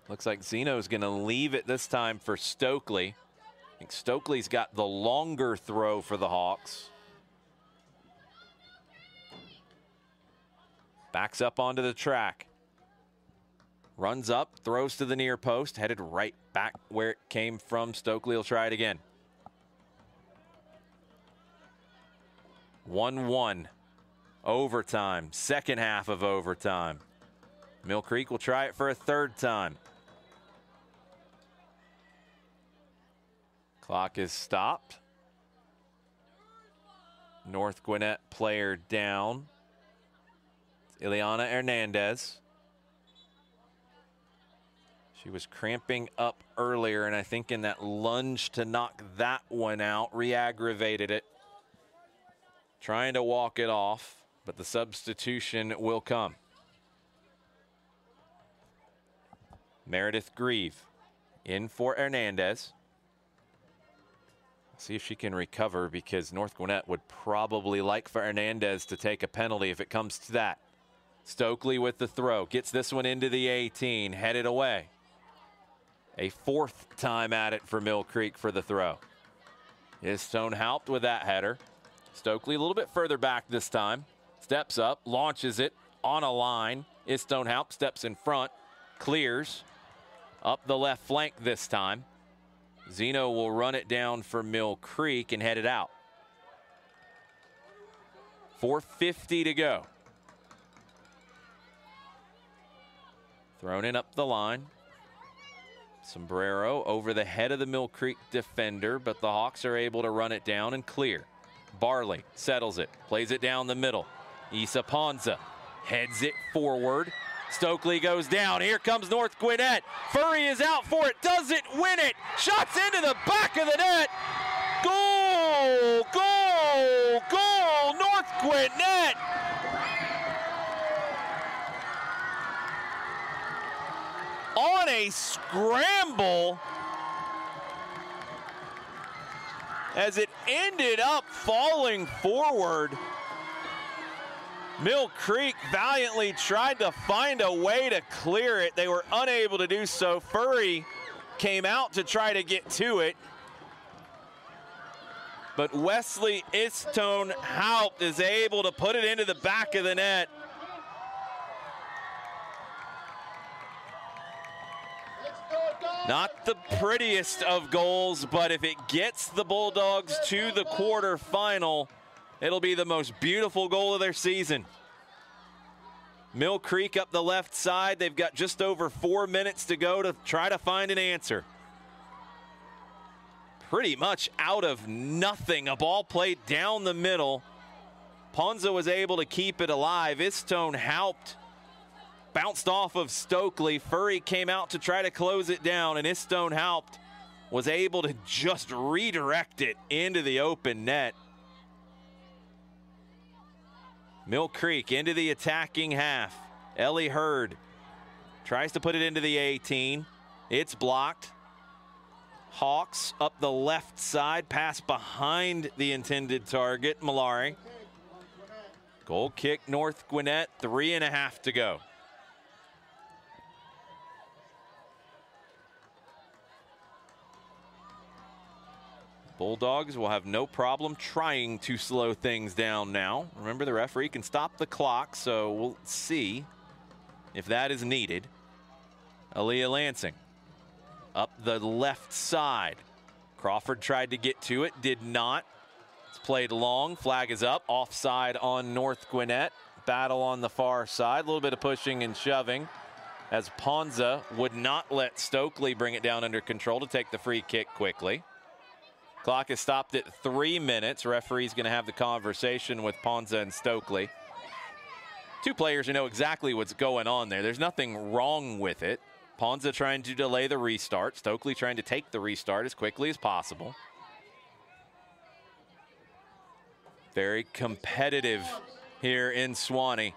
Looks like Zeno's going to leave it this time for Stokely. I think Stokely's got the longer throw for the Hawks. Backs up onto the track. Runs up, throws to the near post, headed right back where it came from. Stokely will try it again. 1-1. Overtime, second half of overtime. Mill Creek will try it for a third time. Clock is stopped. North Gwinnett player down. It's Ileana Hernandez. She was cramping up earlier, and I think in that lunge to knock that one out, re-aggravated it. Trying to walk it off, but the substitution will come. Meredith Grieve in for Hernandez. See if she can recover, because North Gwinnett would probably like for Hernandez to take a penalty if it comes to that. Stokely with the throw. Gets this one into the 18. Headed away. A fourth time at it for Mill Creek for the throw. Istone Haupt with that header. Stokely a little bit further back this time. Steps up. Launches it on a line. Istone Haupt steps in front. Clears. Up the left flank this time. Zeno will run it down for Mill Creek and head it out. 4:50 to go. Thrown in up the line. Sombrero over the head of the Mill Creek defender, but the Hawks are able to run it down and clear. Barley settles it, plays it down the middle. Isa Ponza heads it forward. Stokely goes down. Here comes North Gwinnett. Furry is out for it. Doesn't win it. Shots into the back of the net. Goal! Goal! Goal! North Gwinnett! On a scramble as it ended up falling forward. Mill Creek valiantly tried to find a way to clear it. They were unable to do so. Furry came out to try to get to it. But Wesley Istone Haupt is able to put it into the back of the net. Not the prettiest of goals, but if it gets the Bulldogs to the quarterfinal, It'll be the most beautiful goal of their season. Mill Creek up the left side. They've got just over 4 minutes to go to try to find an answer. Pretty much out of nothing. A ball played down the middle. Ponza was able to keep it alive. Istone Haupt bounced off of Stokely. Furry came out to try to close it down, and Istone Haupt was able to just redirect it into the open net. Mill Creek into the attacking half. Ellie Hurd tries to put it into the 18. It's blocked. Hawks up the left side, pass behind the intended target, Malari. Goal kick, North Gwinnett, 3.5 to go. Bulldogs will have no problem trying to slow things down now. Remember, the referee can stop the clock, so we'll see if that is needed. Aaliyah Lansing up the left side. Crawford tried to get to it, did not. It's played long, flag is up, offside on North Gwinnett. Battle on the far side, a little bit of pushing and shoving as Ponza would not let Stokely bring it down under control to take the free kick quickly. Clock is stopped at 3 minutes. Referee's going to have the conversation with Ponza and Stokely. Two players who know exactly what's going on there. There's nothing wrong with it. Ponza trying to delay the restart. Stokely trying to take the restart as quickly as possible. Very competitive here in Suwanee.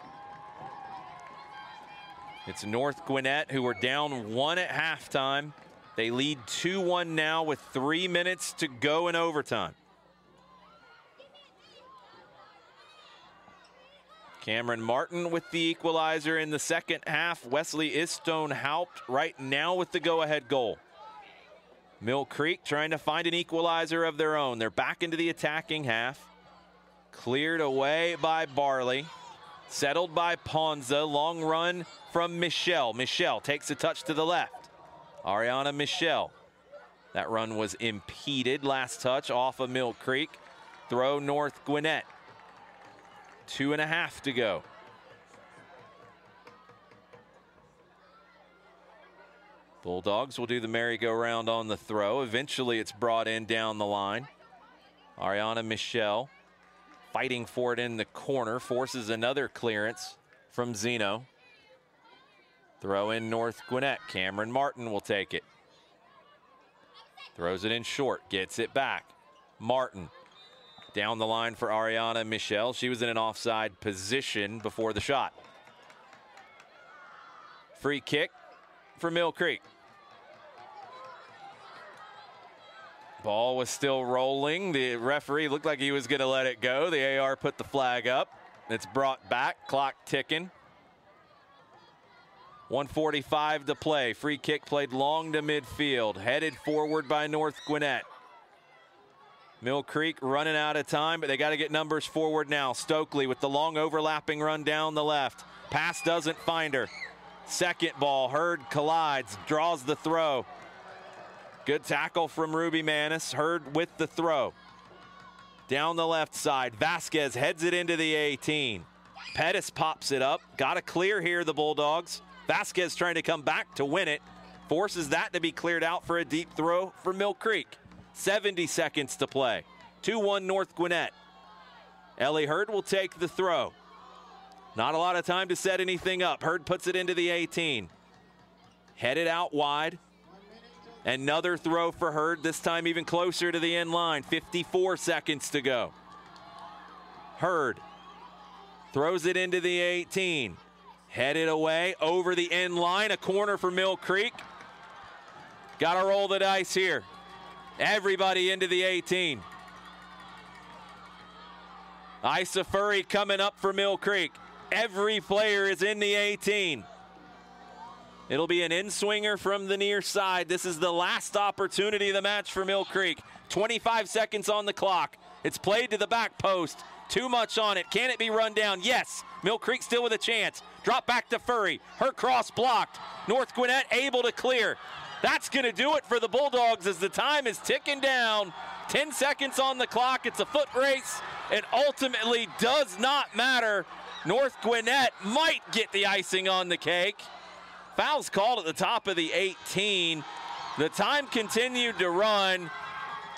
It's North Gwinnett who were down 1 at halftime. They lead 2-1 now with 3 minutes to go in overtime. Cameron Martin with the equalizer in the second half. Wesley Istone Haupt right now with the go-ahead goal. Mill Creek trying to find an equalizer of their own. They're back into the attacking half. Cleared away by Barley. Settled by Ponza. Long run from Michelle. Michelle takes a touch to the left. Ariana Michelle. That run was impeded. Last touch off of Mill Creek. Throw North Gwinnett. 2.5 to go. Bulldogs will do the merry-go-round on the throw. Eventually it's brought in down the line. Ariana Michelle fighting for it in the corner. Forces another clearance from Zeno. Throw in North Gwinnett. Cameron Martin will take it. Throws it in short. Gets it back. Martin down the line for Ariana Michelle. She was in an offside position before the shot. Free kick for Mill Creek. Ball was still rolling. The referee looked like he was going to let it go. The AR put the flag up. It's brought back. Clock ticking. 1:45 to play. Free kick played long to midfield. Headed forward by North Gwinnett. Mill Creek running out of time, but they got to get numbers forward now. Stokely with the long overlapping run down the left. Pass doesn't find her. Second ball. Hurd collides. Draws the throw. Good tackle from Ruby Manis. Hurd with the throw. Down the left side. Vasquez heads it into the 18. Pettis pops it up. Got to clear here, the Bulldogs. Vasquez trying to come back to win it. Forces that to be cleared out for a deep throw for Mill Creek. 70 seconds to play. 2-1 North Gwinnett. Ellie Hurd will take the throw. Not a lot of time to set anything up. Hurd puts it into the 18. Headed out wide. Another throw for Hurd, this time even closer to the end line. 54 seconds to go. Hurd throws it into the 18. Headed away over the end line. A corner for Mill Creek. Got to roll the dice here. Everybody into the 18. Isa Furry coming up for Mill Creek. Every player is in the 18. It'll be an in-swinger from the near side. This is the last opportunity of the match for Mill Creek. 25 seconds on the clock. It's played to the back post. Too much on it. Can it be run down? Yes. Mill Creek still with a chance. Drop back to Furry. Her cross blocked. North Gwinnett able to clear. That's going to do it for the Bulldogs as the time is ticking down. 10 seconds on the clock. It's a foot race. It ultimately does not matter. North Gwinnett might get the icing on the cake. Foul's called at the top of the 18. The time continued to run.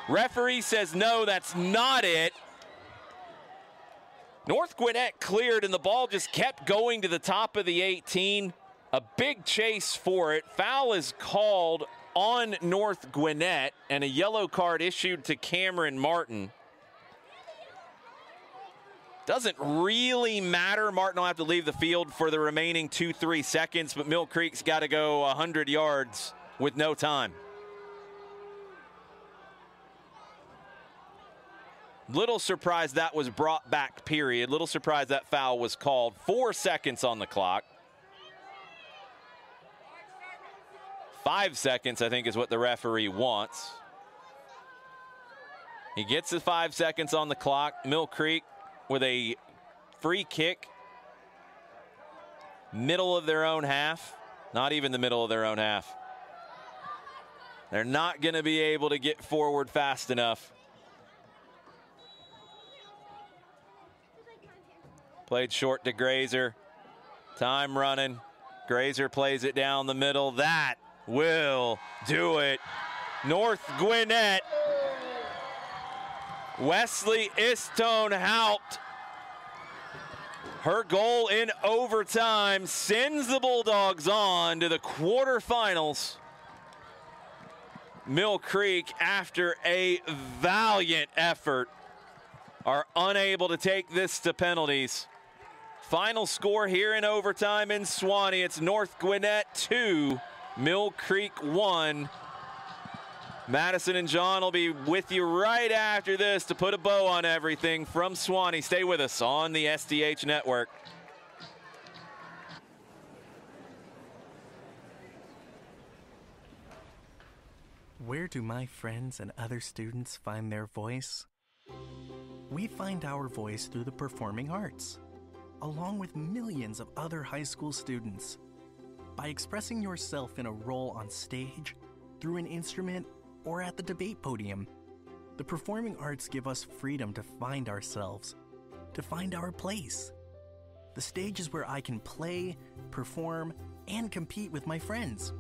Referee says no, that's not it. North Gwinnett cleared and the ball just kept going to the top of the 18. A big chase for it. Foul is called on North Gwinnett and a yellow card issued to Cameron Martin. Doesn't really matter. Martin will have to leave the field for the remaining 2-3 seconds, but Mill Creek's got to go 100 yards with no time. Little surprised that was brought back, period. Little surprised that foul was called. 4 seconds on the clock. 5 seconds, I think, is what the referee wants. He gets the 5 seconds on the clock. Mill Creek with a free kick. Middle of their own half. Not even the middle of their own half. They're not going to be able to get forward fast enough. Played short to Grazer. Time running. Grazer plays it down the middle. That will do it. North Gwinnett. Wesley Istone-Haupt. Her goal in overtime sends the Bulldogs on to the quarterfinals. Mill Creek, after a valiant effort, are unable to take this to penalties. Final score here in overtime in Suwanee. It's North Gwinnett 2, Mill Creek 1. Madison and John will be with you right after this to put a bow on everything from Suwanee. Stay with us on the SDH Network. Where do my friends and other students find their voice? We find our voice through the performing arts, along with millions of other high school students. By expressing yourself in a role on stage, through an instrument, or at the debate podium, the performing arts give us freedom to find ourselves, to find our place. The stage is where I can play, perform, and compete with my friends.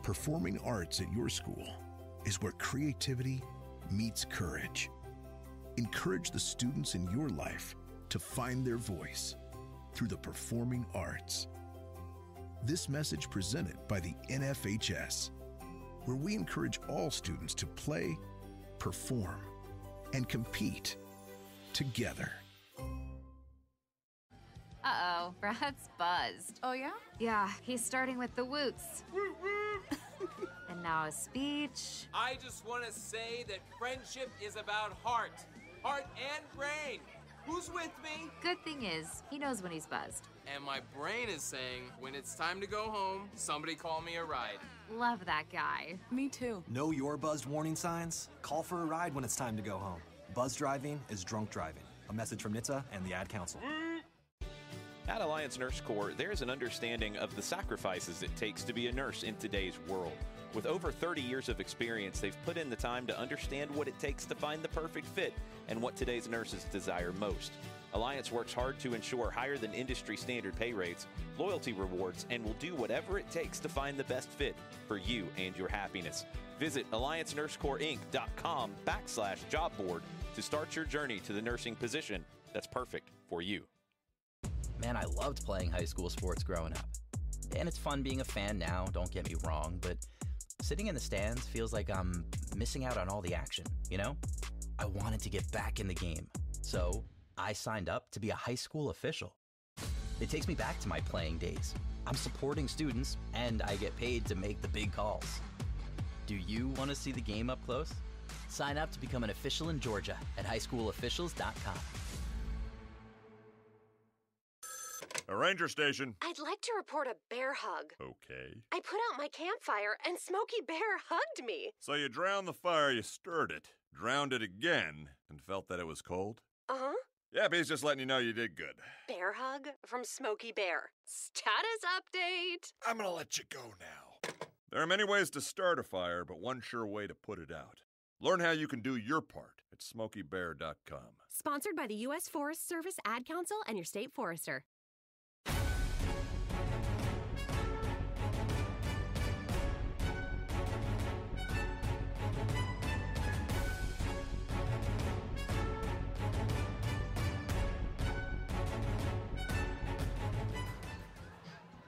Performing arts at your school is where creativity meets courage. Encourage the students in your life to find their voice through the performing arts. This message presented by the NFHS, where we encourage all students to play, perform, and compete together. Uh-oh, Brad's buzzed. Oh, yeah? Yeah, he's starting with the woots. And now a speech. I just want to say that friendship is about heart and brain. Who's with me? Good thing is, he knows when he's buzzed. And my brain is saying, when it's time to go home, somebody call me a ride. Love that guy. Me too. Know your buzzed warning signs? Call for a ride when it's time to go home. Buzz driving is drunk driving. A message from NHTSA and the Ad Council. At Alliance Nurse Corps, there's an understanding of the sacrifices it takes to be a nurse in today's world. With over 30 years of experience, they've put in the time to understand what it takes to find the perfect fit and what today's nurses desire most. Alliance works hard to ensure higher than industry standard pay rates, loyalty rewards, and will do whatever it takes to find the best fit for you and your happiness. Visit AllianceNurseCorpsInc.com/job board to start your journey to the nursing position that's perfect for you. Man, I loved playing high school sports growing up. And it's fun being a fan now, don't get me wrong, but sitting in the stands feels like I'm missing out on all the action, you know? I wanted to get back in the game, so I signed up to be a high school official. It takes me back to my playing days. I'm supporting students, and I get paid to make the big calls. Do you want to see the game up close? Sign up to become an official in Georgia at highschoolofficials.com. A ranger station. I'd like to report a bear hug. Okay. I put out my campfire and Smokey Bear hugged me. So you drowned the fire, you stirred it, drowned it again, and felt that it was cold? Uh-huh. Yep, he's just letting you know you did good. Bear hug from Smokey Bear. Status update. I'm gonna let you go now. There are many ways to start a fire, but one sure way to put it out. Learn how you can do your part at at SmokeyBear.com. Sponsored by the U.S. Forest Service, Ad Council, and your state forester.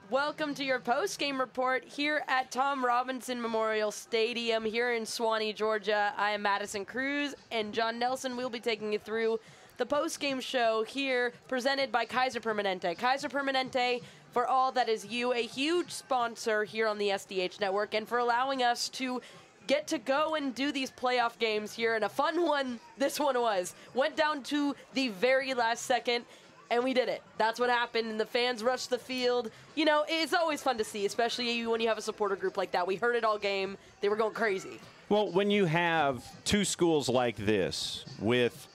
Welcome to your post-game report here at Tom Robinson Memorial Stadium here in Suwanee, Georgia. I am Madison Cruz, and John Nelson will be taking you through the post-game show here presented by Kaiser Permanente. Kaiser Permanente, for all that is you, a huge sponsor here on the SDH Network, and for allowing us to get to go and do these playoff games here, and a fun one this one was. Went down to the very last second, and we did it. That's what happened, and the fans rushed the field. You know, it's always fun to see, especially when you have a supporter group like that. We heard it all game. They were going crazy. Well, when you have two schools like this with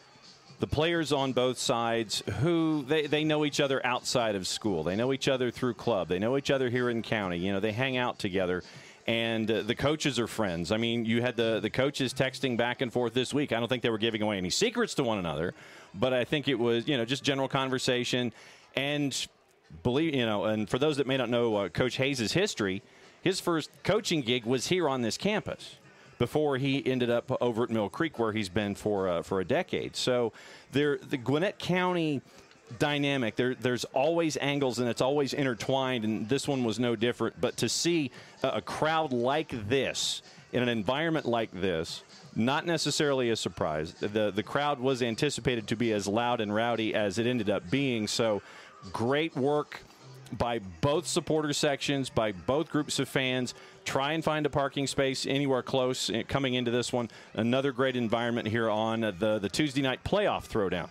the players on both sides who they know each other outside of school. They know each other through club. They know each other here in county. You know, they hang out together. And the coaches are friends. I mean, you had the coaches texting back and forth this week. I don't think they were giving away any secrets to one another, but I think it was, you know, just general conversation. And and for those that may not know Coach Hayes' history, his first coaching gig was here on this campus before he ended up over at Mill Creek, where he's been for a decade. So the Gwinnett County dynamic, there's always angles, and it's always intertwined, and this one was no different. But to see a crowd like this in an environment like this, not necessarily a surprise. The crowd was anticipated to be as loud and rowdy as it ended up being. So great work by both supporter sections, by both groups of fans. Try and find a parking space anywhere close coming into this one. Another great environment here on the Tuesday night playoff throwdown.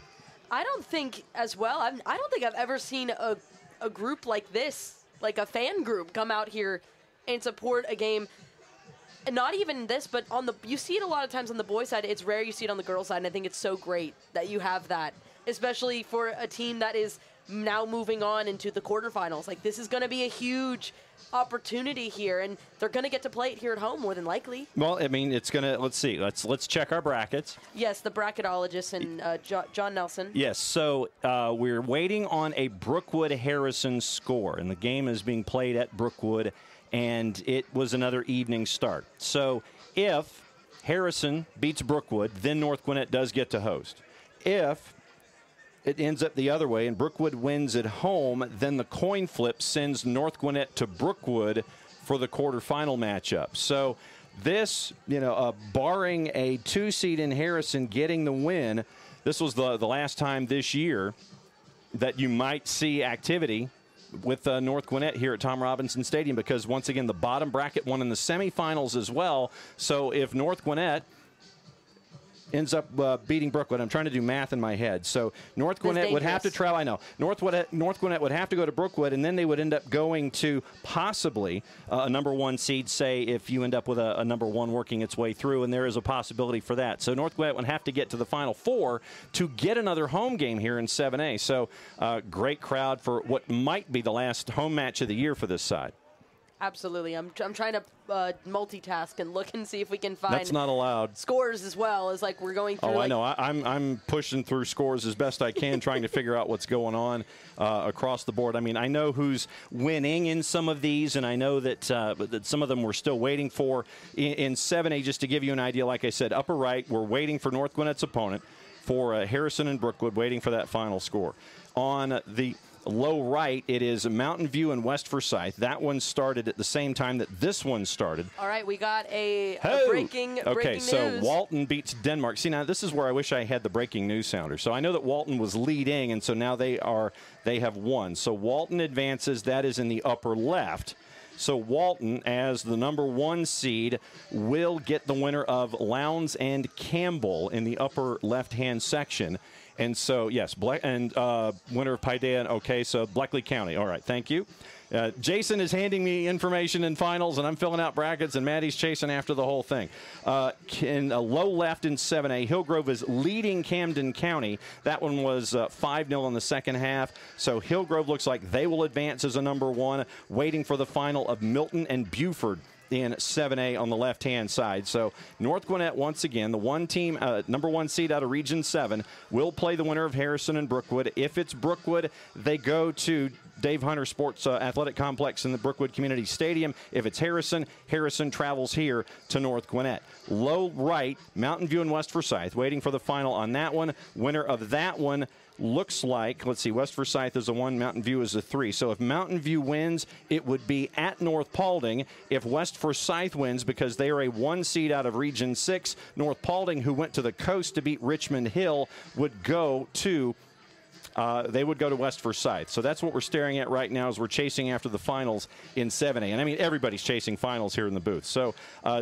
I don't think as well. I don't think I've ever seen a group like this, like a fan group, come out here and support a game. And not even this, but you see it a lot of times on the boys' side. It's rare you see it on the girls' side, and I think it's so great that you have that, especially for a team that is now moving on into the quarterfinals. Like, this is going to be a huge opportunity here, and they're going to get to play it here at home more than likely. Well, I mean, it's going to, let's see. Let's check our brackets. Yes, the bracketologist and John Nelson. Yes, so we're waiting on a Brookwood-Harrison score, and the game is being played at Brookwood, and it was another evening start. So if Harrison beats Brookwood, then North Gwinnett does get to host. If it ends up the other way and Brookwood wins at home, then the coin flip sends North Gwinnett to Brookwood for the quarterfinal matchup. So this, barring a 2-seed in Harrison getting the win, this was the last time this year that you might see activity with North Gwinnett here at Tom Robinson Stadium, because once again, the bottom bracket won in the semifinals as well. So if North Gwinnett ends up beating Brookwood. I'm trying to do math in my head. So North Gwinnett would have to travel. I know. North Gwinnett would have to go to Brookwood, and then they would end up going to possibly a number 1 seed, say, if you end up with a number 1 working its way through, and there is a possibility for that. So North Gwinnett would have to get to the Final Four to get another home game here in 7A. So great crowd for what might be the last home match of the year for this side. Absolutely. I'm trying to multitask and look and see if we can find. That's not allowed. Scores as well as like we're going through. Oh, I know. I'm pushing through scores as best I can, trying to figure out what's going on across the board. I mean, I know who's winning in some of these, and I know that some of them we're still waiting for in 7A. Just to give you an idea, like I said, upper right, we're waiting for North Gwinnett's opponent, for Harrison and Brookwood, waiting for that final score. On the low right, it is Mountain View and West Forsyth. That one started at the same time that this one started. All right, we got a breaking news. So Walton beats Denmark. See, now this is where I wish I had the breaking news sounder. So I know that Walton was leading, and so now they have won. So Walton advances. That is in the upper left. So Walton, as the number 1 seed, will get the winner of Lowndes and Campbell in the upper left-hand section. And so, yes, winner of Paideia. Okay, so Bleckley County. All right, thank you. Jason is handing me information in finals, and I'm filling out brackets, and Maddie's chasing after the whole thing. In a low left in 7A, Hillgrove is leading Camden County. That one was 5-0 in the second half. So Hillgrove looks like they will advance as a number 1, waiting for the final of Milton and Buford in 7A on the left-hand side. So North Gwinnett, once again, the one team, number 1 seed out of Region 7, will play the winner of Harrison and Brookwood. If it's Brookwood, they go to Dave Hunter Sports Athletic Complex in the Brookwood Community Stadium. If it's Harrison, Harrison travels here to North Gwinnett. Low right, Mountain View and West Forsyth, waiting for the final on that one. Winner of that one looks like, let's see, West Forsyth is a 1, Mountain View is a 3. So if Mountain View wins, it would be at North Paulding. If West Forsyth wins, because they are a 1 seed out of Region 6, North Paulding, who went to the coast to beat Richmond Hill, would go to West Forsyth. So that's what we're staring at right now as we're chasing after the finals in 7A. And I mean, everybody's chasing finals here in the booth. So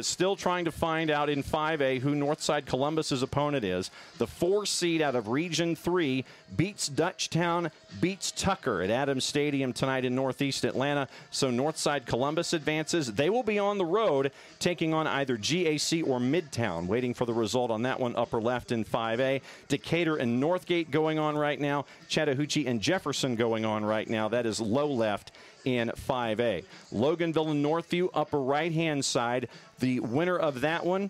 still trying to find out in 5A who Northside Columbus's opponent is. The 4 seed out of Region 3 beats Dutchtown, beats Tucker at Adams Stadium tonight in Northeast Atlanta. So Northside Columbus advances. They will be on the road taking on either GAC or Midtown. Waiting for the result on that one, upper left in 5A. Decatur and Northgate going on right now. Chattahoochee and Jefferson going on right now. That is low left in 5A. Loganville and Northview, upper right-hand side. The winner of that one,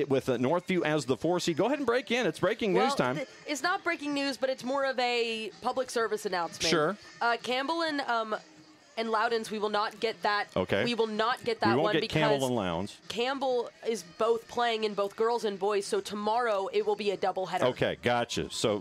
with Northview as the 4 seed. Go ahead and break in. It's breaking news time. It's not breaking news, but it's more of a public service announcement. Sure. Campbell and Loudons, we will not get that. Okay. We will not get that one because Campbell and Lowndes. Campbell is both playing in both girls and boys, so tomorrow it will be a doubleheader. Okay, gotcha. So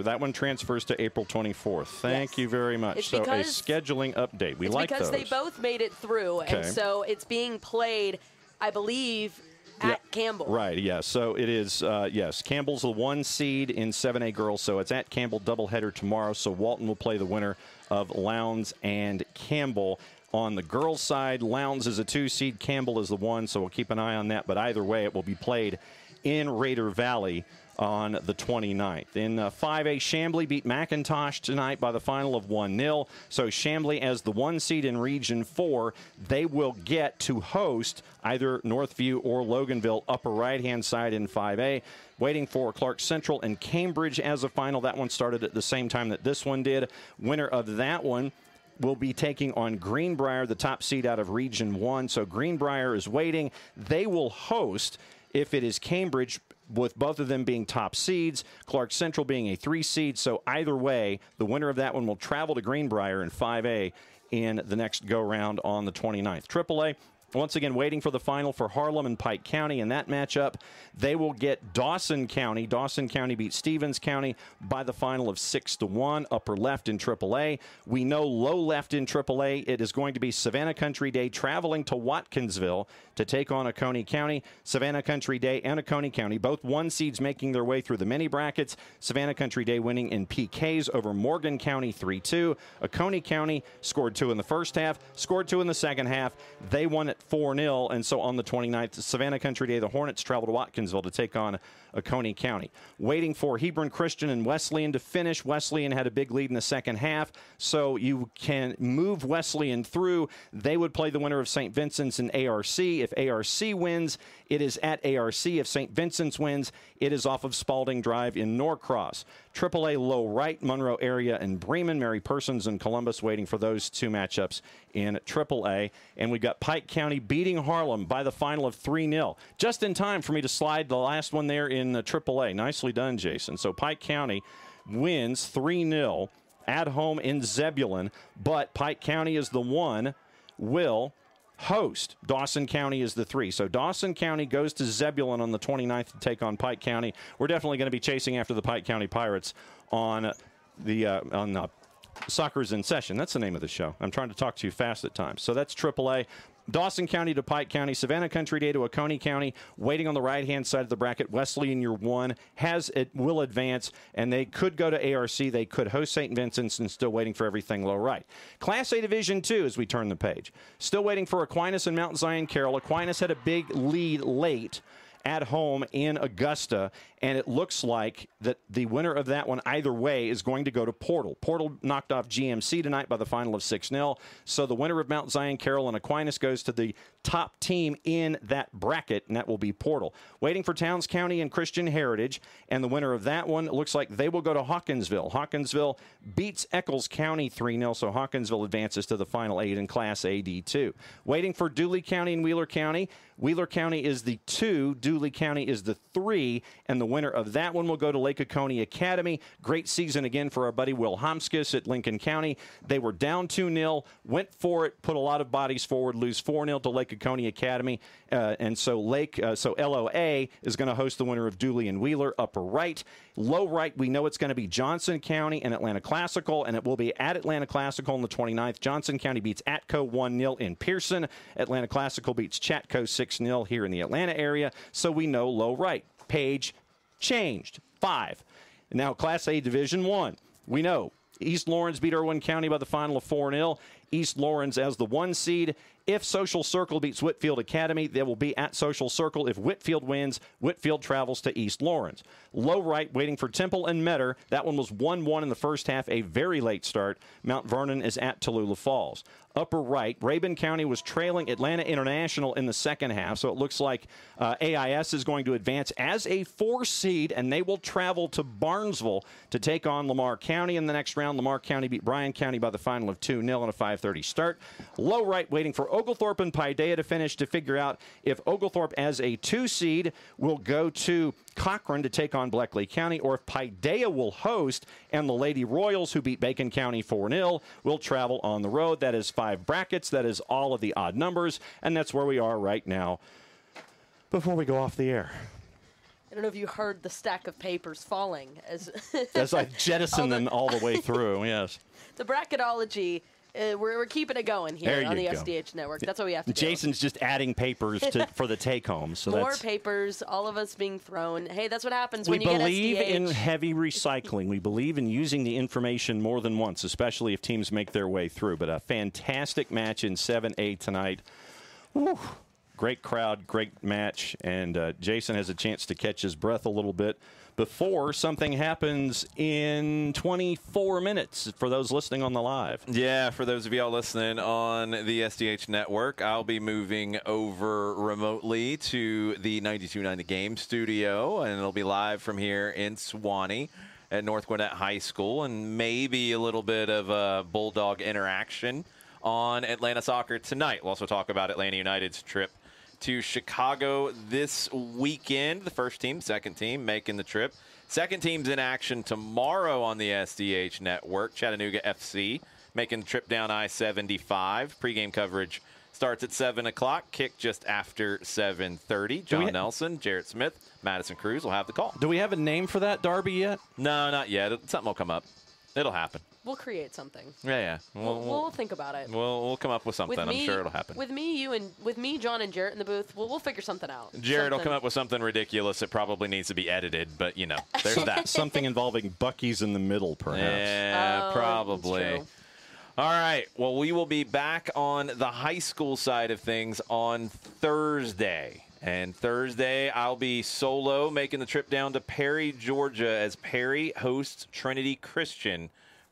that one transfers to April 24th. Thank you very much. It's so a because- scheduling update. We like those. Because they both made it through, Okay. and so it's being played, I believe, at Campbell. Right, yeah. So it is, yes, Campbell's the 1 seed in 7A girls, so it's at Campbell doubleheader tomorrow. So Walton will play the winner of Lowndes and Campbell. On the girls' side, Lowndes is a 2 seed, Campbell is the 1, so we'll keep an eye on that. But either way, it will be played in Raider Valley on the 29th. In 5A, Chambly beat McIntosh tonight by the final of 1-0. So Chambly, as the 1 seed in Region 4, they will get to host either Northview or Loganville, upper right-hand side in 5A. Waiting for Clark Central and Cambridge as a final. That one started at the same time that this one did. Winner of that one will be taking on Greenbrier, the top seed out of Region 1. So Greenbrier is waiting. They will host, if it is Cambridge, with both of them being top seeds, Clark Central being a 3 seed. So either way, the winner of that one will travel to Greenbrier in 5A in the next go-round on the 29th. AAA, once again, waiting for the final for Harlem and Pike County. In that matchup, they will get Dawson County. Dawson County beat Stevens County by the final of 6-1, upper left in AAA. We know low left in AAA. It is going to be Savannah Country Day traveling to Watkinsville to take on Oconee County. Savannah Country Day and Oconee County, both 1 seeds making their way through the mini brackets. Savannah Country Day winning in PKs over Morgan County 3-2. Oconee County scored 2 in the first half, scored 2 in the second half. They won at 4-0, and so on the 29th, Savannah Country Day, the Hornets travel to Watkinsville to take on Oconee County. Waiting for Hebron Christian and Wesleyan to finish. Wesleyan had a big lead in the second half, so you can move Wesleyan through. They would play the winner of St. Vincent's and ARC. If ARC wins, it is at ARC. If St. Vincent's wins, it is off of Spalding Drive in Norcross. AAA low right, Monroe area and Bremen. Mary Persons and Columbus waiting for those 2 matchups in AAA. And we've got Pike County beating Harlem by the final of 3-0. Just in time for me to slide the last one there in AAA. Nicely done, Jason. So Pike County wins 3-0 at home in Zebulon, but Pike County is the 1, will host. Dawson County is the 3. So Dawson County goes to Zebulon on the 29th to take on Pike County. We're definitely going to be chasing after the Pike County Pirates on the Soccer's in Session. That's the name of the show. I'm trying to talk to you fast at times. So that's AAA. Dawson County to Pike County, Savannah Country Day to Oconee County. Waiting on the right-hand side of the bracket, Wesleyan, your 1, will advance, and they could go to ARC. They could host St. Vincent's, and still waiting for everything low right. Class A Division 2 as we turn the page. Still waiting for Aquinas and Mount Zion Carroll. Aquinas had a big lead late at home in Augusta, and it looks like that the winner of that one either way is going to go to Portal. Portal knocked off GMC tonight by the final of 6-0, so the winner of Mount Zion Carroll and Aquinas goes to the top team in that bracket, and that will be Portal. Waiting for Towns County and Christian Heritage, and the winner of that one looks like they will go to Hawkinsville. Hawkinsville beats Eccles County 3-0, so Hawkinsville advances to the Final 8 in Class A D2. Waiting for Dooley County and Wheeler County. Wheeler County is the 2, Dooley County is the 3, and the winner of that one will go to Lake Oconee Academy. Great season again for our buddy Will Homskis at Lincoln County. They were down 2-0, went for it, put a lot of bodies forward, lose 4-0 to Lake Oconee Academy, and so LOA is going to host the winner of Dooley and Wheeler. Upper right. Low right, we know it's going to be Johnson County and Atlanta Classical, and it will be at Atlanta Classical on the 29th. Johnson County beats Atco 1-0 in Pearson. Atlanta Classical beats Chatco 6-0 here in the Atlanta area, so we know low right. Page changed. 5. Now Class A Division 1. We know East Lawrence beat Irwin County by the final of 4-0. East Lawrence as the 1 seed. If Social Circle beats Whitfield Academy, they will be at Social Circle. If Whitfield wins, Whitfield travels to East Lawrence. Low right, waiting for Temple and Metter. That one was 1-1 in the first half, a very late start. Mount Vernon is at Tallulah Falls. Upper right, Rabun County was trailing Atlanta International in the second half, so it looks like AIS is going to advance as a 4 seed, and they will travel to Barnesville to take on Lamar County in the next round. Lamar County beat Bryan County by the final of 2-0 on a 5:30 start. Low right, waiting for Oglethorpe and Paideia to finish to figure out if Oglethorpe as a 2 seed will go to Cochran to take on Bleckley County, or if Paideia will host and the Lady Royals, who beat Bacon County 4-0, will travel on the road. That is 5 brackets. That is all of the odd numbers, and that's where we are right now before we go off the air. I don't know if you heard the stack of papers falling as I jettison them all the way through, yes. The bracketology, we're keeping it going here on the SDH Network. That's what we have to do. Jason's just adding papers for the take-home. So more papers, all of us being thrown. Hey, that's what happens when you get SDH. We believe in heavy recycling. We believe in using the information more than once, especially if teams make their way through. But a fantastic match in 7A tonight. Woo. Great crowd, great match, and Jason has a chance to catch his breath a little bit before something happens in 24 minutes for those listening on the live. Yeah, for those of y'all listening on the SDH Network, I'll be moving over remotely to the 92.9 The Game studio, and it'll be live from here in Suwanee at North Gwinnett High School, and maybe a little bit of a Bulldog interaction on Atlanta Soccer tonight. We'll also talk about Atlanta United's trip to Chicago this weekend. The first team, second team making the trip. Second team's in action tomorrow on the SDH Network. Chattanooga FC making the trip down I-75. Pre-game coverage starts at 7 o'clock. Kick just after 7:30. John Nelson, Jarrett Smith, Madison Cruz will have the call. Do we have a name for that derby yet? No, not yet. Something will come up. It'll happen. We'll create something. Yeah. We'll think about it. We'll come up with something. I'm sure it'll happen. With me, John, and Jarrett in the booth, we'll figure something out. Jarrett will come up with something ridiculous. It probably needs to be edited, but, there's that. Something involving Buc-ee's in the middle, perhaps. Yeah, probably. All right. Well, we will be back on the high school side of things on Thursday. And Thursday, I'll be solo making the trip down to Perry, Georgia, as Perry hosts Trinity Christian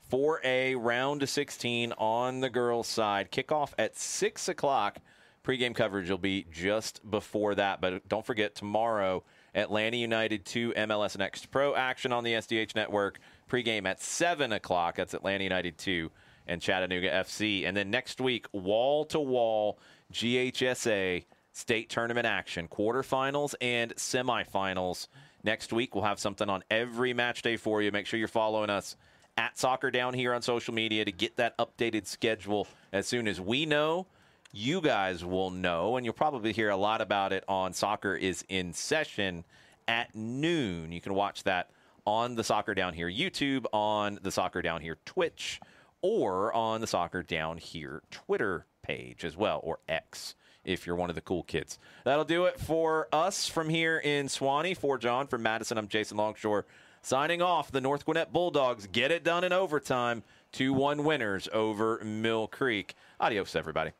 for a round of 16 on the girls' side. Kickoff at 6 o'clock. Pre-game coverage will be just before that. But don't forget, tomorrow, Atlanta United 2 MLS Next Pro action on the SDH Network. Pre-game at 7 o'clock. That's Atlanta United 2 and Chattanooga FC. And then next week, wall-to-wall GHSA state tournament action. Quarterfinals and semifinals. Next week, we'll have something on every match day for you. Make sure you're following us at Soccer Down here on social media to get that updated schedule. As soon as we know, you guys will know, and you'll probably hear a lot about it on Soccer is in Session at noon. You can watch that on the Soccer Down Here YouTube, on the Soccer Down Here Twitch, or on the Soccer Down Here Twitter page as well, or X, if you're one of the cool kids. That'll do it for us from here in Suwanee. For John, from Madison, I'm Jason Longshore. Signing off, the North Gwinnett Bulldogs get it done in overtime. 2-1 winners over Mill Creek. Adios, everybody.